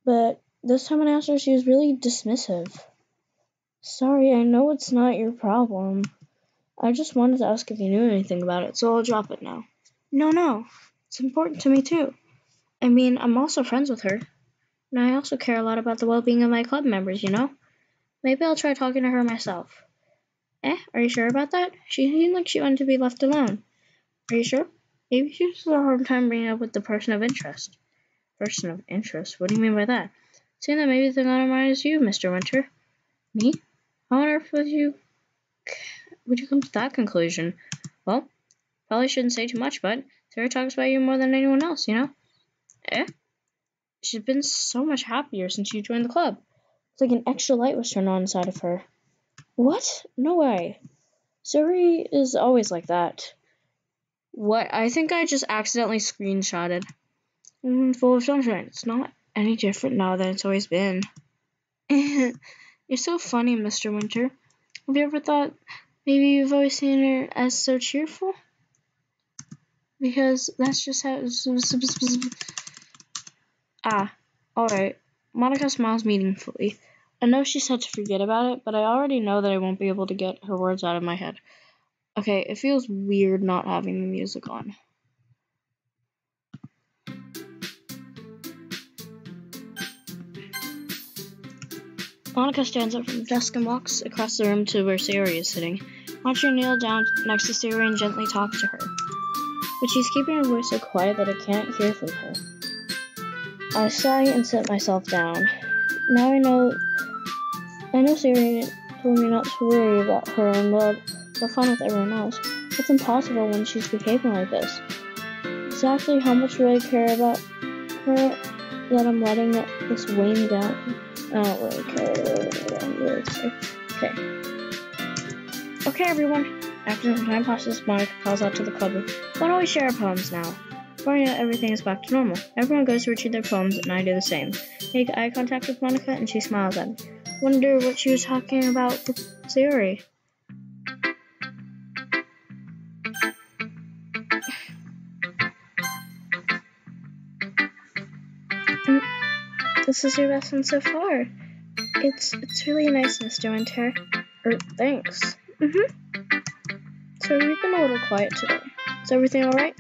But this time when I asked her, she was really dismissive. Sorry, I know it's not your problem. I just wanted to ask if you knew anything about it, so I'll drop it now. No. It's important to me, too. I mean, I'm also friends with her. And I also care a lot about the well-being of my club members, you know? Maybe I'll try talking to her myself. Are you sure about that? She seemed like she wanted to be left alone. Are you sure? Maybe she just had a hard time bringing up with the person of interest. Person of interest? What do you mean by that? Saying that maybe the thing on her mind is you, Mr. Winter. Me? How on earth would you come to that conclusion? Well, probably shouldn't say too much, but Sarah talks about you more than anyone else, you know? She's been so much happier since you joined the club. It's like an extra light was turned on inside of her. What? No way. Suri is always like that. What? I think I just accidentally screenshotted. Full of sunshine. It's not any different now than it's always been. You're so funny, Mr. Winter. Have you ever thought maybe you've always seen her as so cheerful? Because that's just how... alright. Monica smiles meaningfully. I know she said to forget about it, but I already know that I won't be able to get her words out of my head. Okay, it feels weird not having the music on. Monica stands up from the desk and walks across the room to where Sayori is sitting. Watching her kneel down next to Sayori and gently talk to her. But she's keeping her voice so quiet that I can't hear from her. I sigh and sit myself down. Now I know Sayori told me not to worry about her and that we're fine with everyone else. It's impossible when she's behaving like this. Exactly how much do I care about her that I'm letting this weigh me down? I don't really care. I'm really sorry. Okay, everyone. After some time passes, Monica calls out to the club. Why don't we share our poems now? Before you know, everything is back to normal. Everyone goes to retrieve their poems, and I do the same. Make eye contact with Monica, and she smiles at me. Wonder what she was talking about with Sayori. This is your lesson so far. It's really nice, Mr. Winter. Thanks. So you've been a little quiet today. Is everything alright?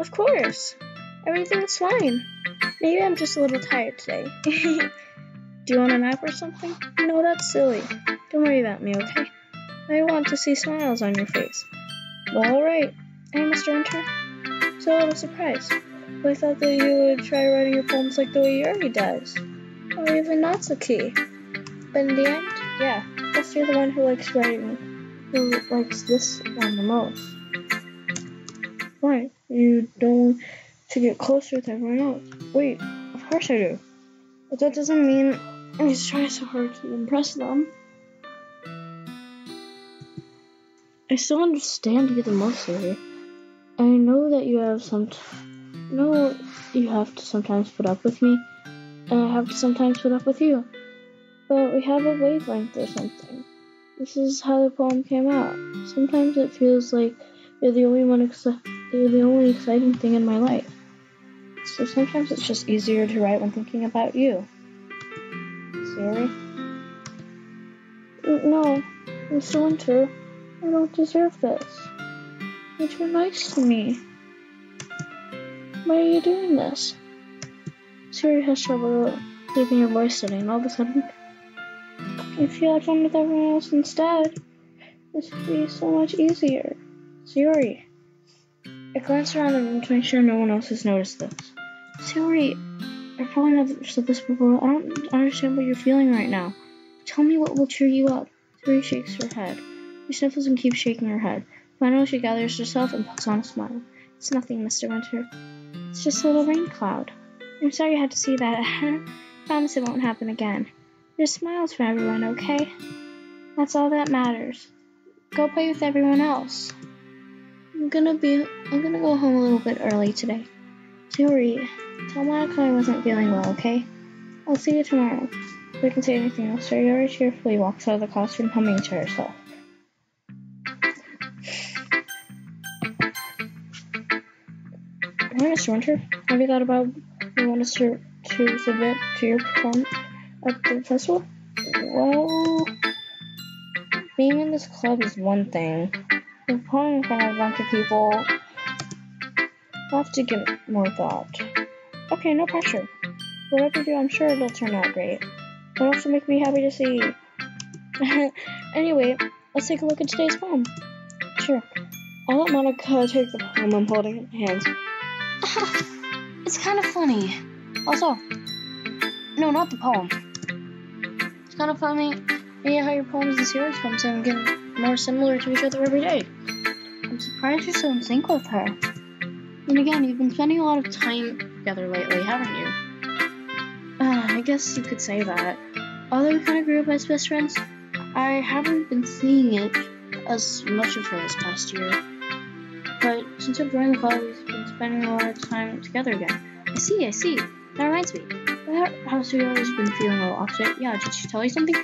Of course. Everything's fine. Maybe I'm just a little tired today. Do you want a nap or something? No, that's silly. Don't worry about me, okay? I want to see smiles on your face. Well, alright. Hey, Mr. Winter. So a little surprised. I thought that you would try writing your poems like the way Yuri does. Or even Natsuki. But in the end, yeah, I guess you're the one who likes this one the most. Why? You don't want to get closer with everyone else. Wait, of course I do. But that doesn't mean I just try so hard to impress them. I still understand you the most, Yuri. I know that you have to sometimes put up with me, and I have to sometimes put up with you. But we have a wavelength or something. This is how the poem came out. Sometimes it feels like you're the only exciting thing in my life. So sometimes it's just easier to write when thinking about you. Siri? No, Mr. Winter, I don't deserve this. You're too nice to me. Why are you doing this? Siri has trouble keeping her voice steady, and all of a sudden, if you had fun with everyone else instead, this would be so much easier. Siri. I glanced around the room to make sure no one else has noticed this. Sayori, I've probably never said this before. I don't understand what you're feeling right now. Tell me what will cheer you up. Sayori shakes her head. She sniffles and keeps shaking her head. Finally, she gathers herself and puts on a smile. It's nothing, Mr. Winter. It's just a little rain cloud. I'm sorry you had to see that. I promise it won't happen again. There's smiles for everyone, okay? That's all that matters. Go play with everyone else. I'm gonna go home a little bit early today. Sayori, tell Monica I wasn't feeling well, okay? I'll see you tomorrow. If we can say anything else, Sayori cheerfully walks out of the classroom humming to herself. Hi, Mr. Winter. Have you thought about what you want us to submit to your performance at the festival? Well, being in this club is one thing. Performing in front of a bunch of people, I'll have to give it more thought. Okay, no pressure. Whatever you do, I'm sure it'll turn out great. It'll also make me happy to see. Anyway, let's take a look at today's poem. Sure. I'll let Monica take the poem I'm holding in my hands. It's kind of funny. Also, no, not the poem. It's kind of funny how your poems and series comes in and get more similar to each other every day. I'm surprised you're so in sync with her. And again, you've been spending a lot of time together lately, haven't you? I guess you could say that. Although we kind of grew up as best friends, I haven't been seeing it as much of her this past year. But since I've joined the club, we've been spending a lot of time together again. I see. That reminds me. About how Sayori's been feeling a little upset. Yeah, did she tell you something?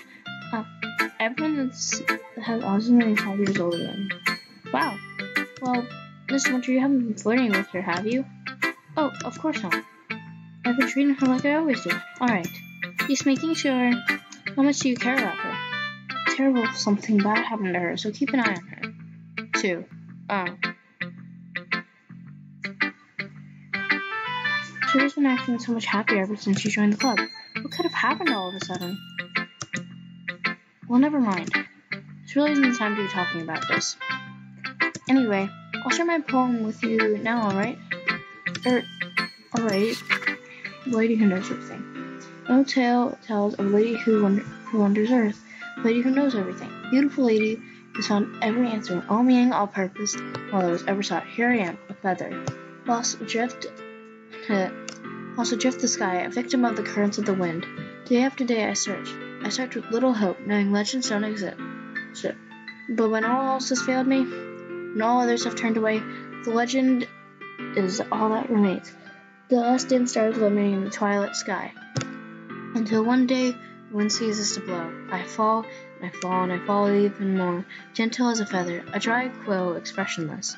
Everyone has autism is 5 years older than me. Wow. Well, Miss Winter, you haven't been flirting with her, have you? Oh, of course not. I've been treating her like I always do. Alright. Just making sure. How much do you care about her? It's terrible if something bad happened to her, so keep an eye on her. 2. Sayori's been acting so much happier ever since she joined the club. What could have happened all of a sudden? Well, never mind. This really isn't the time to be talking about this. Anyway, I'll share my poem with you now, alright? Alright. The Lady Who Knows Everything. No tale tells of a lady who wanders earth. A lady who knows everything. Beautiful lady who's found every answer, all meaning, all purpose, all that was ever sought. Here I am, a feather. Lost adrift the sky, a victim of the currents of the wind. Day after day I search with little hope, knowing legends don't exist. But when all else has failed me, when all others have turned away, the legend is all that remains. The last dim stars illuminating the twilight sky. Until one day, the wind ceases to blow. I fall, and I fall, and I fall even more, gentle as a feather, a dry quill, expressionless.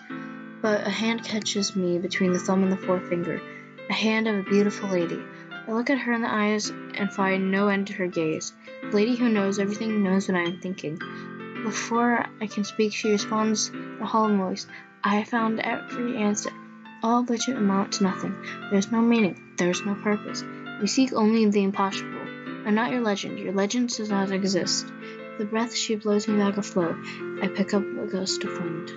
But a hand catches me between the thumb and the forefinger, a hand of a beautiful lady. I look at her in the eyes and find no end to her gaze. The lady who knows everything knows what I am thinking. Before I can speak, she responds in a hollow voice. I have found every answer, all of which amount to nothing. There is no meaning. There is no purpose. We seek only the impossible. I'm not your legend. Your legend does not exist. With the breath she blows me back afloat. I pick up a gust of wind.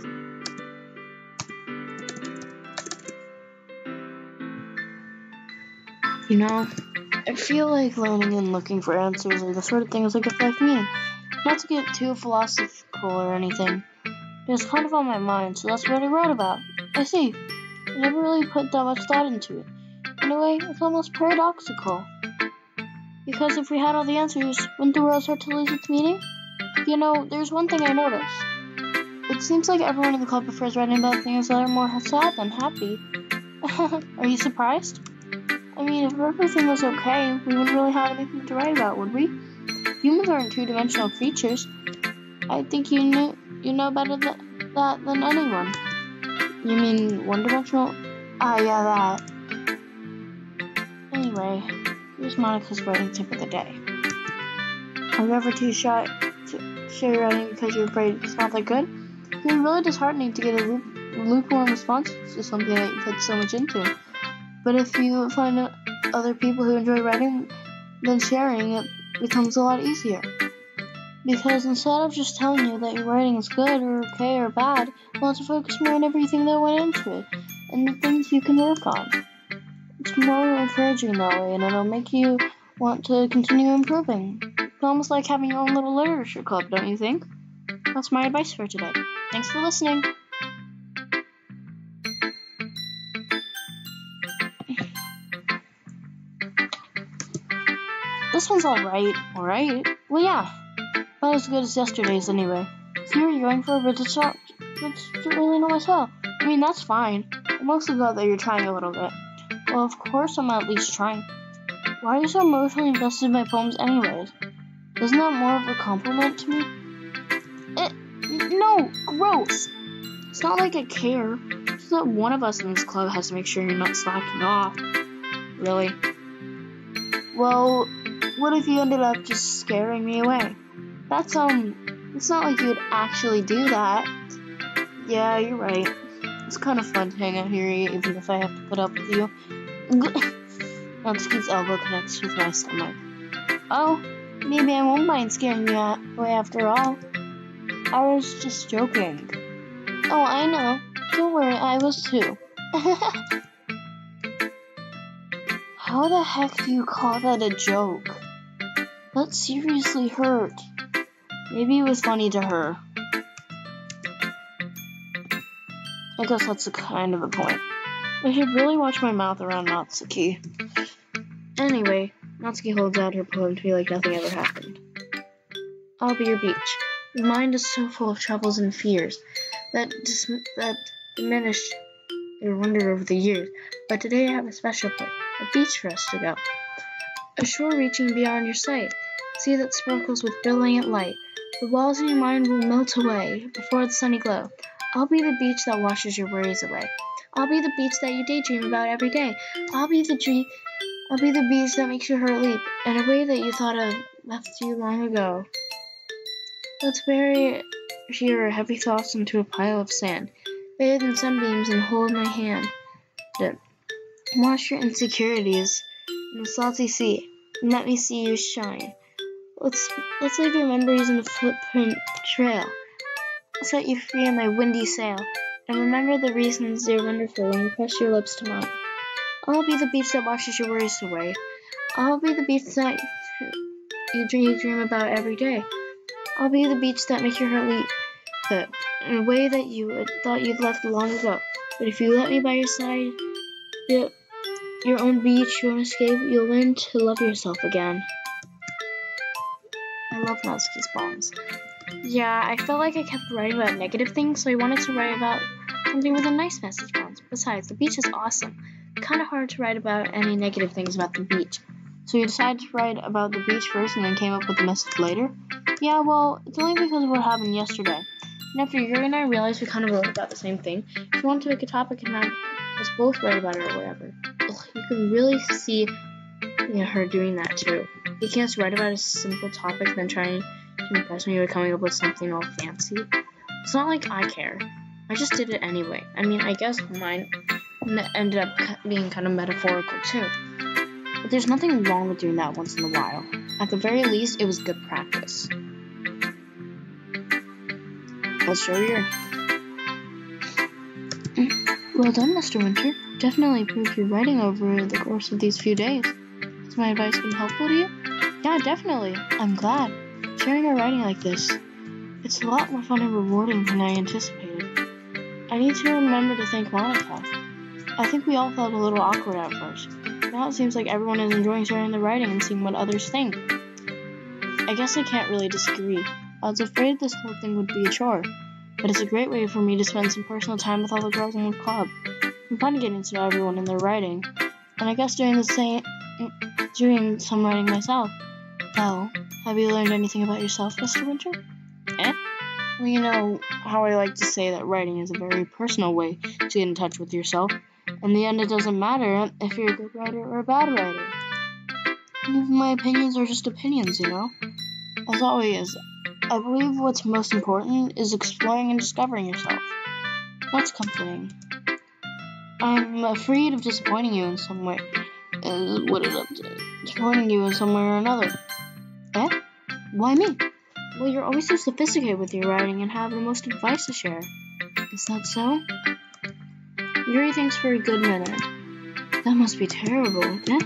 You know, I feel like learning and looking for answers are the sort of things that get like me. Not to get too philosophical or anything. It's kind of on my mind, so that's what I wrote about. I see. I never really put that much thought into it. In a way, it's almost paradoxical. Because if we had all the answers, wouldn't the world start to lose its meaning? You know, there's one thing I noticed. It seems like everyone in the club prefers writing about things that are more sad than happy. Are you surprised? I mean, if everything was okay, we wouldn't really have anything to write about, would we? Humans aren't two-dimensional creatures. I think you know better that than anyone. You mean one-dimensional? Yeah, that. Anyway, here's Monica's writing tip of the day. Are you ever too shy to share your writing because you're afraid it's not that good? It can be really disheartening to get a lukewarm response to something that you put so much into. But if you find other people who enjoy writing, then sharing it becomes a lot easier. Because instead of just telling you that your writing is good or okay or bad, I want to focus more on everything that went into it and the things you can work on. It's more encouraging that way, and it'll make you want to continue improving. It's almost like having your own little literature club, don't you think? That's my advice for today. Thanks for listening. This one's alright. Alright? Well, yeah. Not as good as yesterday's anyway. See what you're going for, but it's really not myself. I mean, that's fine. I'm mostly glad that you're trying a little bit. Well, of course I'm at least trying. Why are you so emotionally invested in my poems anyways? Isn't that more of a compliment to me? No, gross. It's not like I care. It's that one of us in this club has to make sure you're not slacking off. Really? Well, what if you ended up just scaring me away? It's not like you would actually do that. Yeah, you're right. It's kind of fun to hang out here even if I have to put up with you. Natsuki's elbow connects with my stomach. Oh, maybe I won't mind scaring you away after all. I was just joking. Oh, I know. Don't worry, I was too. How the heck do you call that a joke? That seriously hurt. Maybe it was funny to her. I guess that's a kind of a point. I should really watch my mouth around Natsuki. Anyway, Natsuki holds out her poem to me like nothing ever happened. I'll be your beach. Your mind is so full of troubles and fears that diminished your wonder over the years. But today I have a special place, a beach for us to go. A shore reaching beyond your sight, sea that sparkles with brilliant light. The walls in your mind will melt away before the sunny glow. I'll be the beach that washes your worries away. I'll be the beach that you daydream about every day. I'll be the beach that makes your heart leap in a way that you thought of left you long ago. Let's bury your heavy thoughts into a pile of sand, bathe in sunbeams and hold my hand. Wash your insecurities in the salty sea and let me see you shine. Let's leave your memories in the footprint trail. I'll set you free on my windy sail, and remember the reasons they're wonderful when you press your lips to mine. I'll be the beach that washes your worries away. I'll be the beach that you dream about every day. I'll be the beach that makes your heart leap in a way that you thought you'd left long ago. But if you let me by your side, your own beach, your own escape, you'll learn to love yourself again. I love Natsuki's poems. Yeah, I felt like I kept writing about negative things, so I wanted to write about something with a nice message once. Besides, the beach is awesome. Kind of hard to write about any negative things about the beach. So you decided to write about the beach first and then came up with the message later? Yeah, well, it's only because of what happened yesterday. And after Yuri and I realized we kind of wrote about the same thing, we wanted to make a topic and have us both write about it or whatever. Ugh, you can really see her doing that too. You can't just write about a simple topic then trying to impress me by coming up with something all fancy. It's not like I care. I just did it anyway. I mean, I guess mine ended up being kind of metaphorical too. But there's nothing wrong with doing that once in a while. At the very least, it was good practice. Let's show you. Well done, Mr. Winter. Definitely improved your writing over the course of these few days. Has my advice been helpful to you? Yeah, definitely. I'm glad. Sharing our writing like this, it's a lot more fun and rewarding than I anticipated. I need to remember to thank Monica. I think we all felt a little awkward at first. Now it seems like everyone is enjoying sharing their writing and seeing what others think. I guess I can't really disagree. I was afraid this whole thing would be a chore, but it's a great way for me to spend some personal time with all the girls in the club. It's fun getting to know everyone in their writing, and I guess doing some writing myself. Well, have you learned anything about yourself, Mr. Winter? Well, you know how I like to say that writing is a very personal way to get in touch with yourself. In the end, it doesn't matter if you're a good writer or a bad writer. Even my opinions are just opinions, you know? As always, I believe what's most important is exploring and discovering yourself. That's comforting. I'm afraid of disappointing you in some way. Disappointing you in some way or another. Why me? Well, you're always so sophisticated with your writing and have the most advice to share. Is that so? Yuri thinks for a good minute. That must be terrible, eh?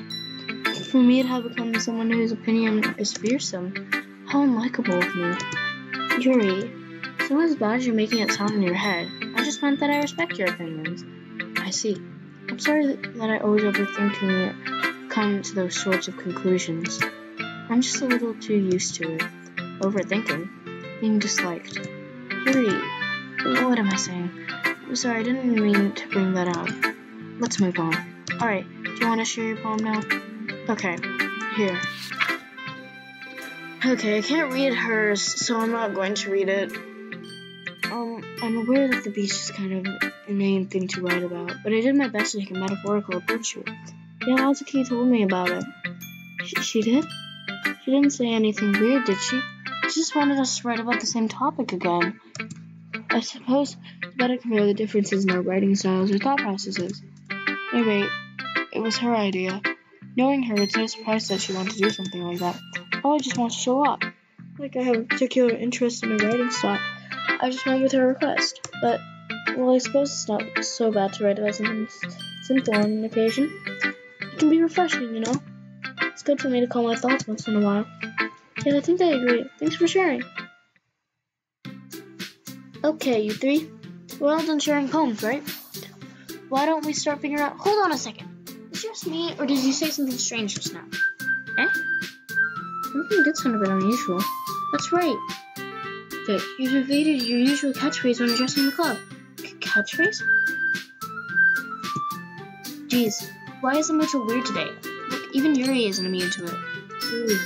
For me to have become someone whose opinion is fearsome. How unlikable of me. Yuri, it's not as bad as you're making it sound in your head. I just meant that I respect your opinions. I see. I'm sorry that I always overthinking it, come to those sorts of conclusions. I'm just a little too used to it. Overthinking. Being disliked. Yuri, what am I saying? I'm sorry, I didn't mean to bring that up. Let's move on. Alright, do you want to share your poem now? Okay, here. Okay, I can't read hers, so I'm not going to read it. I'm aware that the beach is kind of an inane thing to write about, but I did my best to take a metaphorical approach to it. Yeah, Azuki told me about it. She did? She didn't say anything weird, did she? She just wanted us to write about the same topic again. I suppose it's better to compare the differences in our writing styles or thought processes. Anyway, it was her idea. Knowing her, it's no surprise that she wanted to do something like that. Probably just wants to show up. Like I have a particular interest in her writing style. I just went with her request. But, well, I suppose it's not so bad to write about something simple on an occasion. It can be refreshing, you know? It's good for me to calm my thoughts once in a while. Yeah, I think I agree. Thanks for sharing. Okay, you three. We're all done sharing poems, right? Why don't we start figuring out... Hold on a second. Is it just me, or did you say something strange just now? Eh? Something did sound a bit unusual. That's right. Okay, you've evaded your usual catchphrase when addressing the club. Catchphrase? Jeez, why is the mood so weird today? Look, even Yuri isn't immune to it. Ooh.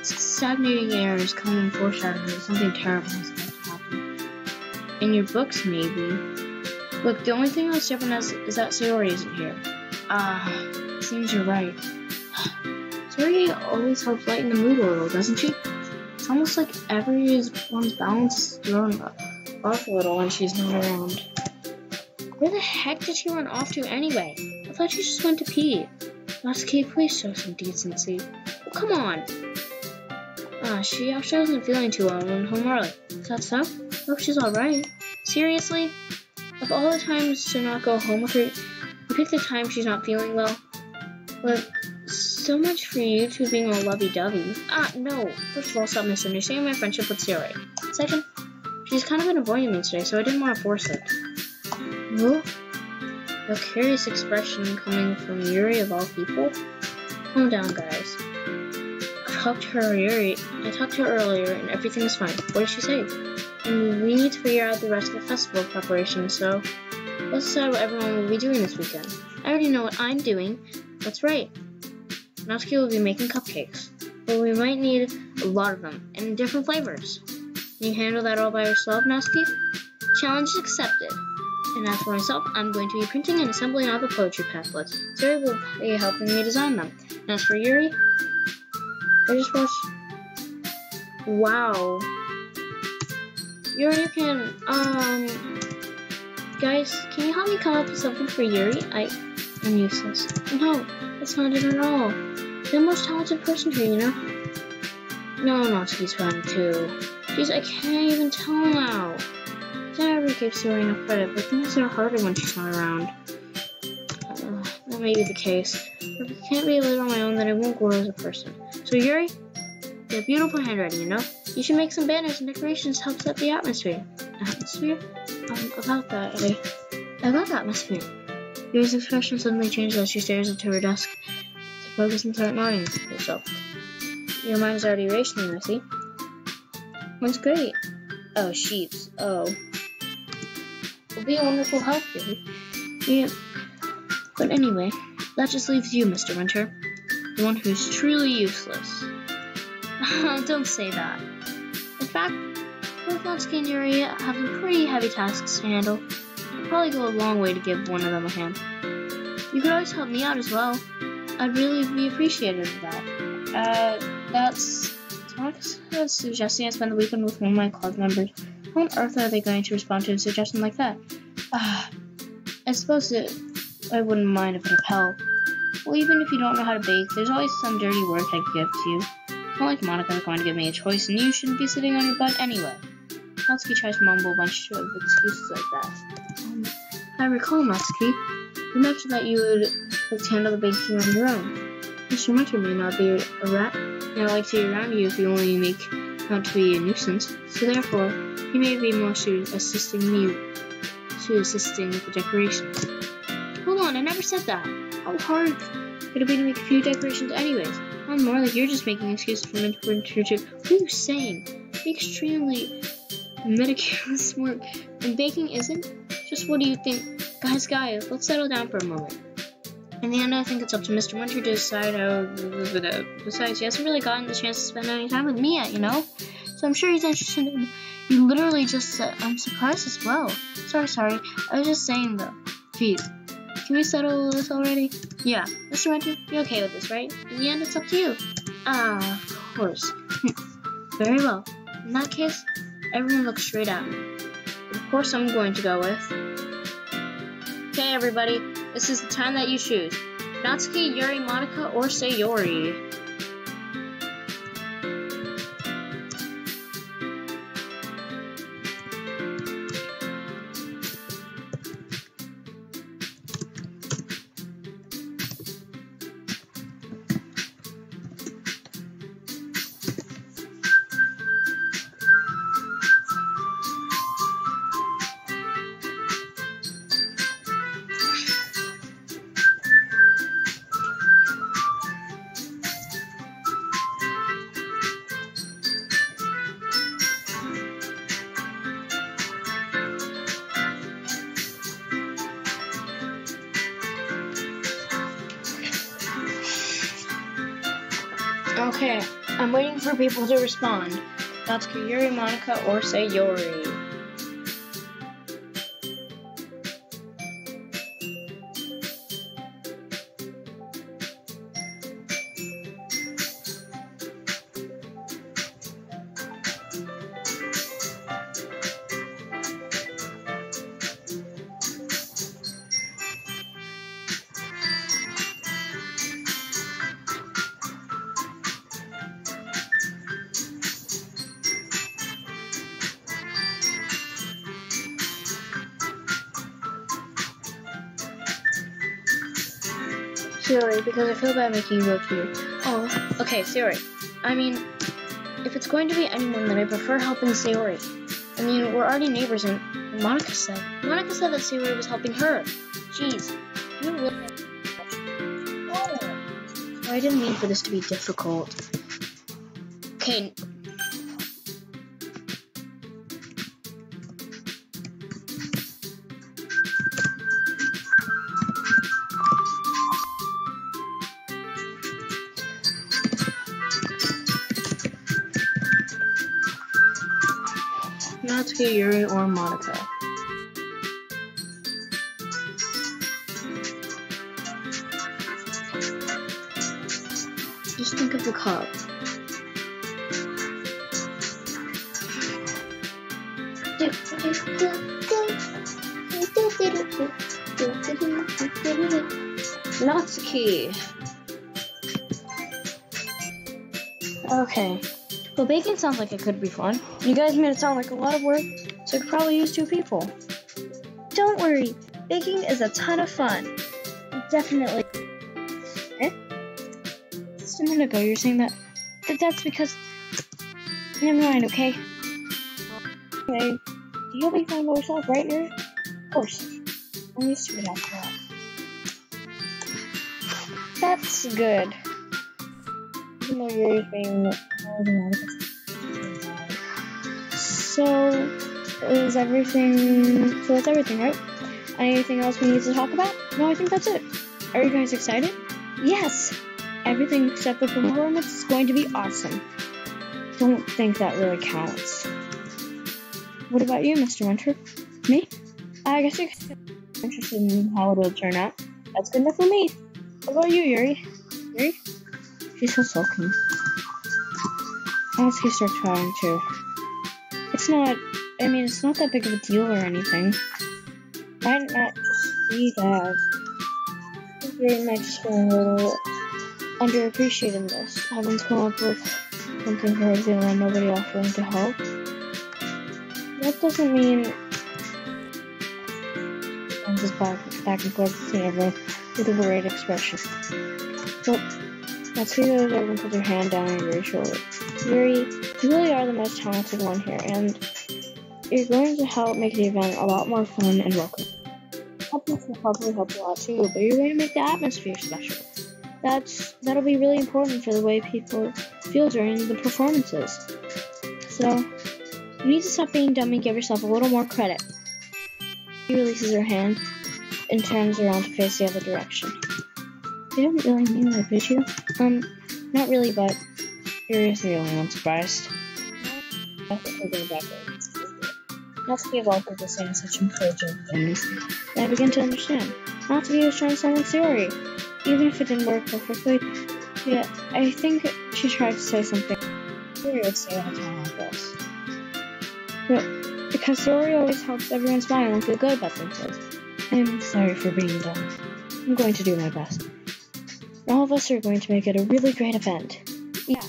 Stagnating air is coming foreshadowing that something terrible is about to happen. In your books, maybe. Look, the only thing that's different is that Sayori isn't here. Seems you're right. Sayori always helps lighten the mood a little, doesn't she? It's almost like everyone's balance is thrown off a little when she's not around. Where the heck did she run off to anyway? I thought she just went to pee. Natsuki, please show some decency. Oh, come on! She actually wasn't feeling too well and went home early. Is that so? I hope she's alright. Seriously? Of all the times to not go home with her, you pick the time she's not feeling well? But so much for you two being all lovey-dovey. No. First of all, stop misunderstanding my friendship with Sayori. Second, she's kind of been avoiding me today, so I didn't want to force it. Well, a curious expression coming from Yuri of all people? Calm down, guys. I talked to her earlier, and everything's fine. What did she say? And we need to figure out the rest of the festival preparation, so let's decide what everyone will be doing this weekend. I already know what I'm doing. That's right. Natsuki will be making cupcakes, but we might need a lot of them, and in different flavors. Can you handle that all by yourself, Natsuki? Challenge accepted. And as for myself, I'm going to be printing and assembling all the poetry pamphlets. Sayori will be helping me design them. And as for Yuri, I just watched... Wow. Yuri, you can, guys, can you help me come up with something for Yuri? I'm useless. No, that's not it at all. You're the most talented person here, you know? No, Natsuki's fun too. Jeez, I can't even tell now. I never gave Sayori enough credit, but things are harder when she's not around. That may be the case. But if I can't be a leader on my own, then I won't grow as a person. So Yuri, you have beautiful handwriting, you know? You should make some banners and decorations to help set the atmosphere. Atmosphere? About that atmosphere. Yuri's expression suddenly changes as she stares into her desk to focus and start nodding to herself. Your mind is already racing, I see. That's great. Oh, sheeps. Oh. It'll be a wonderful help, Yuri. Yeah. But anyway, that just leaves you, Mr. Winter. The one who's truly useless. Don't say that. In fact, both Natsuki and Yuri have some pretty heavy tasks to handle. It'd probably go a long way to give one of them a hand. You could always help me out as well. I'd really be appreciative of that. That's... Tonix is suggesting I spend the weekend with one of my club members. How on earth are they going to respond to a suggestion like that? I suppose I wouldn't mind a bit of help. Well, even if you don't know how to bake, there's always some dirty work I could give to you. Not like Monica is going to give me a choice, and you shouldn't be sitting on your butt anyway. Natsuki tries to mumble a bunch of excuses like that. I recall, Natsuki, you mentioned that you would like to handle the baking on your own. Mr. Winter may not be a rat, and I like to be around you if you only make out to be a nuisance, so therefore, he may be more assisting with the decorations. Hold on, I never said that. How hard could it be to make a few decorations anyways? Not more like you're just making excuses for Winter to. What are you saying? Be extremely meticulous work, and baking isn't? Just what do you think? Guys, let's settle down for a moment. In the end, I think it's up to Mr. Winter to decide how. Besides, he hasn't really gotten the chance to spend any time with me yet, you know? So I'm sure he's interested in. You literally just said, I'm surprised as well. Sorry. I was just saying though. Jeez. Can we settle this already? Yeah. Mr. Winter, you're okay with this, right? In the end, it's up to you. Of course. Very well. In that case, everyone look straight at me. Of course, I'm going to go with. Okay, everybody. This is the time that you choose. Natsuki, Yuri, Monica, or Sayori. Okay, I'm waiting for people to respond. Natsuki, Yuri, Monica, or Sayori. Sayori, because I feel bad making you go too. Oh, okay, Sayori. I mean, if it's going to be anyone, then I prefer helping Sayori. I mean, we're already neighbors, and Monica said that Sayori was helping her. Jeez, you really. Oh, I didn't mean for this to be difficult. Okay. Natsuki, Yuri, or Monica. Just think of the cup. Natsuki. Okay. Well, baking sounds like it could be fun. You guys made it sound like a lot of work, so I could probably use 2 people. Don't worry, baking is a ton of fun. Definitely. Eh? Just a minute ago, you were saying that's because. Never mind, okay? Anyway, you'll be fine by yourself, right, Yuri? Of course. I'm used to it after that. That's good. Even though Yuri's being that's everything, right? Anything else we need to talk about? No, I think that's it. Are you guys excited? Yes! Everything except the performance is going to be awesome. Don't think that really counts. What about you, Mr. Winter? Me? I guess you're interested in how it'll turn out. That's good enough for me. What about you, Yuri? Yuri? She's so sulky. Natsuki starts crying too. It's not that big of a deal or anything. Might not just be that. Yuri might just feel a little underappreciated in this, having to come up with something towards you and nobody offering to help. That doesn't mean I'm just back and forth between everyone with a worried expression. Well, let's see those over and put your hand down on your shoulder. Yuri, you really are the most talented one here, and you're going to help make the event a lot more fun and welcoming. Helpers will probably help a lot too, but you're going to make the atmosphere special. That'll be really important for the way people feel during the performances. So, you need to stop being dumb and give yourself a little more credit. He releases her hand and turns around to face the other direction. You didn't really mean that, did you? Not really, but Yuri is the only one surprised. Definitely going backwards. Natsuki of all people saying such encouraging things, and I begin to understand. Natsuki was trying to sound like Sayori, even if it didn't work perfectly. Yeah, I think she tried to say something Sayori would say at a time like this. But because Sayori always helps everyone smile and feel good about themselves. I'm sorry for being dumb. I'm going to do my best. All of us are going to make it a really great event. Yeah.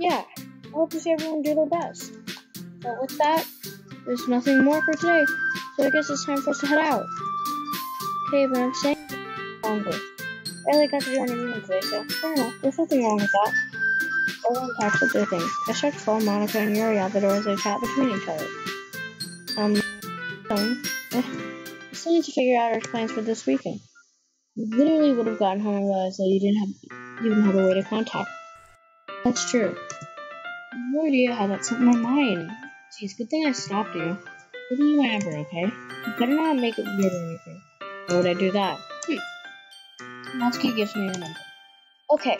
I hope to see everyone do their best. But with that, there's nothing more for today, so I guess it's time for us to head out. Okay, but I'm staying longer. I only got to join the room today, so I don't know, there's nothing wrong with that. Everyone packs up their things. I start to follow Monica and Yuri out the door as they chat between each other. I still need to figure out our plans for this weekend. You literally would have gotten home and realized that you didn't have a way to contact. That's true. I have no idea how that slipped my mind. Geez, good thing I stopped you. Give me my number, okay? You better not make it weird or anything. Why would I do that? Natsuki gives me the number. Okay,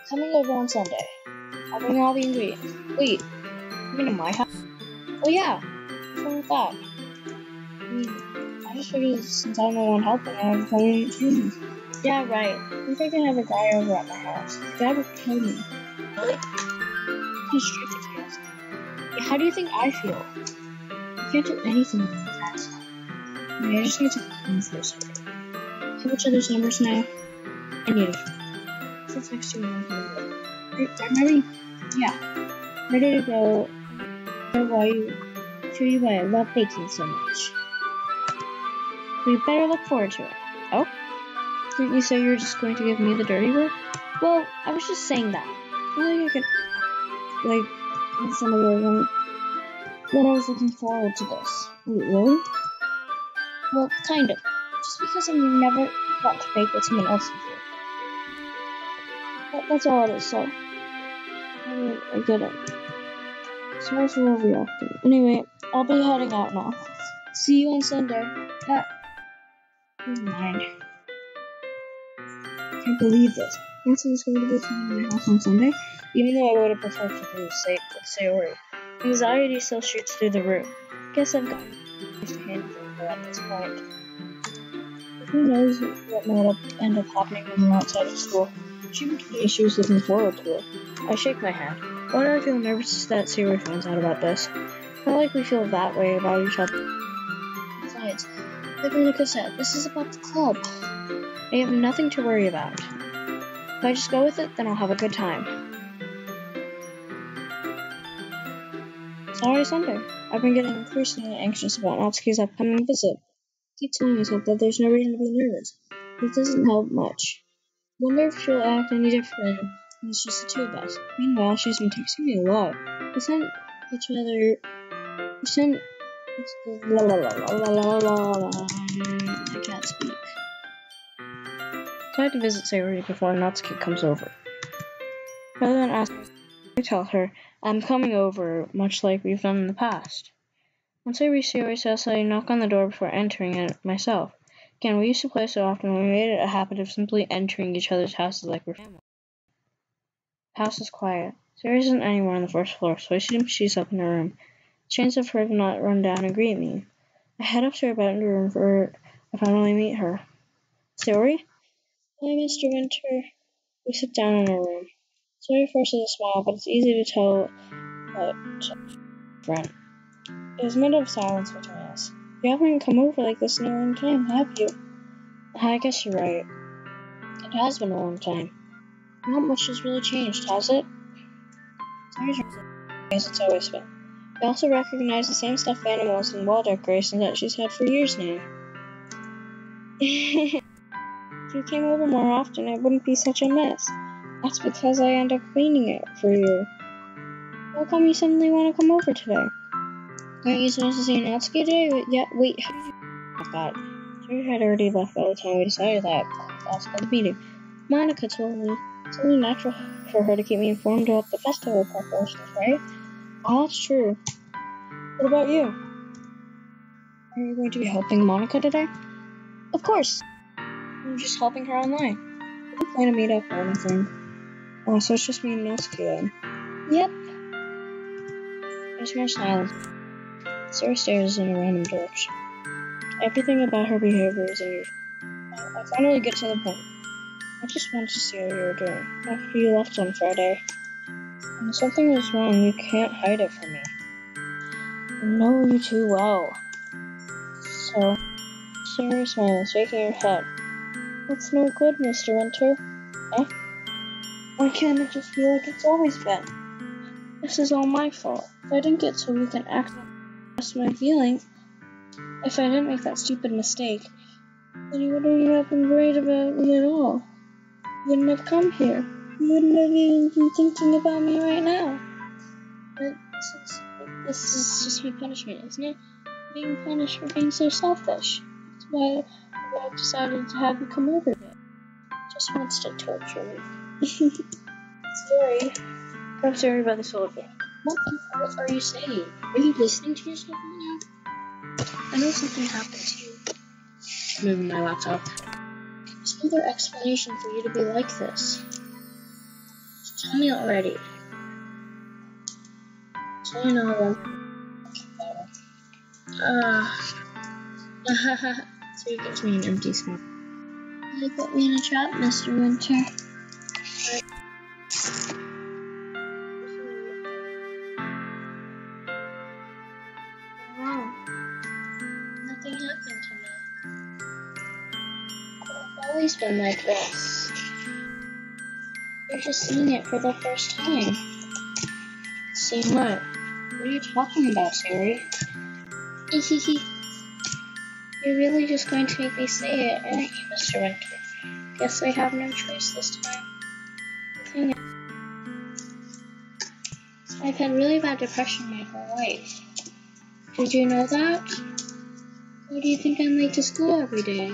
coming over on Sunday. I'll bring all the ingredients. Wait, you mean to my house? Oh yeah, what's wrong with that? I just figured since I'm the one helping, I was going to. Yeah, right. I think I can have a guy over at my house. The guy would kill me. Really? He's strict if you ask me. Yeah, how do you think I feel? I can't do anything with that. I just need to come first. Have each other's numbers now. I need it. So text you when I'm coming over. I'm ready? Yeah. Ready to go. Show you why I love baking so much. We better look forward to it. Oh? Didn't you say you were just going to give me the dirty work? Well, I was just saying that. I think I could, in some of the when I was looking forward to this. Wait, really? Well, kind of. Just because I've never got to bake with someone else before. That's all it is, so. I get it. Sorry for overreacting. Anyway, I'll be heading out now. See you on Sunday. Never mind. I can't believe this. Nancy's going to be coming to my house on Sunday, even though I would have preferred to do with Sayori. Anxiety still shoots through the room. Guess I've gotten used to handling her at this point. Who knows what might end up happening when we're outside of school. She would tell me she was looking forward to it. I shake my head. Why do I feel nervous that Sayori finds out about this? Not like we feel that way about each other. Besides, like Monica said, this is about the club. I have nothing to worry about. If I just go with it, then I'll have a good time. It's already Sunday. I've been getting increasingly anxious about Natsuki's upcoming visit. I keep telling myself that there's no reason to be nervous. It doesn't help much. I wonder if she'll act any different when it's just the two of us. Meanwhile, she's been texting me a lot. We sent each other... I can't speak. I had to visit Sayori before Natsuki comes over. Rather than ask her, I tell her I'm coming over, much like we've done in the past. Once I reach Sayori's house, I knock on the door before entering it myself. Again, we used to play so often, we made it a habit of simply entering each other's houses like we're family. The house is quiet. Sayori isn't anywhere on the first floor, so I assume she's up in her room. Chance of her to not run down and greet me. I head up to her bedroom for I finally meet her. Sayori? Hi, Mr. Winter. We sit down in her room. Sayori forces a smile, but it's easy to tell that friend. It was made of silence between us. You haven't come over like this in a long time, have you? I guess you're right. It has been a long time. Not much has really changed, has it? As it's always been. I also recognize the same stuffed animals and wall decorations that she's had for years now. If you came over more often, it wouldn't be such a mess. That's because I end up cleaning it for you. How come you suddenly want to come over today? Aren't you supposed to see Natsuki today? Yeah, wait, how did you about that? Sure had already left by the time we decided that last club meeting. Monica told me it's only natural for her to keep me informed about the festival preparations, right? Oh, that's true. What about you? Are you going to be helping Monica today? Of course. I'm just helping her online. We don't plan to meet up or anything. Oh, so it's just me and Natsuki then. Yep. There's more silence. Sarah stares in a random direction. Everything about her behavior is unusual. I finally get to the point. I just wanted to see how you were doing after you left on Friday. When something is wrong, you can't hide it from me. I know you too well. So, Sarah smiles, shaking her head. That's no good, Mr. Winter. Huh? Why can't it just feel like it's always been? This is all my fault. If I didn't get so weak and act express my feelings, if I didn't make that stupid mistake, then you wouldn't have been worried about me at all. You wouldn't have come here. You wouldn't have even been thinking about me right now. But this is just my punishment, isn't it? Being punished for being so selfish. That's why I decided to have you come over here. Just wants to torture me. Sorry. I'm sorry about this whole thing. What on earth are you saying? Are you listening to yourself right now? I know something happened to you. Moving my laptop. There's no other explanation for you to be like this. Just tell me already. So I know So he gives me an empty smile. You put me in a trap, Mr. Winter. Nothing happened to me. I've always been like this. You're just seeing it for the first time. Seeing what? What are you talking about, Sari? You're really just going to make me say it, aren't you, Mr. Winter? Guess I have no choice this time. The thing is, I've had really bad depression my whole life. Did you know that? Why do you think I'm late to school every day?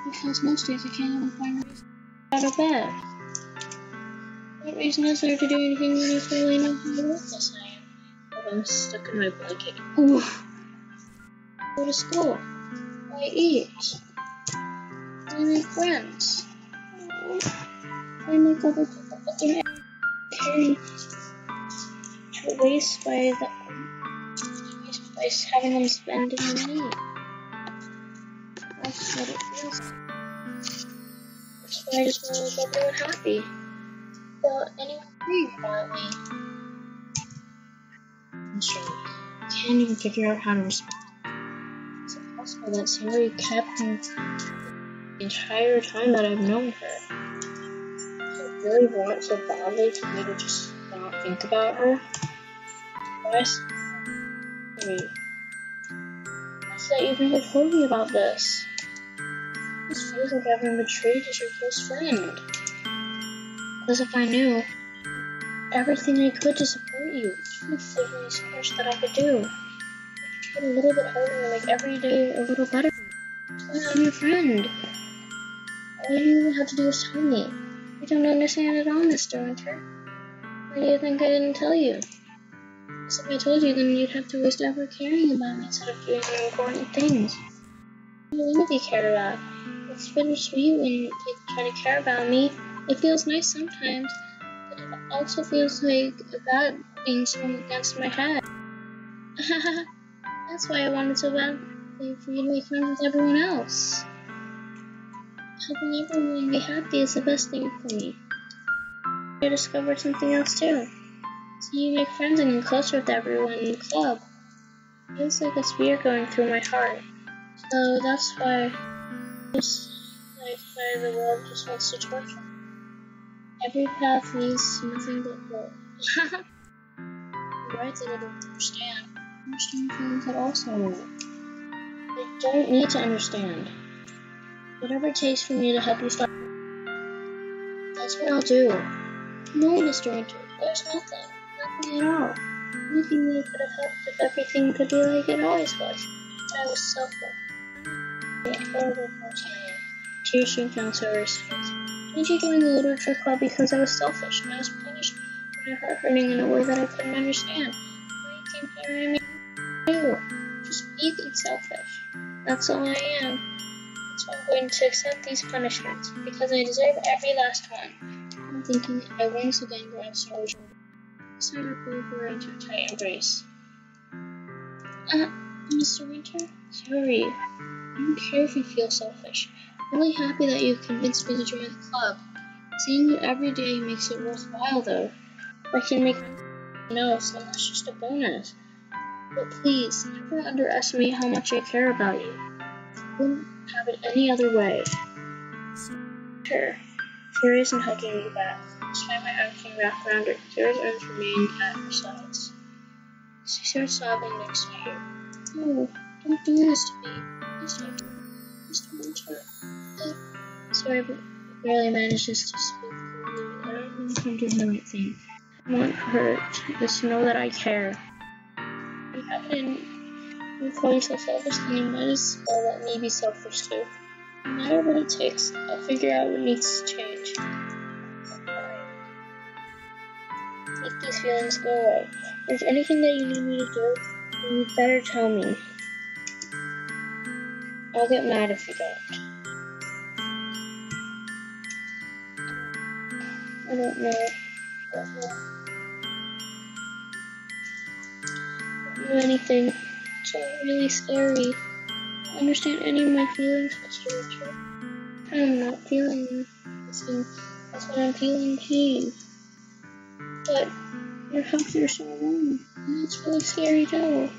Because most days I can't even find a reason to get out of bed. What reason is there to do anything when I clearly know how worthless I am? But I'm stuck in my blanket. Oof. Go to school. I eat. I make friends. I make other people put their carry to waste by having them spend it on me. That's what it feels like. That's why I just want to make everyone happy. Without anyone worrying about me. I'm sure I can't even figure out how to respond. It's impossible that Sari kept me the entire time that I've known her. I really want so badly for me to just not think about her. Why that you've never told me about this? This feels like I've been betrayed as your close friend. Because if I knew everything I could to support you, even if there was so much that I could do, I could try a little bit harder to make every day a little better. I'm your friend. All you have to do is tell me. I don't understand at all, Mr. Winter. Why do you think I didn't tell you? Because if I told you, then you'd have to waste ever caring about me instead of doing the important things. I want to be cared about. It's bittersweet when you try to care about me. It feels nice sometimes, but it also feels like a bad thing swung against my head. That's why I wanted so badly for you to make friends with everyone else. Helping everyone be happy is the best thing for me. I discovered something else too. So you make friends and get closer with everyone in the club. It feels like a spear going through my heart. So that's why this life side of the world just wants to torture me. Every path leads to nothing but gold. You're right that I don't understand. I understand feelings at all, Sailor. I don't need to understand. Whatever it takes for me to help you stop, that's what I'll do. No, Mr. Winter, there's nothing at all. Anything that could have helped if everything could be like it always was. I was selfish. A horrible person I am. Tears streamed down Sailor's face. Did you join the literature club because I was selfish and I was punished for my heart hurting in a way that I couldn't understand? Why you came here and I made you? Just be selfish. That's all I am. So I'm going to accept these punishments because I deserve every last one. I'm thinking I once again grabbed Sailor's shoulder. Decided to pull her into a tight embrace. Mr. Winter? Sorry. I don't care if you feel selfish. I'm really happy that you convinced me to join the club. Seeing you every day makes it worthwhile, though. I can make notes, and that's just a bonus. But please, never underestimate how much I care about you. I wouldn't have it any other way. Sure. Furious and hugging me back. Despite my arms being wrapped around her, Sarah's arms remained at her sides. She started sobbing next to me. No, don't do this to me. Please don't do it. Mr. Winter. Sorry, but barely manages to speak clearly. I don't know if I'm doing the right thing. I want her to know that I care. You haven't call yourself selfish, then you might as well let me be selfish too. No matter what it takes, I'll figure out what needs to change. Make these feelings go away. If there's anything that you need me to do, then you better tell me. I'll get mad if you don't. I don't know. I don't know anything. It's all really scary. I don't understand any of my feelings, Mr. Richard. I'm not feeling anything. That's what I'm feeling pain. But your hugs are so warm. And it's really scary too.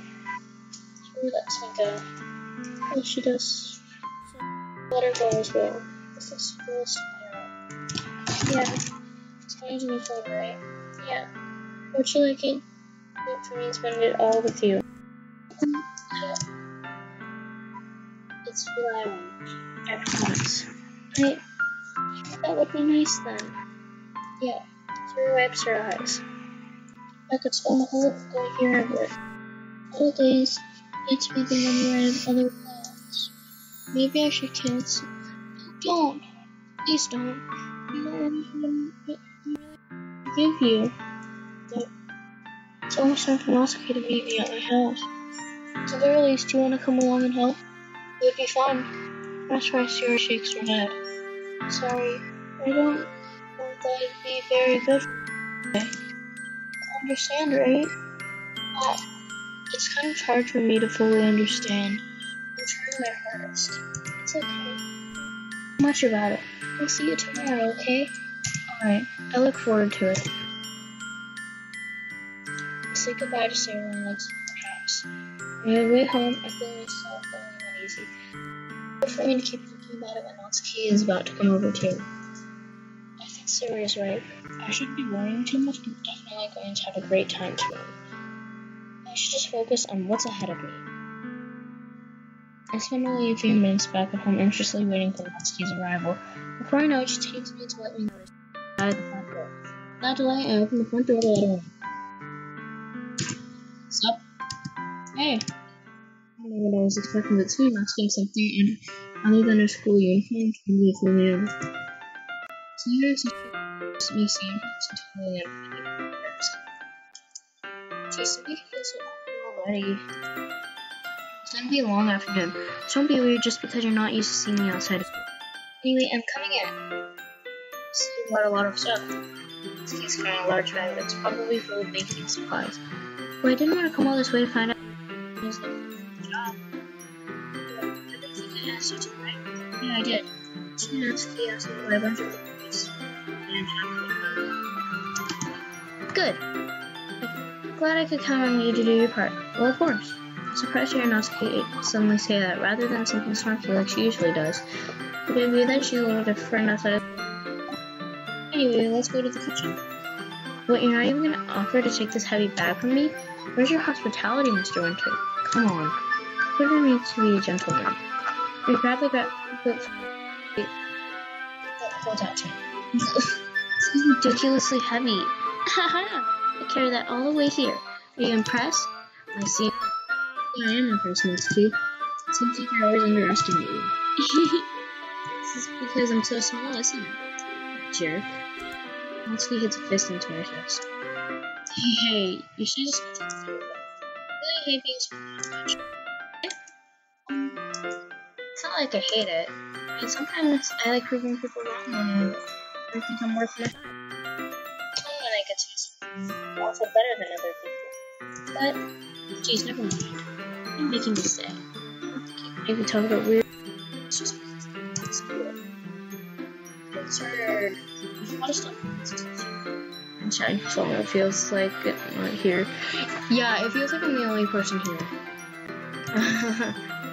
She lets me go. Well, she does. So let her go as well. This is supposed to be alright. Yeah. It's going to be fun, right? Yeah. Would you like it? Good for me to spend it all with you. Yeah. It's what I want. I promise. That would be nice then. Yeah. Sarah wipes her eyes. I could spend the whole day here at work. All days get to be the memory of other plans. Maybe I should cancel. Don't. Please don't. You don't forgive you. But it's almost time for Natsuki to meet me at my house. At the very least, do you want to come along and help? It would be fun. That's why Sarah shakes her head. Sorry, I don't think that'd be very good for me. I understand, right? It's kind of hard for me to fully understand. I'm trying my hardest. It's okay. Don't much about it. I'll see you tomorrow, okay? Alright, I look forward to it. I say goodbye to Sarah and let's leave the house. On my way home, I feel myself feeling uneasy. It's hard for me to keep thinking about it when Natsuki is about to come over too. I think Sarah is right. I shouldn't be worrying too much. I'm definitely going to have a great time tomorrow. I should just focus on what's ahead of me. I spend only a few minutes back at home anxiously waiting for Natsuki's arrival. Before I know it, she takes me to let me notice outside the front door. Without delay, I open the front door to let her in. Sup? Hey! I don't know what I was expecting, but seeing Natsuki in something other than her school uniform completely new. So here's what me seeing entirely embarrassed. Jeez, I think it feels so awkward already. It's gonna be a long afternoon, so don't be weird just because you're not used to seeing me outside. Anyway, I'm coming in. See, you got a lot of stuff. He's carrying a large bag that's probably full of baking supplies. Well, I didn't want to come all this way to find out if it was like a job. But I didn't think I asked you to, right? Yeah, I did. She asked me why a bunch of things. Good. I'm glad I could count on you to do your part. Well, of course. I'm surprised to hear Natsuki suddenly say that, rather than something snarky like she usually does. But maybe that she's a little different outside of... Hey, Anyway, let's go to the kitchen. What, you're not even gonna offer to take this heavy bag from me? Where's your hospitality, Mr. Winter? Come on. Winter needs to be a gentleman. We grab the hold out chain. This is ridiculously heavy. Haha! I carry that all the way here. Are you impressed? I see. Yeah, I am impressed, Mitsuki. Seems like you're always underestimating me. This is because I'm so small, isn't it? Jerk. Mitsuki hits a fist into her chest. Hey, you should just get to the really hate being small that much. It's not like I hate it. I mean, sometimes I like proving people wrong when I think I'm worth my time. When I get to also better than other people. But, geez, never mind. I'm making me say. Maybe talk about weird. It's just because it's weird. It's hard. There's a lot of stuff. I'm shy. So it feels like it right here. Yeah, it feels like I'm the only person here.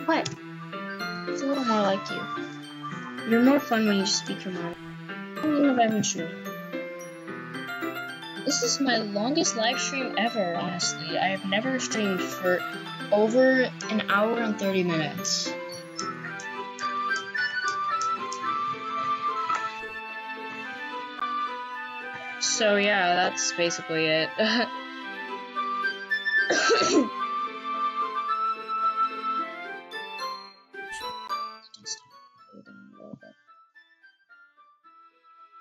What? It's a little more like you. You're more fun when you just speak your mind. I don't even know if I'm sure. This is my longest live stream ever, honestly. I have never streamed for over an hour and 30 minutes. So yeah, that's basically it.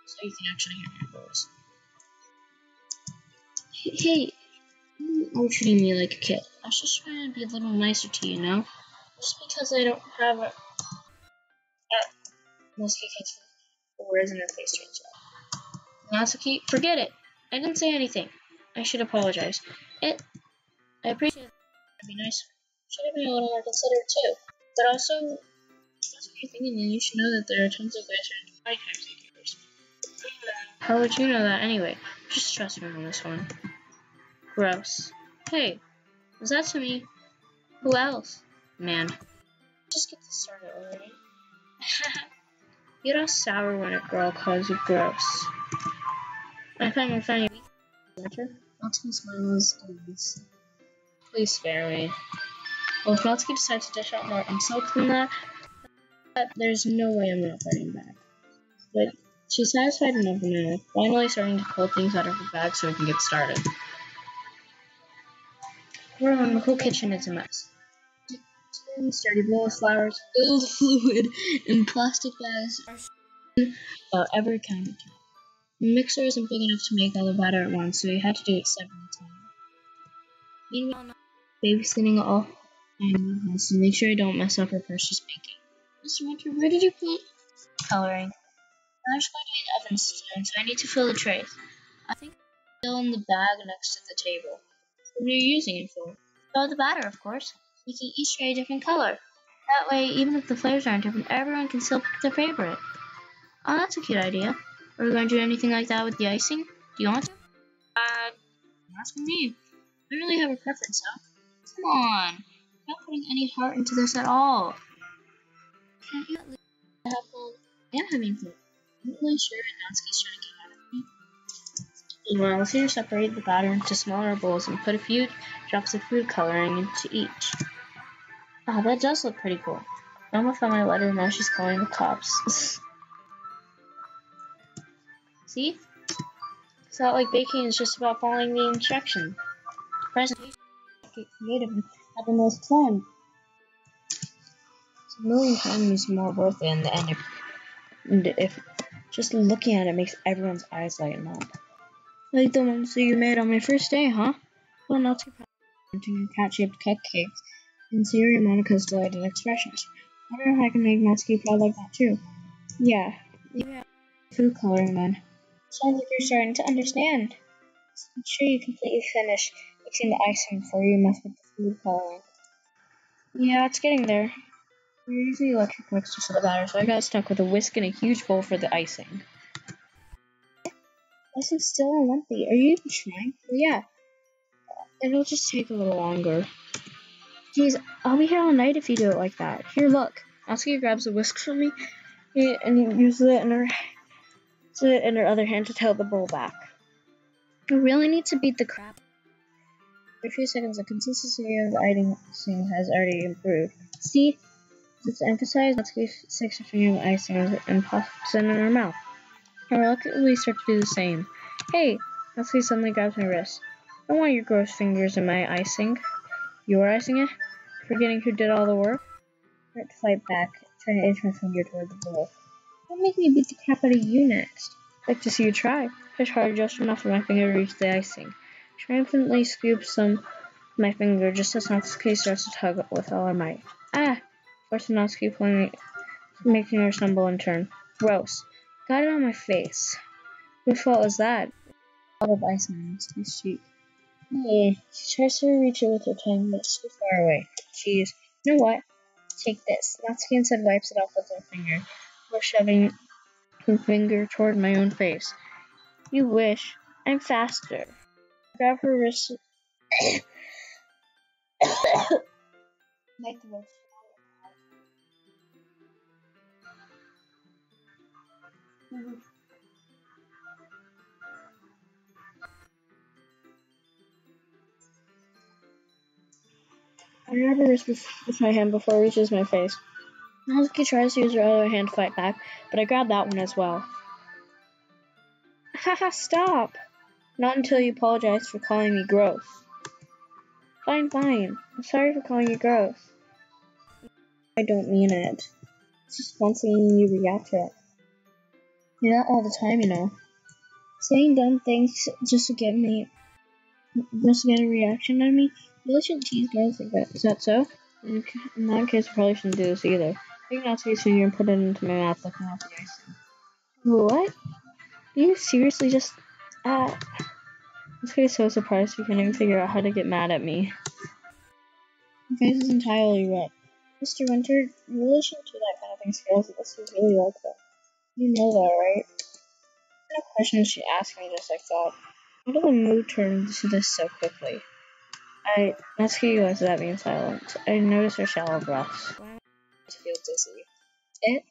So you can actually hear my voice. Hey, you're treating me like a kid. I was just trying to be a little nicer to you, know? Just because I don't have a Natsuki can't the words in her face turns out. Natsuki, forget it. I didn't say anything. I should apologize. I appreciate it. I'd be nice. Should have been a little more considerate too. But also, if that's what you're thinking, then you should know that there are tons of guys who are into body types takers. How would you know that anyway? Just trust me on this one. Gross. Hey, was that to me? Who else? Man. Just get this started already. You're all sour when a girl calls you gross. I find my funny winter. Natsuki smiles and leaves. Please spare me. Well, if Natsuki decides to dish out more insults than that, there's no way I'm not fighting back. But she's satisfied enough now, finally starting to pull things out of her bag so we can get started. The whole kitchen is a mess. Sturdy bowl of flowers filled with fluid and plastic bags are every countertop. The mixer isn't big enough to make all the batter at once, so we had to do it several times. Meanwhile, babysitting all in the house to make sure I don't mess up her precious baking. Mr. Winter, where did you put coloring? I'm just going to the oven soon, so I need to fill the trays. I think it's still in the bag next to the table. What are you using it for? Oh, the batter, of course. Making each tray a different color. That way, even if the flavors aren't different, everyone can still pick their favorite. Oh, that's a cute idea. Are we going to do anything like that with the icing? Do you want to? Ask me. I don't really have a preference, though. Come on. You're not putting any heart into this at all. Can't you at least have fun? I'm having fun. I'm not really sure Natsuki's trying to get out of me. Meanwhile, let's either separate the batter into smaller bowls and put a few drops of food coloring into each. Oh, that does look pretty cool. Mama found my letter and now she's calling the cops. See? It's not like baking is just about following the instructions. The presentation is creative and have the most fun. It's a million times more worth it in the end if just looking at it makes everyone's eyes lighten up. Like the ones that you made on my first day, huh? Well, not too proud of your cat-shaped cupcakes and Sayori and Monica's delighted expressions. I wonder if I can make Natsuki proud like that too. Yeah. Food coloring then. Sounds like you're starting to understand. Just make sure you completely finish mixing the icing before you mess with the food coloring. Yeah, it's getting there. We're using electric mixers for the batter, so I got stuck with a whisk and a huge bowl for the icing. Icing's still lumpy. Are you even trying? Well, yeah. It'll just take a little longer. Geez, I'll be here all night if you do it like that. Here, look. Natsuki grabs a whisk from me and uses it in her it in her other hand to tilt the bowl back. I really need to beat the crap. For a few seconds, the consistency of the icing has already improved. See? It's emphasized, Natsuki sticks her finger in the icing and pops it in her mouth. I reluctantly start to do the same. Hey! Natsuki suddenly grabs my wrist. I don't want your gross fingers in my icing. You're icing it? Forgetting who did all the work? I start to fight back, trying to inch my finger toward the bowl. Don't make me beat the crap out of you next. I'd like to see you try. Push hard just enough for my finger to reach the icing. Triumphantly scoop some of my finger just as Natsuki starts to tug with all her might. Ah! Forcing Natsuki, pulling, making her stumble and turn. Gross. Got it on my face. Whose fault was that? A lot of ice on Natsuki's cheek. Hey, she tries to reach it with her tongue, but it's too far away. Jeez. You know what? Take this. Natsuki instead wipes it off with her finger, before shoving her finger toward my own face. You wish. I'm faster. Grab her wrist. My throat. I grab her wrist with my hand before it reaches my face. Natsuki tries to use her other hand to fight back, but I grab that one as well. Haha, stop! Not until you apologize for calling me gross. Fine, fine. I'm sorry for calling you gross. I don't mean it. It's just one thing and you react to it. You're not all the time, you know. Saying dumb things just to get a reaction out of me? You really shouldn't tease girls like that. Is that so? In that case, I probably shouldn't do this either. Take Natsuki's finger and put it into my mouth, looking at the icing. What? You seriously just... Natsuki's so surprised she can't even figure out how to get mad at me. My face is entirely red. Mr. Winter, you really shouldn't do that kind of thing to girls unless you really like them. You know that, right? No questions she asked me just like that. How did the mood turn to this so quickly? Natsuki was at me in silence. I noticed her shallow breaths. I feel dizzy. It?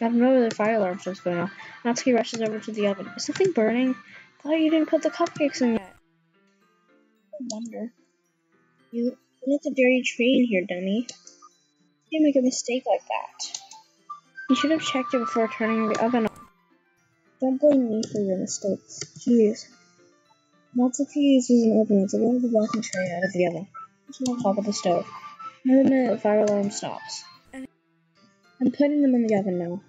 Out of nowhere, the fire alarm starts going off. Natsuki rushes over to the oven. Is something burning? I thought you didn't put the cupcakes in yet. I wonder. You lit the dirty tree in here, dummy. You didn't make a mistake like that. You should have checked it before turning the oven on. Don't blame me for your mistakes. Jeez. Natsuki uses an opener to remove the blocking tray out of the oven. It's on top of the stove. In a minute, the fire alarm stops. I'm putting them in the oven now.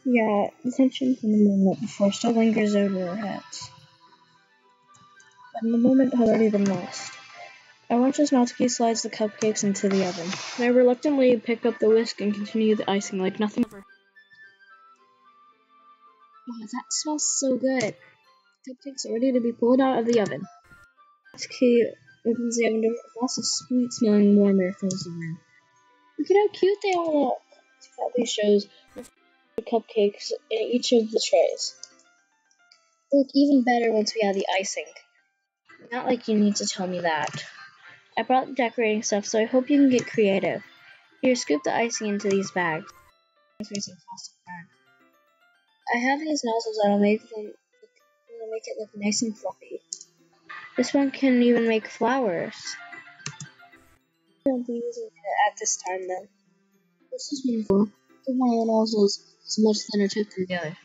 Yeah, the tension from the moment before still lingers over our heads. But the moment had already been lost. I watch as Natsuki slides the cupcakes into the oven. I reluctantly pick up the whisk and continue the icing like nothing ever. Wow, that smells so good. Cupcakes are ready to be pulled out of the oven. Natsuki opens the oven door. A glass of sweet-smelling warm air fills the room. Look at how cute they all look. She proudly shows the cupcakes in each of the trays. They look even better once we add the icing. Not like you need to tell me that. I brought the decorating stuff, so I hope you can get creative. Here, scoop the icing into these bags. Plastic bags. I have these nozzles that'll make it look nice and fluffy. This one can even make flowers. I won't be using it at this time, though. This is wonderful. Give my nozzles a much thinner tip than the other.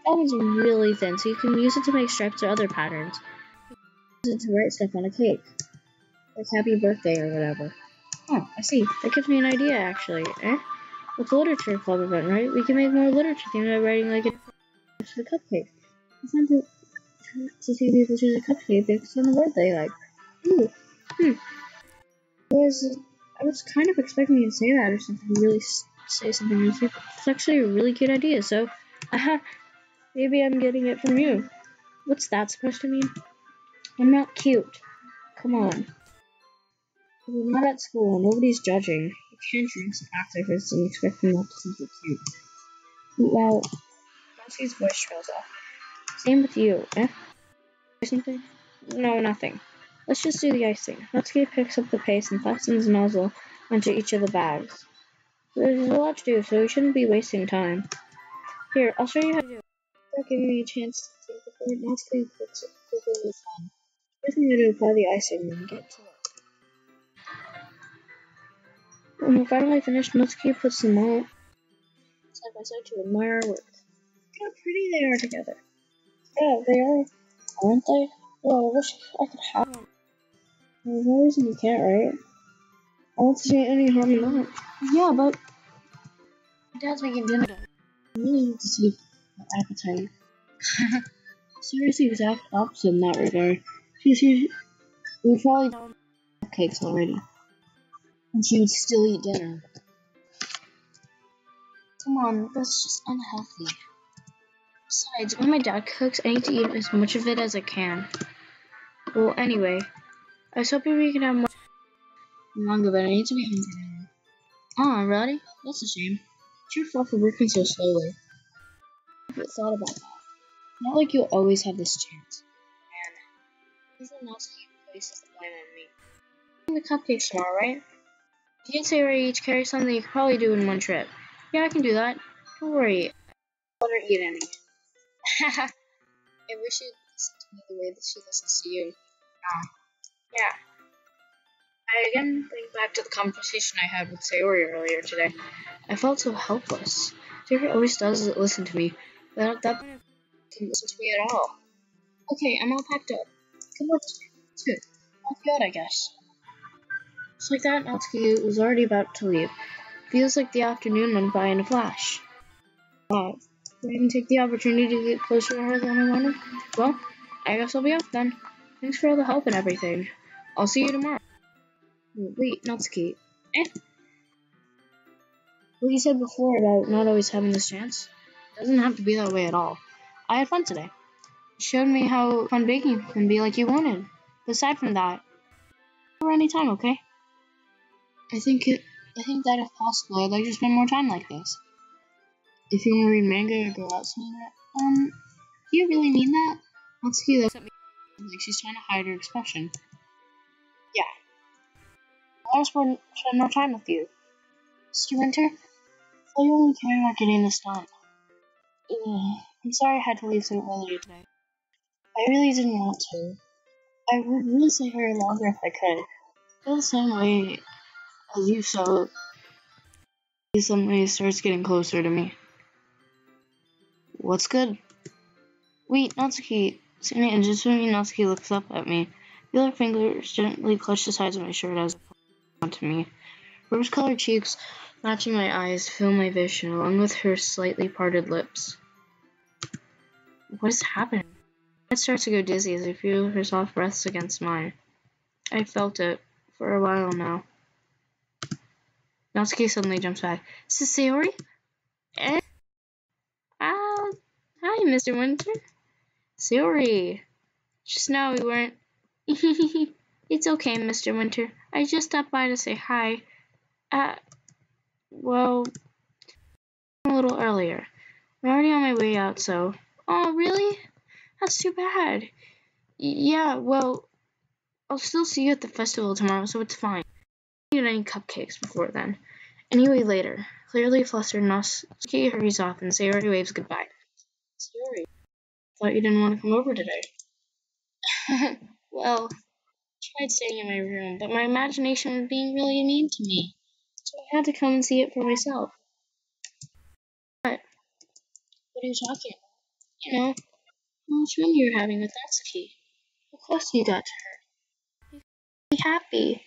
That one's really thin, so you can use it to make stripes or other patterns. Use it to write stuff on a cake. Like happy birthday or whatever. Oh, I see. That gives me an idea, actually. With the literature club event, right? We can make more literature themed by writing like it to the cupcake. It's fun to see people choose a cupcake based on the word they like. Ooh. I was kind of expecting you to say that or something. Really say something really stupid. It's actually a really cute idea, so maybe I'm getting it from you. What's that supposed to mean? I'm not cute. Come on. We're not at school. Nobody's judging. You can't dress and act like this and expect them not to think you're cute. Well, Nancy's voice trails off. Same with you, eh? Something? No, nothing. Let's just do the icing. Natsuki picks up the paste and fastens the nozzle onto each of the bags. There's a lot to do, so we shouldn't be wasting time. Here, I'll show you how to do it. Without giving me a chance to think before it, not to quickly move on. First thing I do is apply the icing and get to work. When we're finally finished, Natsuki puts them all side by side to admire our work. Look how pretty they are together. Yeah, they are, aren't they? Well, I wish I could have one. There's no reason you can't, right? I don't see any harm in that. Yeah, but Dad's making dinner. I really need to see my appetite. Seriously, exact opposite in that regard. We probably done cupcakes already, and she would still eat dinner. Come on, that's just unhealthy. Besides, when my dad cooks, I need to eat as much of it as I can. Well, anyway, I was hoping we could have more manga, but I need to be hungry now. Oh, really? That's a shame. It's your fault for working so slowly. I never thought about that. Not like you'll always have this chance. Man, everyone else places the blame on me. The cupcakes tomorrow, right? You can say where you each carry something you could probably do in one trip. Yeah, I can do that. Don't worry. I won't let her eat any. I wish you'd listen to me the way that she listens to you. Yeah. I again think back to the conversation I had with Sayori earlier today. I felt so helpless. Sayori always does listen to me, but at that point, she didn't listen to me at all. Okay, I'm all packed up. Good luck today. It's good. Off you out, I guess. Just like that, Natsuki was already about to leave. Feels like the afternoon went by in a flash. Wow. I didn't take the opportunity to get closer to her than I wanted. Well, I guess I'll be off then. Thanks for all the help and everything. I'll see you tomorrow. Wait, Natsuki. What you said before about not always having this chance doesn't have to be that way at all. I had fun today. You showed me how fun baking can be like you wanted. But aside from that, or any time, okay? I think that if possible, I'd like to spend more time like this. If you want to read manga or go out somewhere, do you really mean that? Natsuki looks at me like she's trying to hide her expression. Yeah. I want to spend more time with you. Mr. Winter, I thought you only cared about getting this done. I'm sorry I had to leave so early today. I really didn't want to. I would really stay here longer if I could. I feel the same way as you, so he suddenly starts getting closer to me. What's good? Wait, Natsuki. And just when Natsuki looks up at me, feel her fingers gently clutch the sides of my shirt as it falls onto me. Rose-colored cheeks matching my eyes fill my vision, along with her slightly parted lips. What is happening? My head starts to go dizzy as I feel her soft breaths against mine. I felt it for a while now. Natsuki suddenly jumps back. Is this Sayori? Hi, Mr. Winter. Sayori. Just now we weren't. It's okay, Mr. Winter. I just stopped by to say hi. Well, a little earlier. I'm already on my way out, so. Oh, really? That's too bad. Yeah, well, I'll still see you at the festival tomorrow, so it's fine. I don't need any cupcakes before then. Anyway, later. Clearly flustered, Natsuki hurries off and Sayori waves goodbye. Sayori, thought you didn't want to come over today. Well, I tried staying in my room, but my imagination was being really mean to me, so I had to come and see it for myself. What? What are you talking about? You know, how much fun you were having with Natsuki. How close you got to her. You could be happy.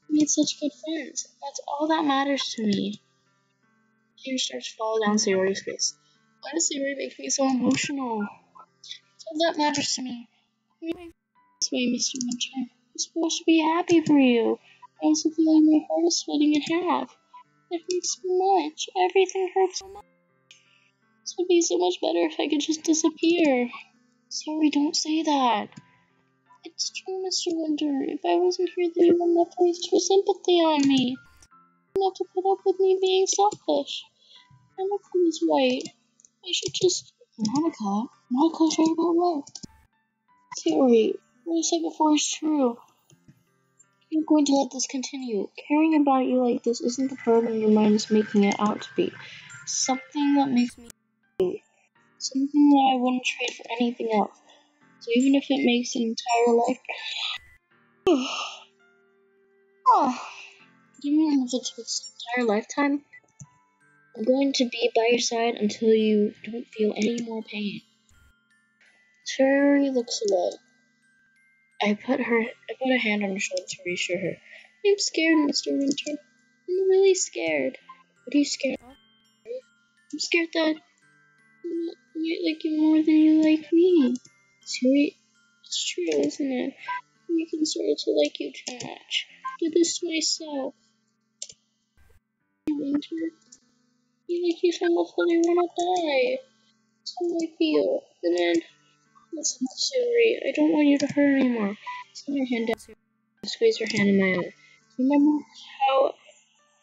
You made such good friends. That's all that matters to me. Tears start to fall down Sayori's face. Why does Sayori make me so emotional? That's all that matters to me. You make me this way, Mr. Winter. I'm supposed to be happy for you. I also feel like my heart is splitting in half. It hurts so much. Everything hurts so much. This would be so much better if I could just disappear. Sorry, don't say that. It's true, Mr. Winter. If I wasn't here, then you wouldn't have to waste your sympathy on me. You wouldn't have to put up with me being selfish. Monica was right. I should just. Monica? Monica's right about what? Theory. What I said before is true. You're going to let this continue. Caring about you like this isn't the burden your mind is making it out to be. Something that makes me happy. Something that I wouldn't trade for anything else. So even if it makes an entire life, even if it takes an entire lifetime, I'm going to be by your side until you don't feel any more pain. Cherry looks away. I put a hand on her shoulder to reassure her. I'm scared, Mr. Winter. I'm really scared. What are you scared of? I'm scared that I might like you more than you like me. Sweet. It's true, isn't it? I'm making started to like you too much. I did this to myself. Winter. I like you so much that I wanna die. That's how I feel. And then, listen, Suri, I don't want you to hurt anymore. Set your hand down. Squeeze her hand in my own. Remember how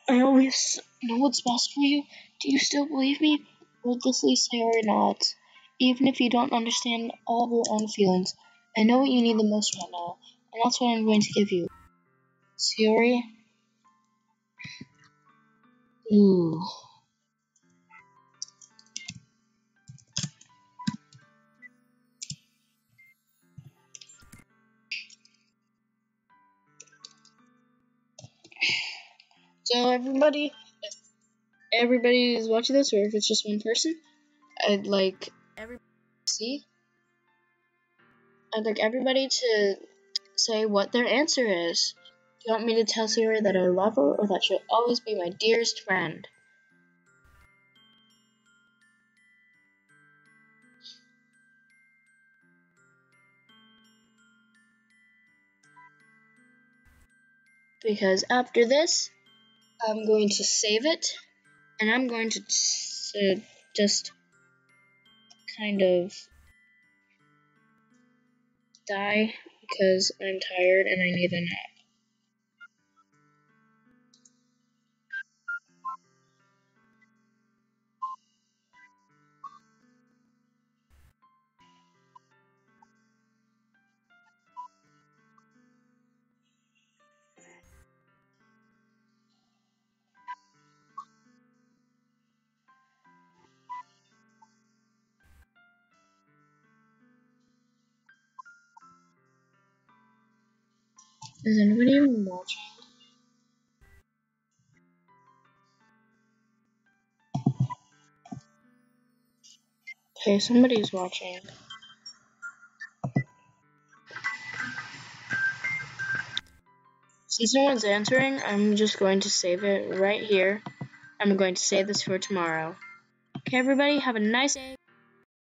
I always know what's best for you? Do you still believe me? Wordlessly say or not. Even if you don't understand all of your own feelings, I know what you need the most right now, and that's what I'm going to give you. Sayori? Ooh. So everybody, if everybody is watching this, or if it's just one person, I'd like everybody to say what their answer is. Do you want me to tell Sayori that I love her, or that she'll always be my dearest friend? Because after this, I'm going to save it, and I'm going to just kind of die because I'm tired and I need a nap. Is anybody even watching? Okay, somebody's watching. Since no one's answering, I'm just going to save it right here. I'm going to save this for tomorrow. Okay, everybody, have a nice day.